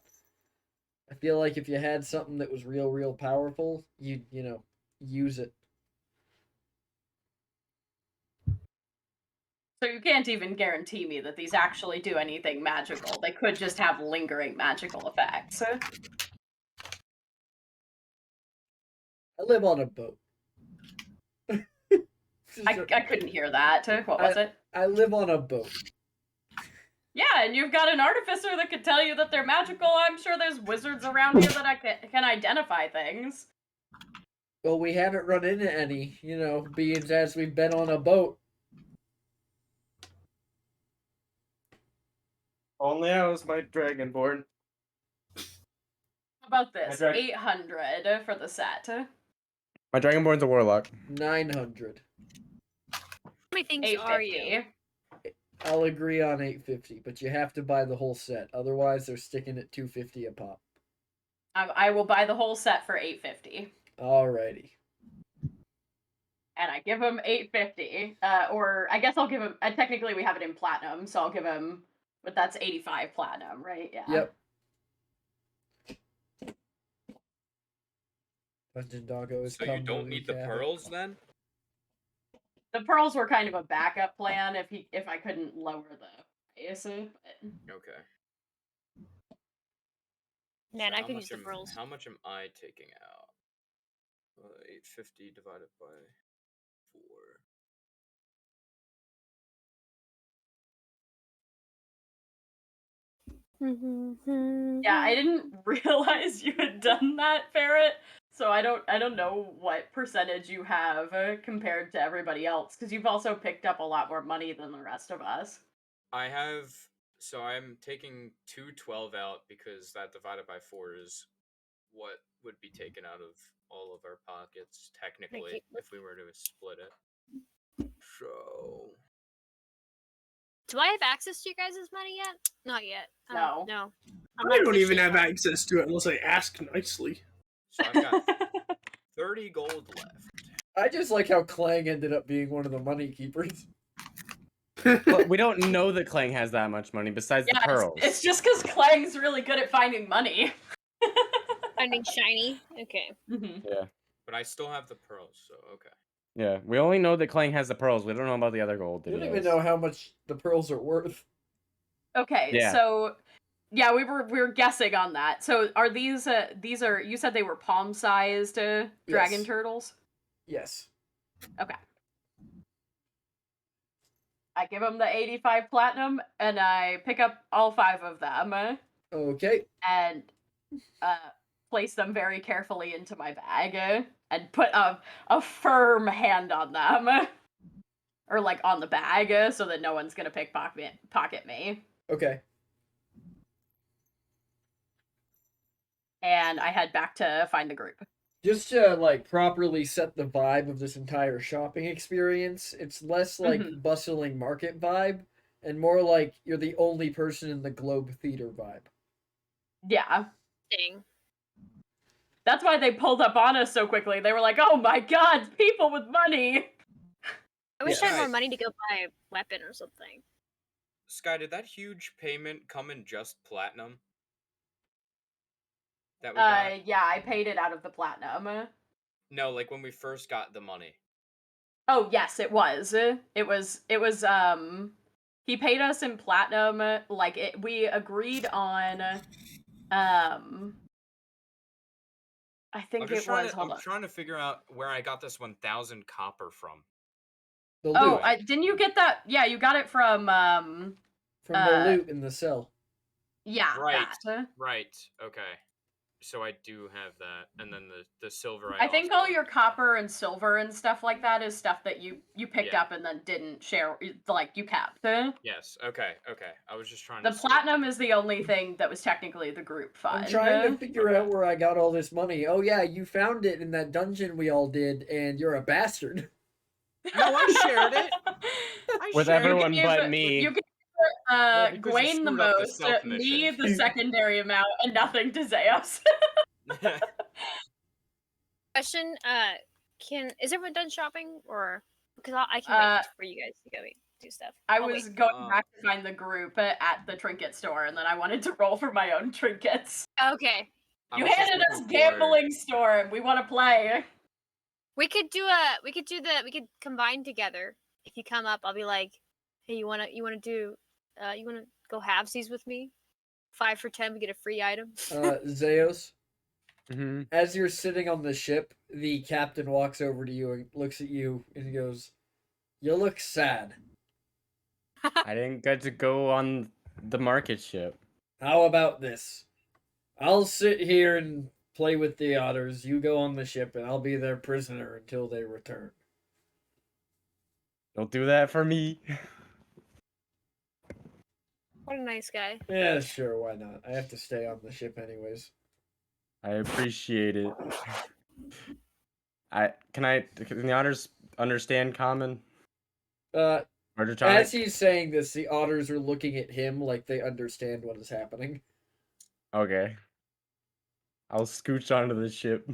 I feel like if you had something that was real powerful, you'd, you know, use it. So you can't even guarantee me that these actually do anything magical. They could just have lingering magical effects. I live on a boat. I couldn't hear that. What was it? I live on a boat. Yeah, and you've got an artificer that could tell you that they're magical. I'm sure there's wizards around here that can identify things. Well, we haven't run into any, you know, being as we've been on a boat. Only I was my dragonborn. How about this? That's right. 800 for the set. My Dragonborn's a warlock. 900. How many things are you? 850. I'll agree on 850, but you have to buy the whole set. Otherwise, they're sticking at 250 a pop. I will buy the whole set for 850. Alrighty. And I give him 850. Or I guess I'll give him. Technically, we have it in platinum, so I'll give him. But that's 85 platinum, right? Yeah. Yep. Dungeon Doggo is So you don't need the pearls then? The pearls were kind of a backup plan if I couldn't lower the price. But... Okay. Man, So I how could much use the am- pearls. How much am I taking out? 850 divided by 4. Yeah, I didn't realize you had done that, Ferret. So I don't know what percentage you have compared to everybody else, because you've also picked up a lot more money than the rest of us. I have. So I'm taking 212 out because that divided by 4 is what would be taken out of all of our pockets, technically, if we were to split it. So. Do I have access to your guys' money yet? Not yet. No. No. I don't even have access to it unless I ask nicely. So I've got 30 gold left. I just like how Clang ended up being one of the money keepers. But we don't know that Clang has that much money besides the Yeah, pearls. it's just because Clang's really good at finding money. Finding shiny. Okay. Mm-hmm. Yeah. But I still have the pearls, so okay. Yeah. We only know that Clang has the pearls. We don't know about the other gold. You don't deals. even know how much the pearls are worth. Okay, Yeah. so yeah, we were guessing on that. So are these are you said they were palm-sized dragon Yes. turtles? Yes. Okay. I give them the 85 platinum, and I pick up all 5 of them Okay. and place them very carefully into my bag and put a firm hand on them, or like on the bag, so that no one's gonna pocket me. Okay. And I head back to find the group. Just to like properly set the vibe of this entire shopping experience, it's less like bustling market vibe and more like you're the only person in the Globe Theater vibe. Yeah. Dang. That's why they pulled up on us so quickly. They were like, "Oh my god, people with money!" I wish I had more Guys. money to go buy a weapon or something. Sky, did that huge payment come in just platinum? That we got? Yeah, I paid it out of the platinum. No, like when we first got the money. Oh, yes, it was. It was he paid us in platinum, like we agreed on I think it was, hold I'm on. trying to figure out where I got this 1,000 copper from. The loot. Oh, didn't you get that? Yeah, you got it from from the loot in the cell. yeah, Right. that. Right. Okay. So I do have that, and then the silver. I think also- all your copper and silver and stuff like that is stuff that you picked Yeah. up and then didn't share, like you kept. Yes. Okay. Okay. I was just trying The to. see. platinum is the only thing that was technically the group fund. I'm trying to figure out where I got all this money. Oh yeah, you found it in that dungeon we all did, and you're a bastard. No, I shared it. With shared it. everyone but me. You can Well, because you Gawain the screwed up the most, stealth me mission. the secondary amount, and nothing to Zeus. Question, is everyone done shopping, or because I can wait for you guys to go do stuff. I I'll was wait. going back to find the group at the trinket store, and then I wanted to roll for my own trinkets. Okay. I You was just handed us looking for- gambling store, and we want to play. We could combine together. If you come up, I'll be like, hey, you wanna go halvesies with me? 5 for 10, we get a free item. Zeus, Mm-hmm. as you're sitting on the ship, the captain walks over to you and looks at you and he goes, "You look sad. I didn't get to go on the market ship. How about this? I'll sit here and play with the otters. You go on the ship, and I'll be their prisoner until they return." Don't do that for me. What a nice guy. Yeah, sure, why not? I have to stay on the ship anyways. I appreciate it. Can the otters understand common? Murdertonic? As he's saying this, the otters are looking at him like they understand what is happening. Okay. I'll scooch onto the ship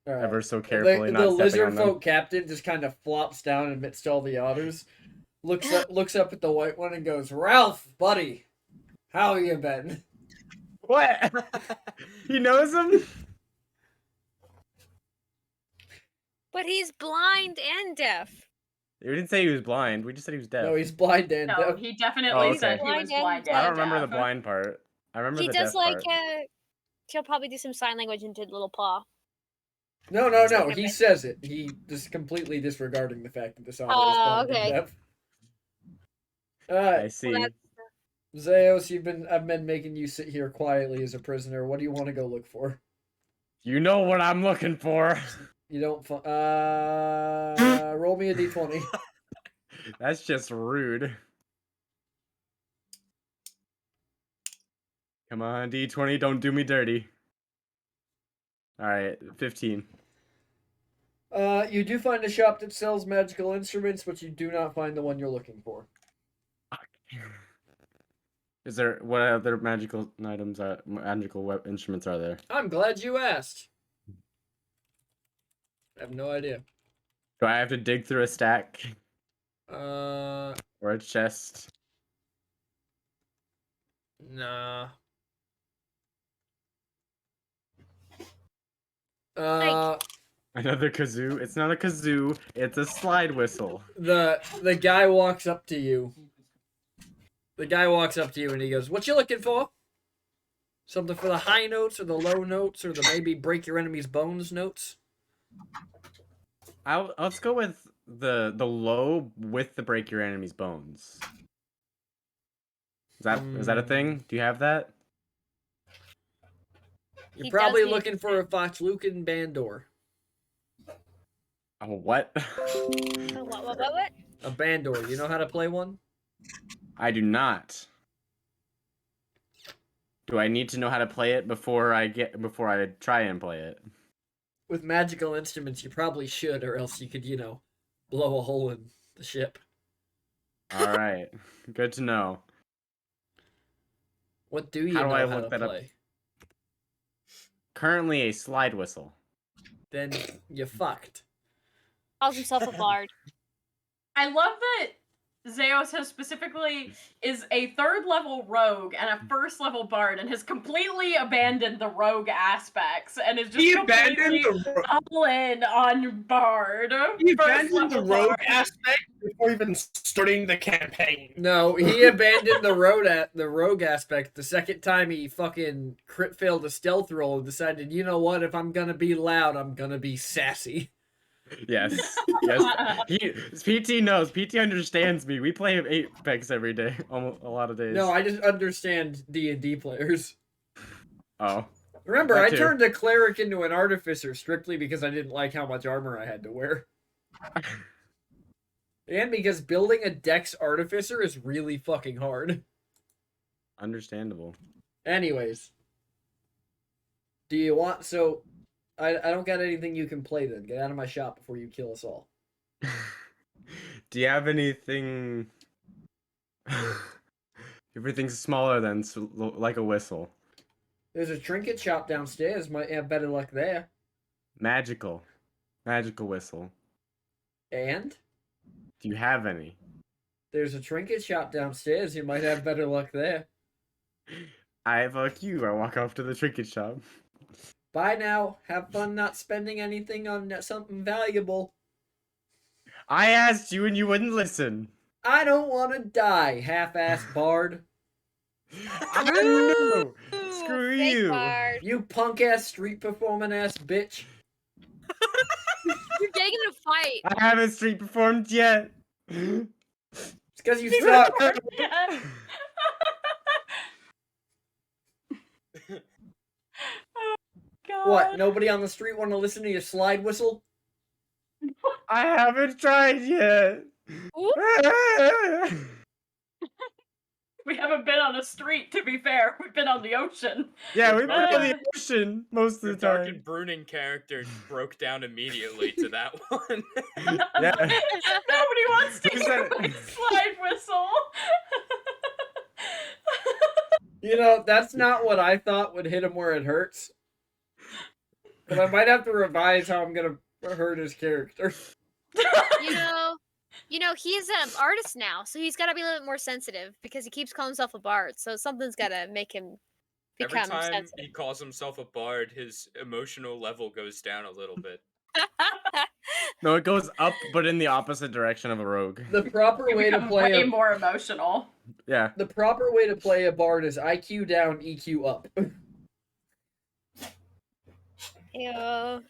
All right. ever so carefully, The not stepping lizard on them. folk captain just kind of flops down amidst all the otters, looks up at the white one and goes, "Ralph, buddy, how you been?" What? He knows him? But he's blind and deaf. We didn't say he was blind. We just said he was deaf. No, he's blind and No, deaf. he definitely Oh, okay. said he was Blind and blind. deaf. I don't and remember the deaf. blind part. I remember He the does deaf like part. he'll probably do some sign language and did little paw. No. He says it. He just completely disregarding the fact that this otter is Oh, blind okay. and deaf. All I right, see. Well, Zeos, I've been making you sit here quietly as a prisoner. What do you want to go look for? You know what I'm looking for. You don't. Roll me a d20. That's just rude. Come on, D20, don't do me dirty. Alright, 15. You do find a shop that sells magical instruments, but you do not find the one you're looking for. Is there, what other magical items, instruments are there? I'm glad you asked. I have no idea. Do I have to dig through a stack? Nah. Or a chest? Another kazoo? It's not a kazoo, it's a slide whistle. The guy walks up to you. The guy walks up to you and he goes, "What you looking for? Something for the high notes or the low notes or the maybe break your enemy's bones notes?" Let's go with the low with the break your enemy's bones. Is that a thing? Do you have that? You're He probably does need- looking for a Foxlucan Bandor. Oh, what? What? A Bandor. You know how to play one? I do not. Do I need to know how to play it before I try and play it? With magical instruments, you probably should, or else you could, blow a hole in the ship. All right, good to know. What do you How do know I how look to that up? play? Currently a slide whistle. Then you fucked. Calls himself a bard. I love that Zeos has specifically is a 3rd level rogue and a 1st level bard and has completely abandoned the rogue aspects and is just He completely abandoned the all in on bard. He First abandoned the level rogue bard. aspect before even starting the campaign. No, he abandoned the rogue aspect the second time he fucking crit failed a stealth roll and decided, you know what, if I'm gonna be loud, I'm gonna be sassy. Yes. PT knows. PT understands me. We play Apex every day, almost a lot of days. No, I just understand D&D players. Oh. Remember, That I too. turned a cleric into an artificer strictly because I didn't like how much armor I had to wear. And because building a dex artificer is really fucking hard. Understandable. Anyways. Do you want... So, I don't got anything you can play then. Get out of my shop before you kill us all. Do you have anything? Everything's smaller than like a whistle. There's a trinket shop downstairs. Might have better luck there. Magical whistle. And? Do you have any? There's a trinket shop downstairs. You might have better luck there. I fuck you. I walk off to the trinket shop. Bye now. Have fun not spending anything on something valuable. I asked you and you wouldn't listen. I don't want to die, half-ass bard. I know. Screw Fake you. bard. You punk-ass street performing-ass bitch. You're getting in a fight. I haven't street performed yet. It's because you suck. God. What, nobody on the street want to listen to your slide whistle? I haven't tried yet. Ooh. We haven't been on a street, to be fair. We've been on the ocean. Yeah, we've been in the Uh, ocean most of Your the dark time. and Bruning character broke down immediately to that one. Yeah. Nobody wants to Who hear said my it? slide whistle. You know, that's not what I thought would hit him where it hurts. But I might have to revise how I'm gonna hurt his character. You know, he's an artist now, so he's got to be a little bit more sensitive because he keeps calling himself a bard. So something's got to make him Every become time sensitive. he calls himself a bard, his emotional level goes down a little bit. No, it goes up, but in the opposite direction of a rogue. The proper You way to become play way a more emotional. Yeah. the proper way to play a bard is IQ down, EQ up. Ew.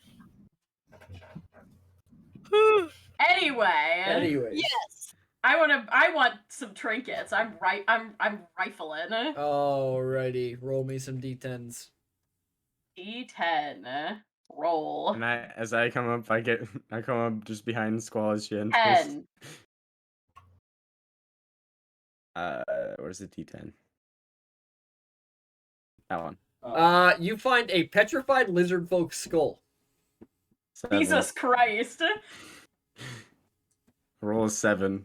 Anyway, Anyways. Yes. I want some trinkets. I'm rifling. Alrighty, roll me some d10s. D10. Roll. And as I come up, I come up just behind Squall's chin. 10. Where's the D10? That one. You find a petrified lizard folk skull. 7. Jesus Christ. Roll a 7.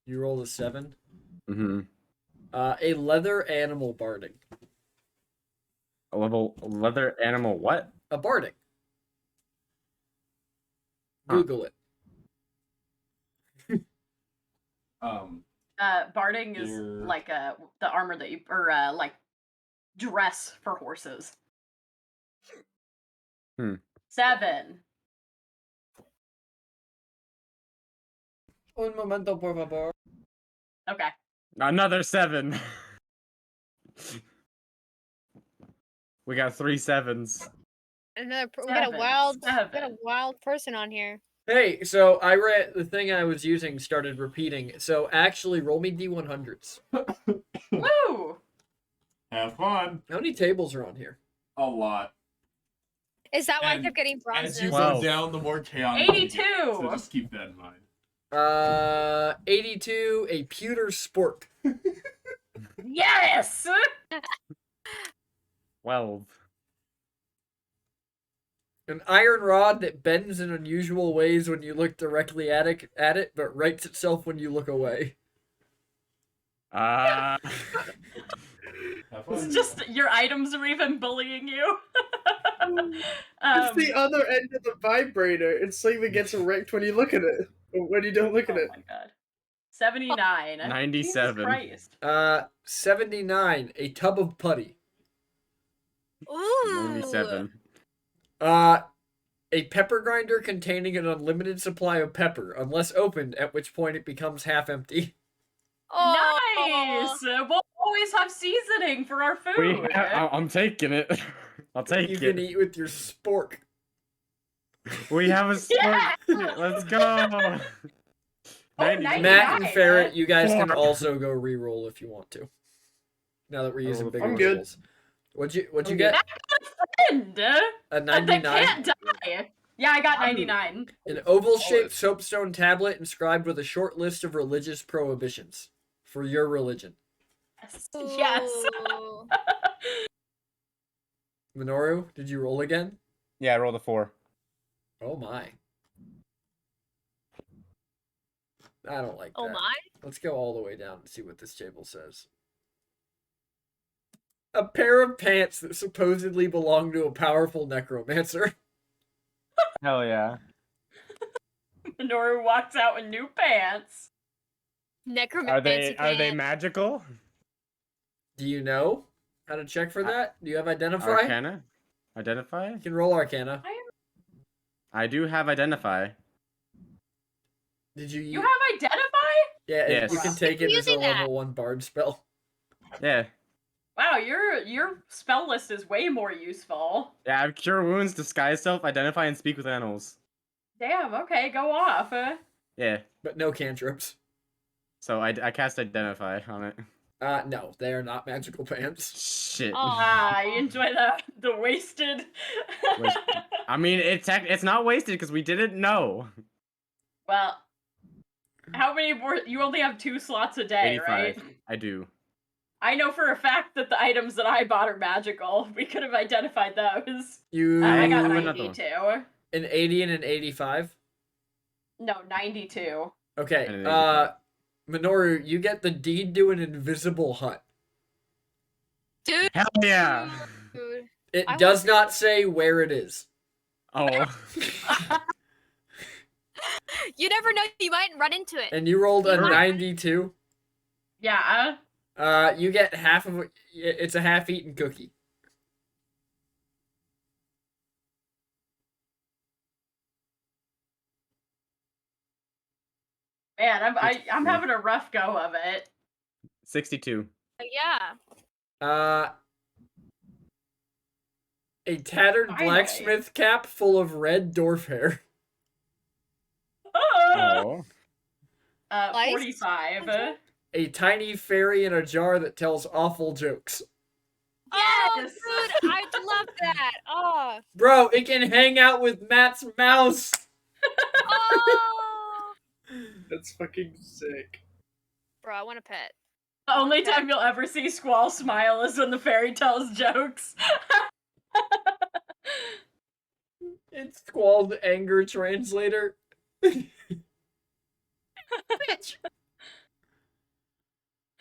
You rolled a 7. Mm-hmm. A leather animal barding. A leather animal what? A barding. Huh. Google it. Barding is You're- like the armor that you like dress for horses. 7. Un momento, por favor. Okay. Another 7. We got 3 7s. We got a wild person on here. Hey, so I read the thing I was using started repeating. So actually, roll me d100s. Woo! Have fun. How many tables are on here? A lot. Is that why I And kept getting As you bronzes? Wow. go down, the more chaotic. it gets, 82. So just keep that in mind. 82, a pewter spork. Yes! 12. An iron rod that bends in unusual ways when you look directly at it, but rights itself when you look away. Have It's fun. just your items are even bullying you. It's the other end of the vibrator. It slightly gets erect when you look at it. Or when you don't look at Oh it. my god. 79. 97. Jesus Christ. 79, a tub of putty. Ooh. 97. A pepper grinder containing an unlimited supply of pepper, unless opened, at which point it becomes half empty. Oh. Nice! We'll always have seasoning for our food. I'm taking it. I'll take You it. can eat with your spork. We have a sport. Yeah! Let's go. Oh, 99. Matt and 99. Ferret, you guys can 4. also go re-roll if you want to. Now that we're using roll bigger I'm good. rolls. What'd you I'm get? And, A they 99? can't die. Yeah, I got 99. An oval-shaped soapstone tablet inscribed with a short list of religious prohibitions. For your religion. Yes. Ooh. Minoru, did you roll again? Yeah, I rolled a 4. Oh my. I don't like Oh that. my. Let's go all the way down and see what this table says. A pair of pants that supposedly belong to a powerful necromancer. Hell yeah. Minoru walks out in new pants. Necromancy Are they pants. magical? Do you know how to check for that? Do you have Identify? Arcana? Identify? You can roll Arcana. I do have identify. Did you You use... have Identify? Yeah, Yes. you can take it as a Using that. level 1 bard spell. Yeah. Wow, your spell list is way more useful. Yeah, I have cure wounds, disguise self, identify, and speak with animals. Damn, okay, go off. Yeah. But no cantrips. So I cast identify on it. No, they are not magical pants. Shit. Ah, you enjoy the wasted. I mean, it's not wasted because we didn't know. Well, How many more? You only have 2 slots a day, 85. right? I do. I know for a fact that the items that I bought are magical. We could have identified those. You I got Ooh, another 92. an 80 and an 85. No, 92. Okay. And an 85. Minoru, you get the deed to an invisible hut. Dude. Hell yeah! Dude. It I does want not say where it is. Oh. You never know. You might run into it. And you rolled a You might. 92. Yeah. You get half of it. It's a half-eaten cookie. Man, I'm having a rough go of it. 62. Yeah. A tattered Finally. blacksmith cap full of red dwarf hair. Oh. Lice? 45. A tiny fairy in a jar that tells awful jokes. Oh, Yes. dude, I'd love that. Oh. Bro, it can hang out with Matt's mouse. Oh. That's fucking sick. Bro, I want a pet. The only time you'll ever see Squall smile is when the fairy tells jokes. It's Squall's anger translator. Bitch.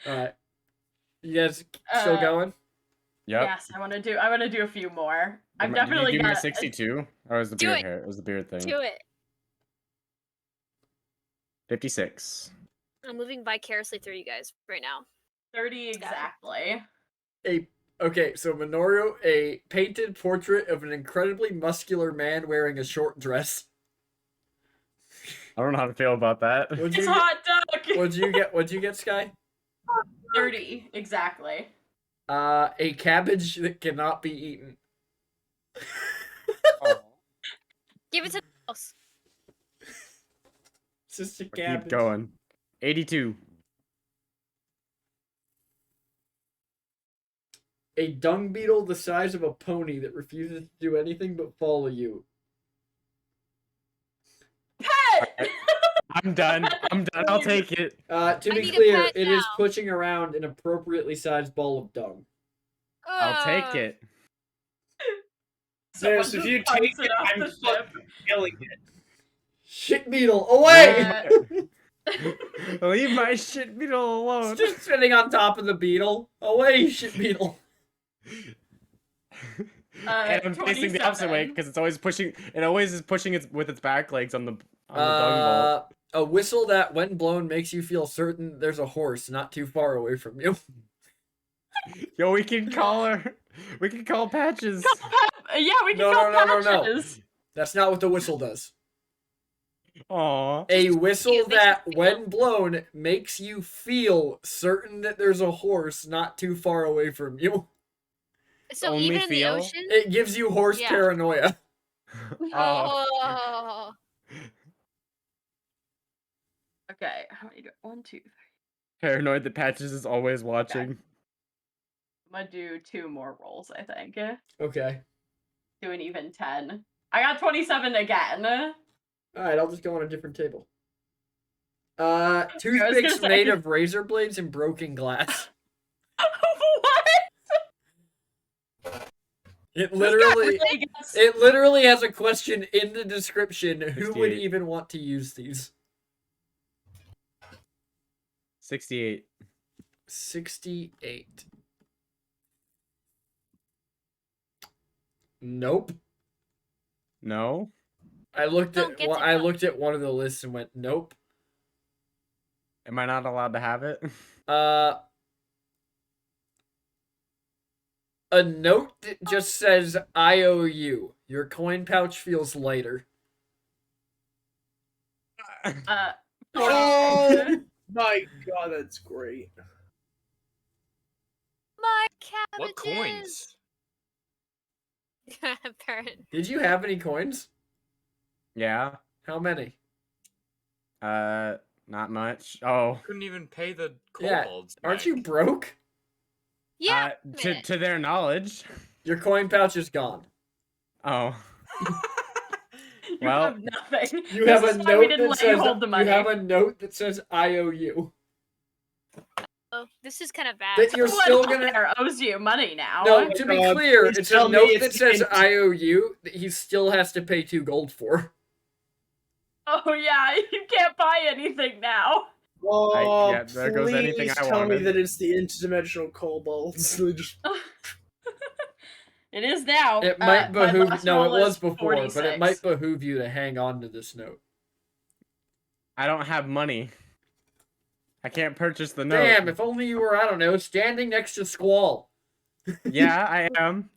Alright. You guys still going? Yep. Yes, I want to do a few more. I've Did definitely you do my got 62? Or was the Do beard it. hair? It was the beard thing. Do it. 56. I'm moving vicariously through you guys right now. 30 exactly. Okay, so Minoru, a painted portrait of an incredibly muscular man wearing a short dress. I don't know how to feel about that. What'd It's you get? hot dog. What'd you get, Sky? 30 exactly. A cabbage that cannot be eaten. Give it to the house. It's just a Keep cabbage. going. 82. A dung beetle the size of a pony that refuses to do anything but follow you. Pet! I'm done. I'll take it. To I be need a clear, pet it is now. pushing around an appropriately sized ball of dung. I'll take it. Someone Yes, if just you punts take it it, off I'm the ship. fucking killing it. Shit beetle, away! Leave my shit beetle alone. It's just sitting on top of the beetle. Away, shit beetle. And I'm facing the opposite way 27. because it's always pushing. It always is pushing its with its back legs on the dung ball. A whistle that, when blown, makes you feel certain there's a horse not too far away from you. Yo, we can call her. We can call Patches. Yeah, we can No, call no. Patches. That's not what the whistle does. Aw. A whistle It makes that, you when blown, makes you feel certain that there's a horse not too far away from you. So Only even in the feel? ocean? It gives you horse Yeah. paranoia. Oh. Okay, how many do 1, 2, 3. Paranoid that Patches is always watching. I'm gonna do 2 more rolls, I think. Okay. Do an even 10. I got 27 again. Alright, I'll just go on a different table. gonna Toothpicks say- made of razor blades and broken glass. What? It literally Gets- it literally has a question in the description. Who would 68. even want to use these? 68. 68. Nope. No. I looked Don't at get one, to I know. looked at one of the lists and went nope. Am I not allowed to have it? A note that just says IOU. Your coin pouch feels lighter. uh, Oh my god, that's great. My cabbages. What coins? Parrot. Did you have any coins? Yeah. How many? Not much. Oh. Couldn't even pay the Yeah, kobolds. Aren't you back. broke? Yeah. To their knowledge. Your coin pouch is gone. Oh. You Well, have nothing. You This have a is why we note didn't that let you says hold the money. you have a note that says IOU. Oh, this is kind of bad. That you're Someone still out gonna. there owes you money now. No, to be God, clear, please it's a tell me note it's that says hint. IOU that he still has to pay 2 gold for. Oh yeah, you can't buy anything now. Oh, yeah, there goes anything please I tell me wanted. that it's the interdimensional kobolds. They just It is now. It might my behoove. last No, it roll was is before, but it 46. might behoove you to hang on to this note. I don't have money. I can't purchase the note. Damn! If only you were, I don't know, standing next to Squall. Yeah, I am.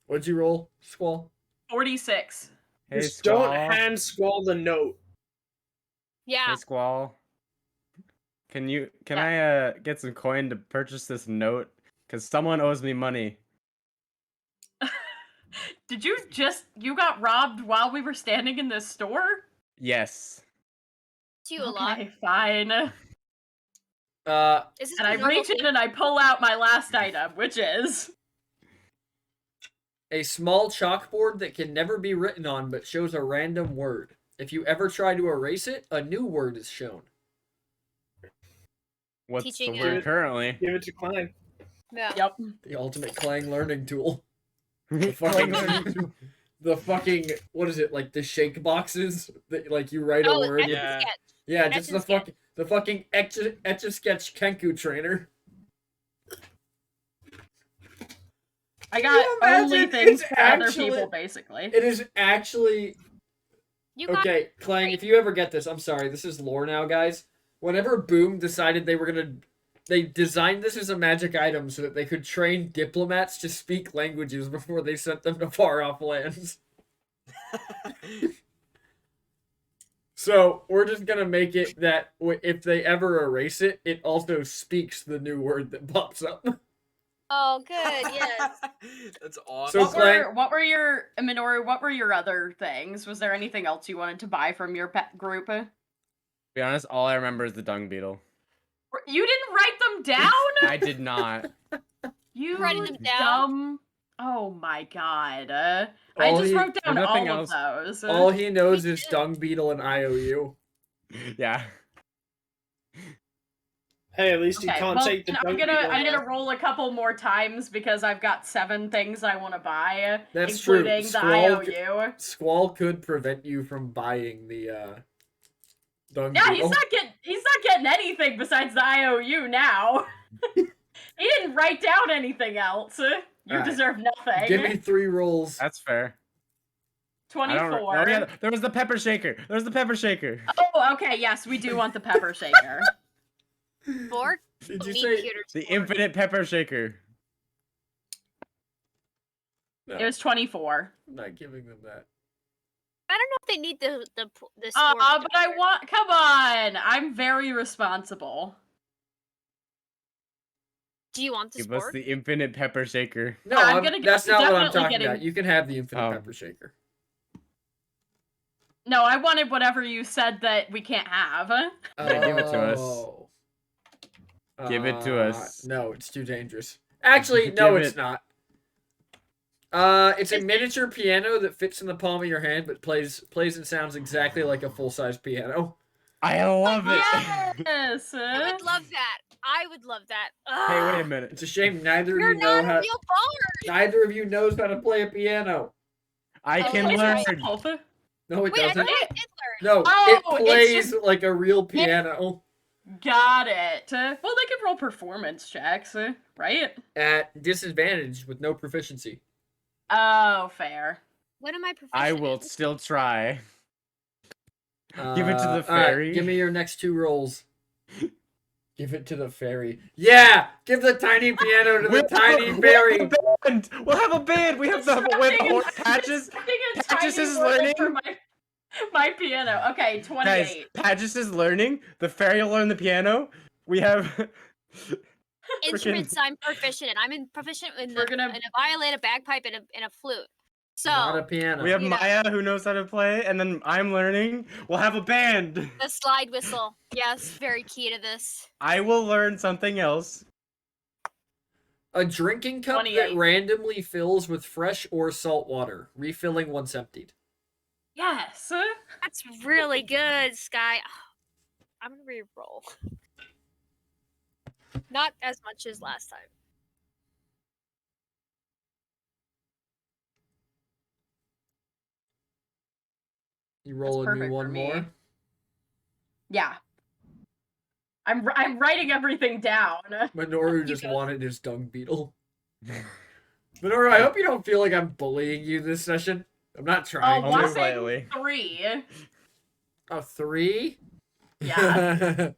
What'd you roll, Squall? 46. Hey, just Squall. don't hand Squall the note. Yeah. Hey, Squall. Can I get some coin to purchase this note? Cause someone owes me money. Did you got robbed while we were standing in this store? Yes. It's you a lot. Okay, fine. And Is this I a normal reach in and I pull out my last item, which is a small chalkboard that can never be written on but shows a random word. If you ever try to erase it, a new word is shown. What's Teaching the word a- currently? Give it to Klein. Yeah. yep. The ultimate Clang learning tool. The Clang fucking, the fucking, what is it, like the shake boxes that like you write a Oh, word? Etch with- a Yeah. Sketch. Yeah, Etch just and the Sketch. fucking Etch-a-Sketch Kenku trainer. I Can you got only imagine? things It's for other actually- people, basically. It is actually You got okay, Clang. If you ever get this, I'm sorry. This is lore now, guys. Whenever Boom decided they designed this as a magic item so that they could train diplomats to speak languages before they sent them to far off lands. So we're just gonna make it that if they ever erase it, it also speaks the new word that pops up. Oh, good. Yes. That's awesome. So What Clang- were Minoru, what were your other things? Was there anything else you wanted to buy from your pet group? To be honest, all I remember is the dung beetle. You didn't write them down? I did not. You Writing them down? dumb. Oh my god. I All just he- wrote down There's nothing all of else. those. All he knows Me is too. Dung Beetle and IOU. Yeah. Hey, at least you Okay, can't well, take the then I'm donkey gonna down. roll a couple more times because I've got 7 things I want to buy, That's true. including the Squall- IOU. Squall could prevent you from buying the Dung Yeah, Beetle. he's not getting anything besides the IOU now. He didn't write down anything else. You Alright. deserve nothing. Give me 3 rolls. That's fair. I don't 24. Oh, yeah, there was the pepper shaker. There's the pepper shaker. Oh, okay, yes, we do want the pepper shaker. 4? Did you Meat say? cuters The 4. infinite pepper shaker. No, It was 24. I'm not giving them that. I don't know if they need the score. But I want. Come on! I'm very responsible. Do you want the Give us sport? the infinite pepper shaker. No, I'm gonna get- that's not what I'm definitely talking getting- about. You can have the infinite Oh. pepper shaker. No, I wanted whatever you said that we can't have. Yeah, give it to us. Oh. Give it to us. No, it's too dangerous. Actually, no, Give it's it. not. It's a miniature piano that fits in the palm of your hand, but plays and sounds exactly like a full-size piano. I love it. Yes! I would love that. I would love that. Hey, wait a Ugh, minute. It's a shame neither You're of you know not a how. real baller. Neither of you knows how to play a piano. I Oh, can wait, learn. wait. No, it Wait, I doesn't. thought I did learn. No, Oh, it it's plays just- like a real piano Got it. Well, they could roll performance checks, right? at disadvantage with no proficiency. Oh, fair. What am I proficient I will in? still try. Give it to the Alright, fairy. give me your next 2 rolls. Give it to the fairy. Yeah! Give the tiny piano to the tiny fairy! We'll have a band. We'll have a band. We have the Patches. Patches is learning. For my piano. Okay, 28. Guys, Patches is learning. The fairy will learn the piano. We have. Instruments I'm proficient in. I'm proficient in We're gonna- in a violin, a bagpipe, and a flute. So Not a piano. We have You know. Maya who knows how to play, and then I'm learning. We'll have a band. the slide whistle. Yes, very key to this. I will learn something else. A drinking cup that 28. randomly fills with fresh or salt water, refilling once emptied. Yes. That's really good, Sky. I'm gonna re-roll. Not as much as last time. You roll a new perfect for one me. more. Yeah. I'm writing everything down. Minoru just wanted his dung beetle. Minoru, I hope you don't feel like I'm bullying you this session. I'm not trying Oh, Only to. whopping slightly. 3. A 3? Yeah.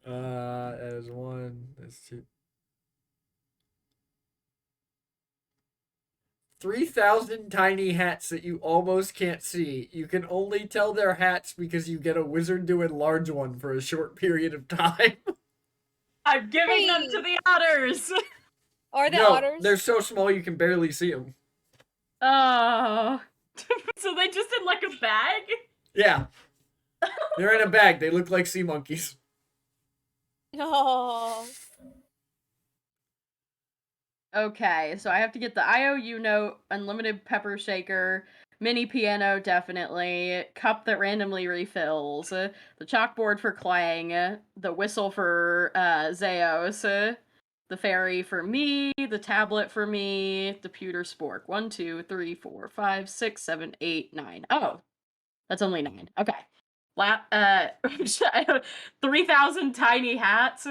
As 1, as 2. 3,000 tiny hats that you almost can't see. You can only tell they're hats because you get a wizard to enlarge one for a short period of time. I'm giving them to the otters. Are the No, otters? they're so small you can barely see them. Oh. So they just in like a bag? Yeah. They're in a bag. They look like sea monkeys. No. Okay, so I have to get the IOU note, unlimited pepper shaker, mini piano definitely, cup that randomly refills, the chalkboard for Clang, the whistle for Zeos, the fairy for me, the tablet for me, the pewter spork. 1, 2, 3, 4, 5, 6, 7, 8, 9. Oh, that's only 9. Okay. 3,000 tiny hats.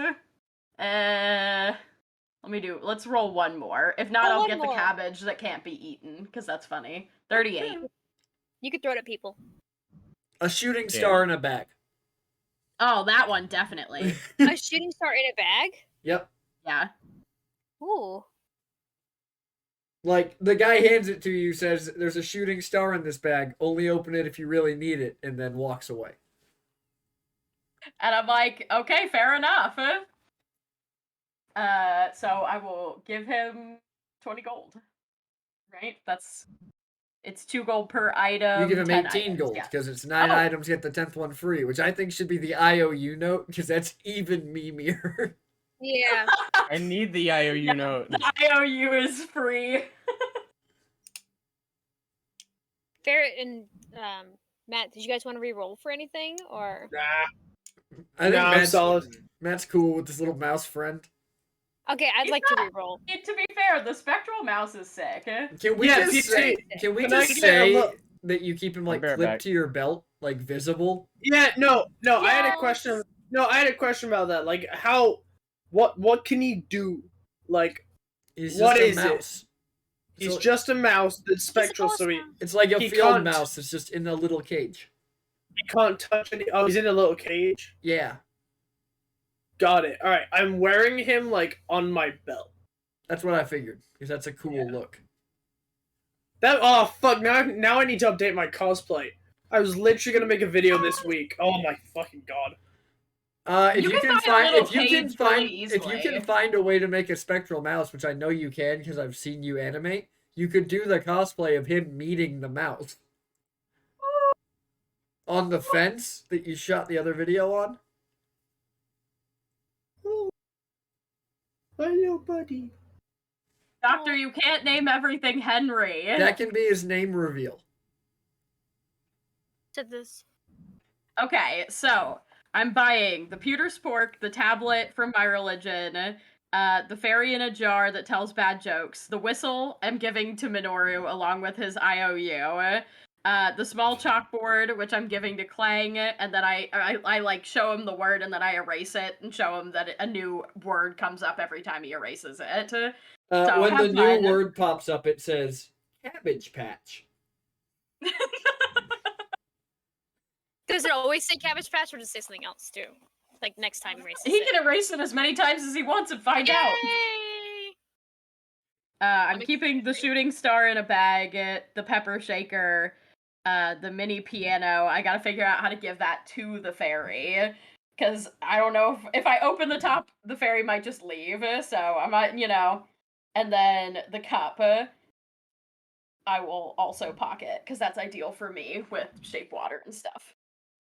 Let's roll one more. If not, Roll I'll one get the more. cabbage that can't be eaten, because that's funny. 38. You could throw it at people. A shooting star in a bag. Oh, that one, definitely. A shooting star in a bag? Yep. Yeah. Ooh. Like, the guy hands it to you, says, there's a shooting star in this bag. Only open it if you really need it, and then walks away. And I'm like, okay, fair enough. So I will give him 20 gold. Right? It's 2 gold per item. You give him 10 18 items, gold, yeah. because it's 9 Oh. items, get the 10th one free, which I think should be the IOU note, because that's even memeier. Yeah. I need the IOU note. The IOU is free. Ferret and Matt, did you guys want to re-roll for anything, or? Nah, I think nah, I'm solid. Matt's cool with this little mouse friend. Okay, I'd He's like to re-roll. To be fair, the spectral mouse is sick. Can we Yeah, just you say, see- can we Can I just get a say look? that you keep him like I'll be right clipped back. to your belt, like visible? Yeah, no. I had a Yes. question. No, I had a question about that. Like, what can he do? Like, He's What just a is it? mouse. he's So- just a mouse that's spectral, so he It's like a He field can't- mouse that's just in a little cage. can't touch any. Oh, he's in a little cage. Yeah, Got it. All right, I'm wearing him like on my belt. that's what I figured, because that's a cool look. Oh fuck! Now I need to update my cosplay. I was literally gonna make a video this week. Oh my fucking god! If You you can can find a find, little if you can cage find, really if you easily. can find a way to make a spectral mouse, which I know you can because I've seen you animate, you could do the cosplay of him meeting the mouse on the fence that you shot the other video on. Oh, my little buddy. Doctor, you can't name everything Henry. That can be his name reveal. To this. Okay, so I'm buying the pewter spork, the tablet from my religion, the fairy in a jar that tells bad jokes, the whistle I'm giving to Minoru along with his IOU, the small chalkboard which I'm giving to Clang, and then I like show him the word and then I erase it and show him that a new word comes up every time he erases it. So When the have new fun. word pops up, it says Cabbage Patch. Does it always say Cabbage Patch, or does it say something else too? Like next time he races He it. can erase it as many times as he wants and find out. Yay! I'm keeping the shooting star in a bag, the pepper shaker, the mini piano. I gotta figure out how to give that to the fairy. Because I don't know if I open the top, the fairy might just leave. So I might, And then the cup, I will also pocket. Because that's ideal for me with shape water and stuff.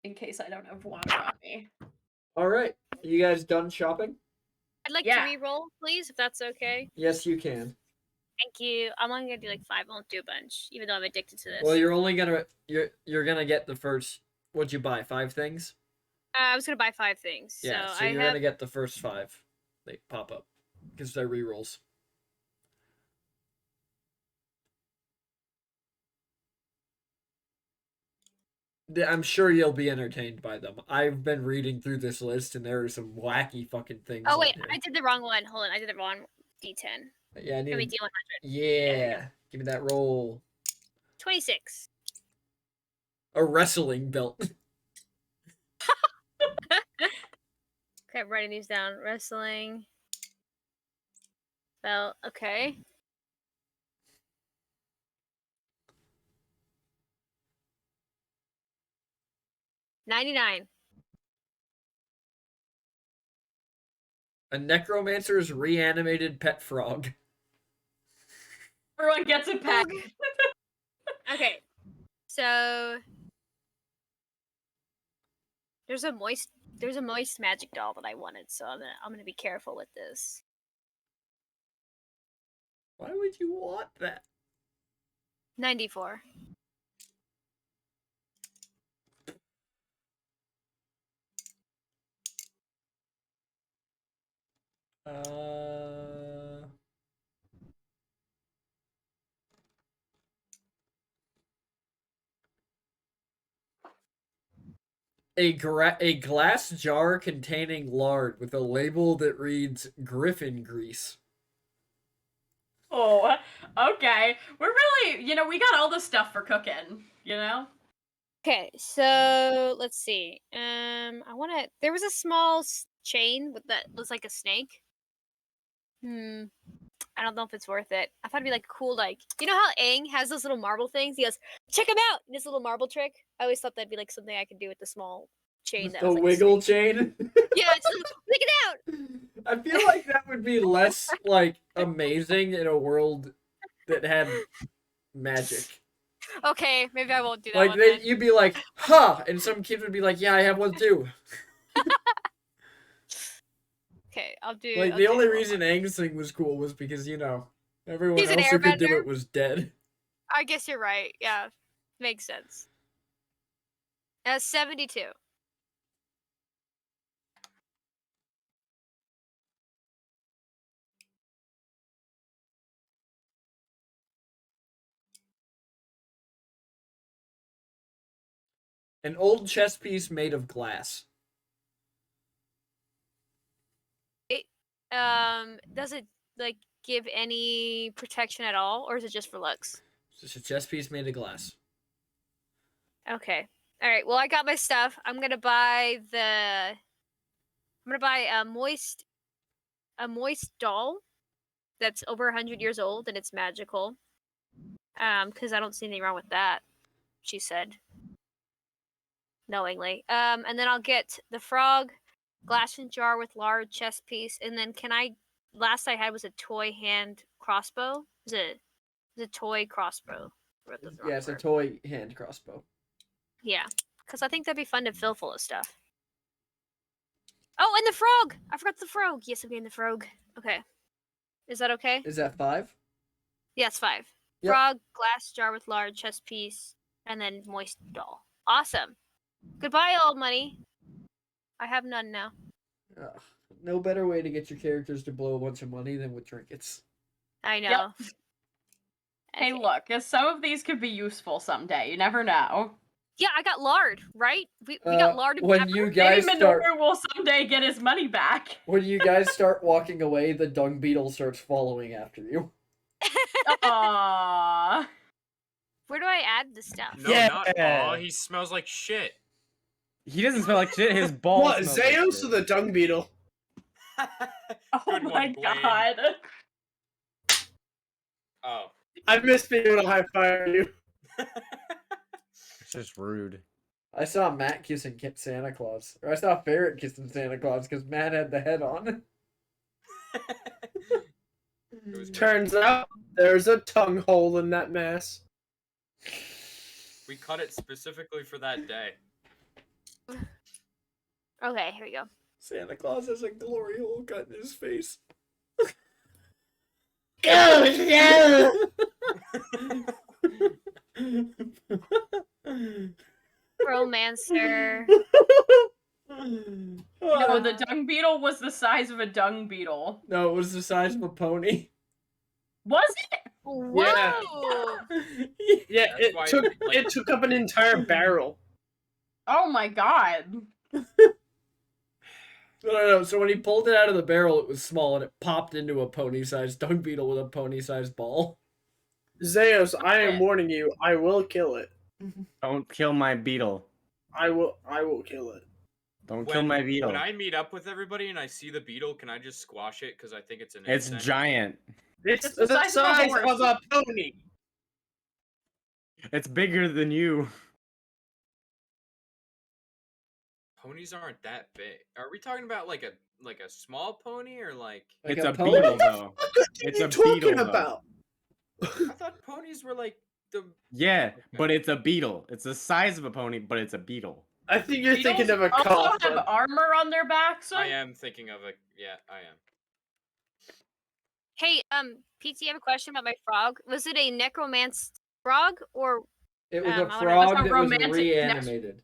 In case I don't have water on me. All right, you guys done shopping? I'd like Yeah. to re-roll, please, if that's okay. Yes, you can. Thank you. I'm only gonna do like 5. I won't do a bunch, even though I'm addicted to this. Well, you're only gonna you're gonna get the first. What'd you buy? 5 things. I was gonna buy 5 things. Yeah, so so I you're have. gonna get the first 5. They pop up because they're rerolls. I'm sure you'll be entertained by them. I've been reading through this list, and there are some wacky fucking things. Oh on wait, here. I did the wrong one. Hold on, I did the wrong D10. Yeah, I I mean need. D100. Yeah, give me that roll. 26. A wrestling belt. Okay, I'm writing these down. Wrestling. Belt. Okay. $99. A necromancer's reanimated pet frog. Everyone gets a pet. Okay. So there's a moist magic doll that I wanted, so I'm gonna be careful with this. Why would you want that? 94. Uh, a glass jar containing lard with a label that reads Griffin grease. Oh, okay. We're really, we got all the stuff for cooking, Okay, so let's see. There was a small chain that was like a snake. I don't know if it's worth it. I thought it'd be like cool, like you know how Aang has those little marble things? He goes, check them out. This little marble trick. I always thought that'd be like something I could do with the small chain. That The was, like, a wiggle snake. chain. Yeah, it's check it out. I feel like that would be less like amazing in a world that had magic. Okay, maybe I won't do that. Like one they, then. you'd be like, "Huh," and some kid would be like, "Yeah, I have one too." Okay, I'll do. Like I'll the do only one reason more. Aang's thing was cool was because everyone He's an else who could do airbender. it was dead. I guess you're right. Yeah, makes sense. 72. An old chess piece made of glass. Does it like give any protection at all, or is it just for looks? It's just a chess piece made of glass. Okay. All right. Well, I got my stuff. I'm gonna buy a moist doll that's over 100 years old and it's magical. Because I don't see anything wrong with that. She said, knowingly. And then I'll get the frog, glass jar with large chess piece, and then last I had was a toy hand crossbow. It was a toy crossbow. Yeah, it's a toy hand crossbow. Yeah, because I think that'd be fun to fill full of stuff. Oh, and the frog! I forgot the frog. Yes, I'm getting the frog. Okay. Is that okay? Is that 5? Yes, 5. Yep. Frog, glass jar with large chess piece, and then moist doll. Awesome. Goodbye, old money. I have none now. Ugh, no better way to get your characters to blow a bunch of money than with trinkets. I know. Hey, Okay. look, some of these could be useful someday. You never know. Yeah, I got lard, right? We got lard and When pepper. you Maybe guys start Minoru will someday get his money back. when you guys start walking away, the dung beetle starts following after you. Aww. Where do I add the stuff? No, Yeah. not aw. He smells like shit. He doesn't smell like shit. His balls. What, smell like Zeus shit. or the dung beetle? Oh Good my one, Blaine. god. Oh. I miss being able to high five you. It's just rude. I saw Matt kissing Santa Claus. Or I saw Ferret kissing Santa Claus because Matt had the head on. It was Turns out there's a tongue hole in that mass. We cut it specifically for that day. Okay, here we go. Santa Claus has a glory hole cut in his face. Go, Romancer. No, the dung beetle was the size of a dung beetle. No, it was the size of a pony. Was it? Whoa! Yeah, That's why, like- it took up an entire barrel. Oh my god. No. So when he pulled it out of the barrel, it was small and it popped into a pony-sized dung beetle with a pony-sized ball. Zeus, I am warning you. I will kill it. Don't kill my beetle. I will kill it. Don't kill my beetle. When I meet up with everybody and I see the beetle, can I just squash it? Because I think it's an It's insect. giant. It's the the size of a size horse. of a pony. It's bigger than you. Ponies aren't that big. Are we talking about like a small pony or like? Like It's a pony? beetle though. What It's are a you talking beetle, though. about? I thought ponies were like the. Yeah, but it's a beetle. It's the size of a pony, but it's a beetle. I think you're Beetles thinking of a also coffin. have armor on their backs. I am thinking of a. Yeah, I am. Hey, PT, I have a question about my frog. Was it a necromanced frog or It was I a wonder- frog It's a that was romantic reanimated.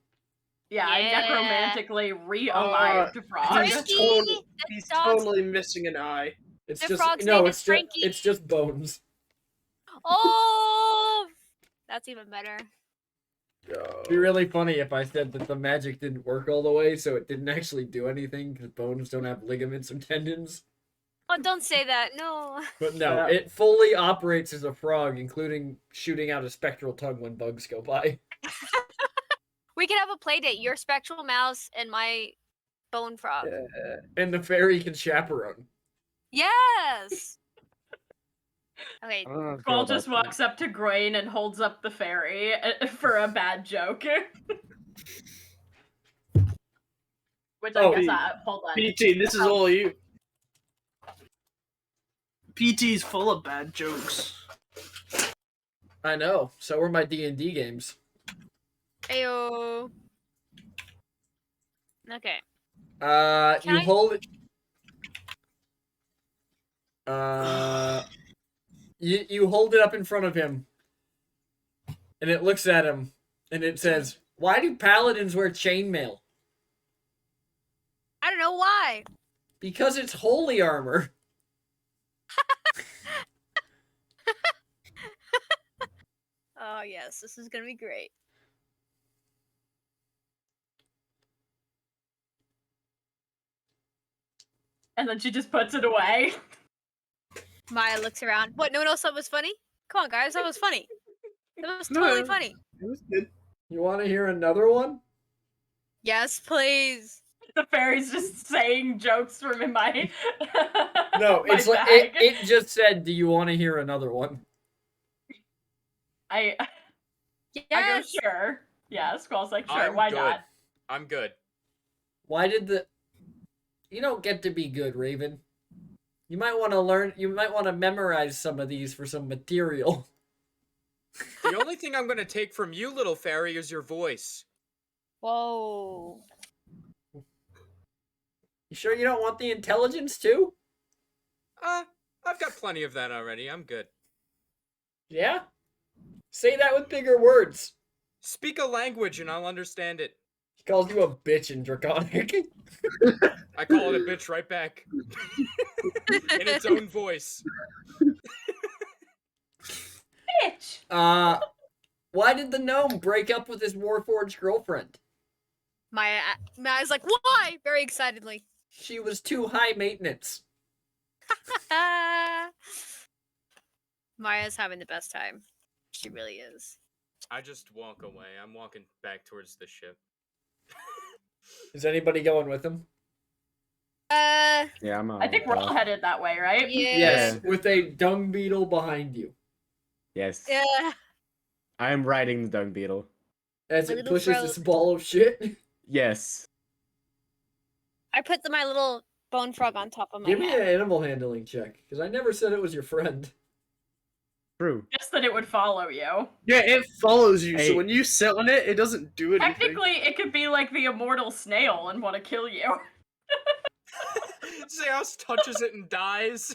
Yeah, a Yeah. necromantically re-alived frog. He's Frankie, totally, the he's dog's- totally missing an eye. It's The just frog's no, name it's is just Frankie. it's just bones. Oh, that's even better. It'd be really funny if I said that the magic didn't work all the way, so it didn't actually do anything because bones don't have ligaments or tendons. Oh, don't say that. No. But no, Yeah. it fully operates as a frog, including shooting out a spectral tongue when bugs go by. We can have a play date. Your spectral mouse and my bone frog. Yeah. And the fairy can chaperone. Yes. Okay. I don't know how I feel Squall about just that. walks up to Grain and holds up the fairy for a bad joke. Which I Oh, guess P- hold on. PT, this is all you. PT's full of bad jokes. I know. So are my D&D games. Ayo. Okay. You Can I- hold it. You hold it up in front of him, and it looks at him, and it says, "Why do paladins wear chainmail? I don't know why. Because it's holy armor." Oh yes, this is gonna be great. And then she just puts it away. Maya looks around. What? No one else thought was funny? Come on, guys, that was funny. That was No, totally it- funny. It was good. You want to hear another one? Yes, please. The fairy's just saying jokes from in my No, my it's like bag. it just said, "Do you want to hear another one?" I go, Yes. sure. Yeah, Squall's like, sure, I'm why good. not? I'm good. Why did the? You don't get to be good, Raven. You might want to learn. You might want to memorize some of these for some material. The only thing I'm gonna take from you, little fairy, is your voice. Whoa. You sure you don't want the intelligence too? I've got plenty of that already. I'm good. Yeah. Say that with bigger words. Speak a language and I'll understand it. He calls you a bitch in Draconic. I call it a bitch right back. In its own voice. Bitch! Why did the gnome break up with his Warforged girlfriend? Maya's like, why? Very excitedly. She was too high maintenance. Maya's having the best time. She really is. I just walk away. I'm walking back towards the ship. Is anybody going with him? Yeah, I'm. I think we're all headed that way, right? Yeah. Yes, with a dung beetle behind you. Yes. Yeah. I am riding the dung beetle. As A it little pushes fro- this ball of shit. Yes. I put my little bone frog on top of my Give me head. an animal handling check, because I never said it was your friend. True. Just that it would follow you. Yeah, it follows you, Hey. so when you sit on it, it doesn't do anything. Technically, it could be like the immortal snail and want to kill you. Zeus touches it and dies.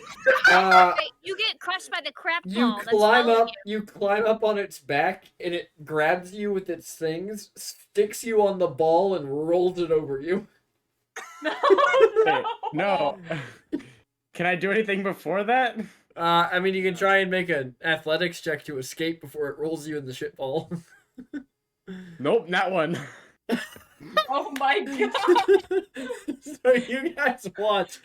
Uh, Wait, you get crushed by the crap you ball that's climb following up. You climb up on its back, and it grabs you with its things, sticks you on the ball, and rolls it over you. No, Wait, no. no. Can I do anything before that? I mean, you can try and make an athletics check to escape before it rolls you in the shit ball. Nope, not one. Oh my god. So you guys watch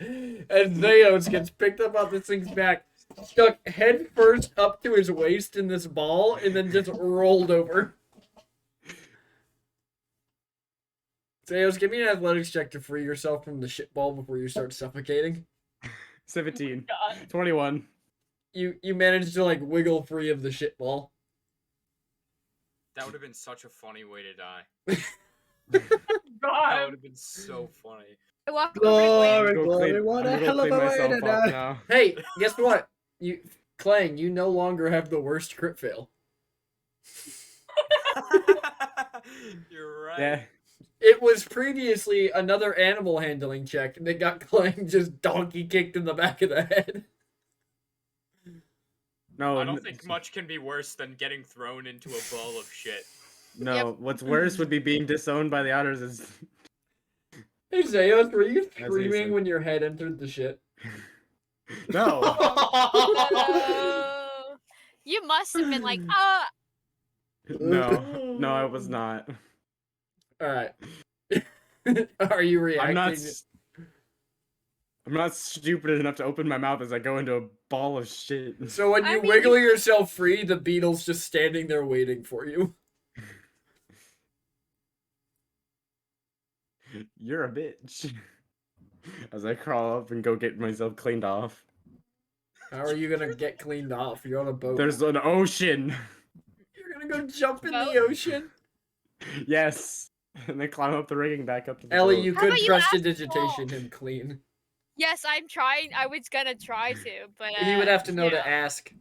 as Zeus gets picked up on this thing's back, stuck head first up to his waist in this ball, and then just rolled over. Zeus, give me an athletics check to free yourself from the shit ball before you start suffocating. 17. God. 21. You managed to like wiggle free of the shit ball. That would have been such a funny way to die. That God. would have been so funny. I walk over to Gwen. Glory, what a hell of a way to die. now. Hey, guess what? Clang, you no longer have the worst crit fail. You're right. Yeah. It was previously another animal handling check that got Clang just donkey kicked in the back of the head. No, I don't think much can be worse than getting thrown into a ball of shit. No, Yep. what's worse would be being disowned by the otters. Is Hey Zeus, were you That's screaming easy. when your head entered the shit? no. Oh. You must have been like, No, I was not. Alright. Are you reacting? I'm not stupid enough to open my mouth as I go into a ball of shit. So when I you mean, wiggle you- yourself free, the beetle's just standing there waiting for you. You're a bitch. As I crawl up and go get myself cleaned off. How are you gonna get cleaned off? You're on a boat. There's an ocean. You're gonna go jump in the Boat? ocean? Yes. And then climb up the rigging back up to the Ellie, boat. you How could about you trust ask digitation him clean. yes, I'm trying. I was gonna try to, but He would have to know yeah. to ask.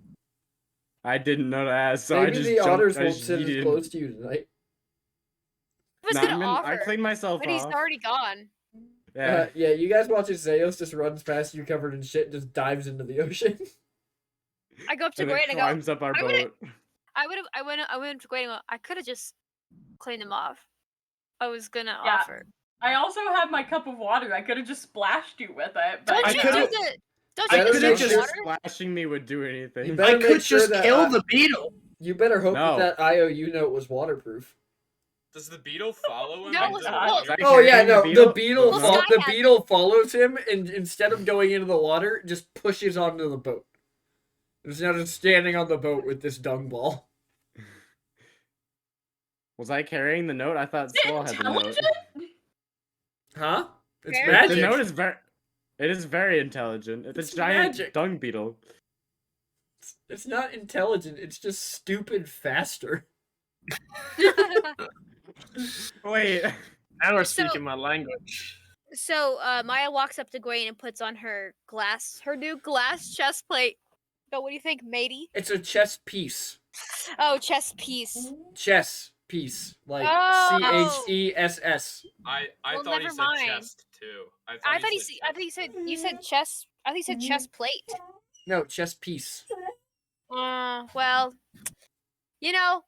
I didn't know to ask, so I Maybe just the jumped. otters I won't just sit as yeeted. close to you tonight. I was Nah, gonna offer, I cleaned myself but he's off. already gone. Yeah. Yeah, you guys watch as Zeus just runs past you covered in shit and just dives into the ocean. I go up to And then Gwen and I go, climbs up our I would've- boat. I went up to Gwen and go, I could have just cleaned him off. I was gonna Yeah. offer. I also had my cup of water. I could have just splashed you with it. But Don't I you could've- do the? Don't I you could've do could've the just- water? Splashing me would do You anything. better I make could sure just that, kill the beetle. You better hope No. that IOU note was waterproof. Does the beetle follow him? No, into the well, water? Should I Oh carry yeah, the no, beetle? the beetle Well, fol- Sky the has- beetle follows him and instead of going into the water, just pushes onto the boat. It's now just standing on the boat with this dung ball. Was I carrying the note? I thought Is it Swall had the note. intelligent? Huh? It's Very magic. The note is It is very intelligent. It's It's a giant magic. dung beetle. It's not intelligent, it's just stupid faster. Wait. Now we're So- speaking my language. So Maya walks up to Gwen and puts on her new glass chest plate. So what do you think, matey? It's a chess piece. Oh, chest piece. Chess piece. Like Oh. CHESS. I Well, thought he never said mind. chest too. I thought said you chest. said you said chest. I think you said chest plate. No, chess piece. Well, you know,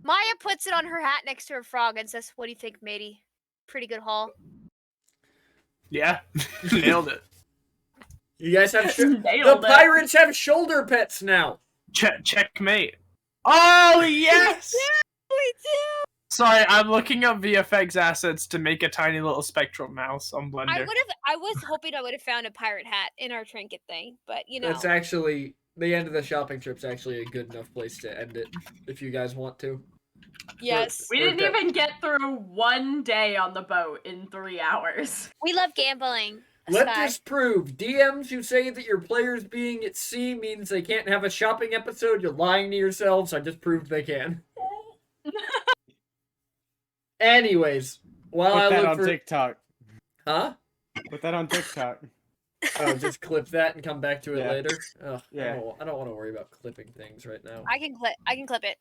Maya puts it on her hat next to her frog and says, "What do you think, matey? Pretty good haul." Yeah, nailed it. You guys have the Nailed it. pirates have shoulder pets now. Checkmate. Oh yes. We do. Sorry, I'm looking up VFX assets to make a tiny little spectral mouse on Blender. I was hoping I would have found a pirate hat in our trinket thing, but you know. That's actually the end of the shopping trip's actually a good enough place to end it if you guys want to. Yes. We We're didn't done. even get through one day on the boat in 3 hours. We love gambling. Let Sky. this prove DMs who say that your players being at sea means they can't have a shopping episode, you're lying to yourselves. I just proved they can. Anyways, while I Put that look on for TikTok. Huh? Put that on TikTok. Oh, just clip that and come back to it Yeah. later. Ugh, Yeah. I don't want to worry about clipping things right now. I can clip it.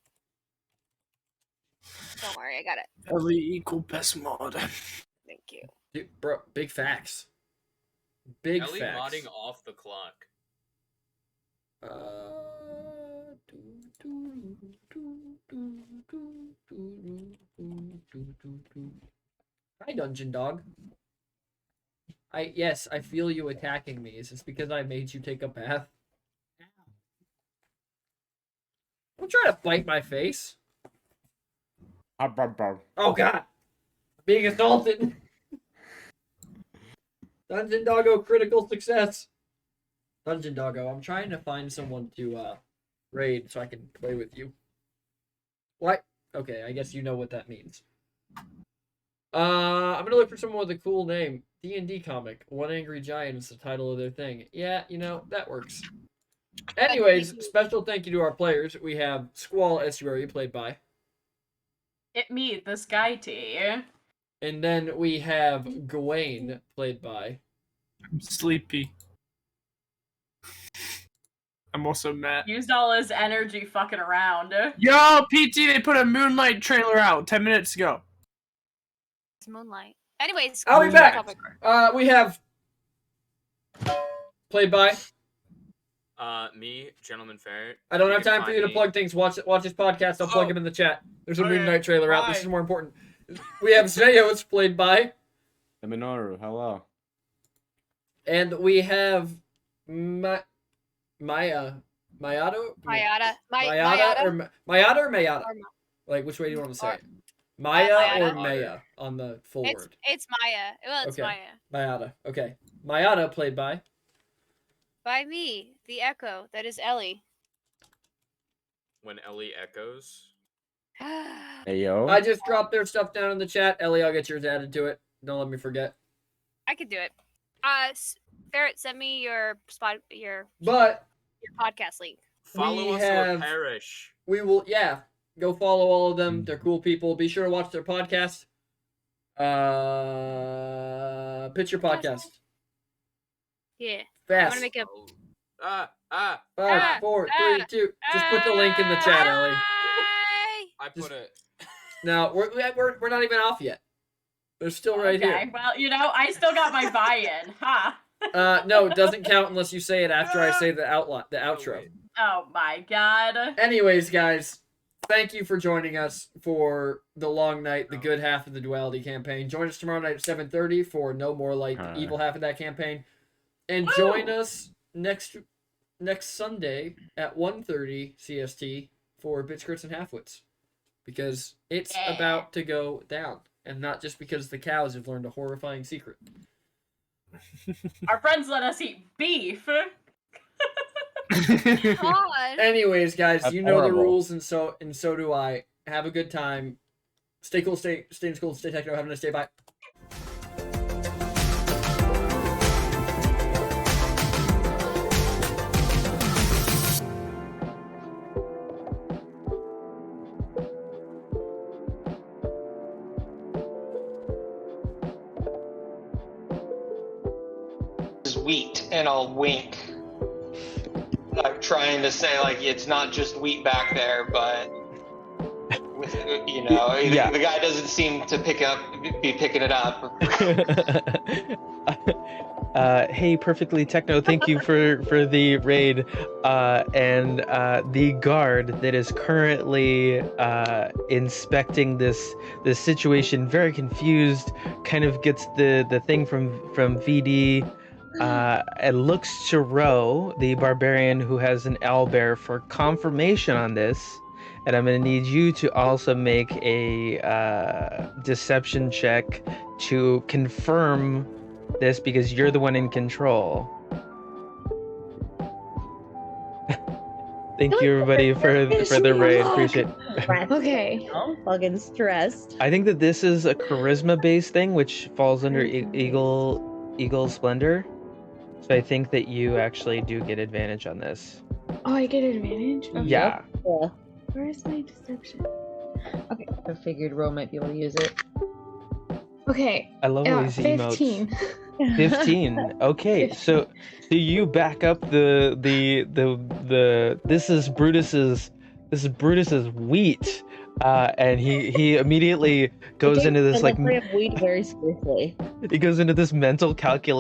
Don't worry, I got it. Ellie equal best mod. Thank you. Dude, bro, big facts. Big Ellie facts. modding off the clock. Hi, Dungeon Dog. Yes, I feel you attacking me. Is this because I made you take a bath? Don't try to bite my face. Oh god! Being assaulted! Dungeon Doggo critical success! Dungeon Doggo, I'm trying to find someone to raid so I can play with you. What? Okay, I guess you know what that means. I'm gonna look for someone with a cool name. D&D comic. One Angry Giant is the title of their thing. Yeah, you know, that works. Anyways, special thank you to our players. We have Squall Estuary, played by. Me, the Sky Tea. And then we have Gawain, played by. I'm sleepy. I'm also Matt. Used all his energy fucking around. Yo, PT, they put a Moonlight trailer out 10 minutes ago. It's Moonlight. Anyways, I'll be back. topic. We have. Played by. Me, Gentleman Ferret. I don't You have can time for find you to me- plug things. Watch this podcast. I'll plug him in the chat. There's a Okay, Moon Knight trailer out. This bye. is more important. We have Zayos, played by. Minoru, hello. And we have Mayada? Mayada. Mayada Mayada. or Mayada or Mayada? Or- Like, which way do you want to say Or- it? Maya Mayada. or Maya on the full It's word? it's Maya. Well, it's Okay. Maya. Mayada. Okay. Mayada, played by. By me, the Echo. That is Ellie. When Ellie echoes. Hey, yo. I just dropped their stuff down in the chat. Ellie, I'll get yours added to it. Don't let me forget. I could do it. Ferret, send me your But podcast link. Follow We us have- or perish. we will, yeah, go follow all of them. They're cool people. Be sure to watch their podcast. Pitch your podcast. Yeah. I Fast. want to make a. Oh. 5, 4, 3, 2. Just put the link in the chat, Ellie. Bye! I put it. Now we're not even off yet. They're still right Okay, here. well, you know, I still got my buy-in, huh? No, it doesn't count unless you say it after I say the outro. wait. Oh my god. Anyways, guys, thank you for joining us for the long night, the good half of the Duality campaign. Join us tomorrow night at 7:30 for No More Light, the evil half of that campaign, and join us next Sunday at 1:30 CST for Bits, Crits, and Halfwits, because it's Yeah. about to go down, and not just because the cows have learned a horrifying secret. Our friends let us eat beef. God. Anyways, guys, That's you know the horrible. rules, and so do I. Have a good time. Stay cool, stay in school, stay techno. Have a nice day. Bye. Is wheat, and I'll wink. I'm trying to say like it's not just wheat back there, but with you know, Yeah. the guy doesn't seem to be picking it up. Hey, Perfectly Techno, thank you for the raid. And the guard that is currently inspecting this situation, very confused, kind of gets the thing from VD, and looks to Ro, the barbarian who has an owlbear, for confirmation on this. And I'm going to need you to also make a deception check to confirm this, because you're the one in control. Thank you, everybody, for the raid. Appreciate it. Okay. I'm fucking stressed. I think that this is a charisma-based thing, which falls under Eagle Splendor. So I think that you actually do get advantage on this. Oh, I get advantage? Okay. Yeah. Where is my deception? Okay. I figured Ro might be able to use it. Okay. I love all these 15. emotes. 15. Okay, so you back up the this is Brutus's wheat, and he immediately goes into this like wheat very seriously. he goes into this mental calculation.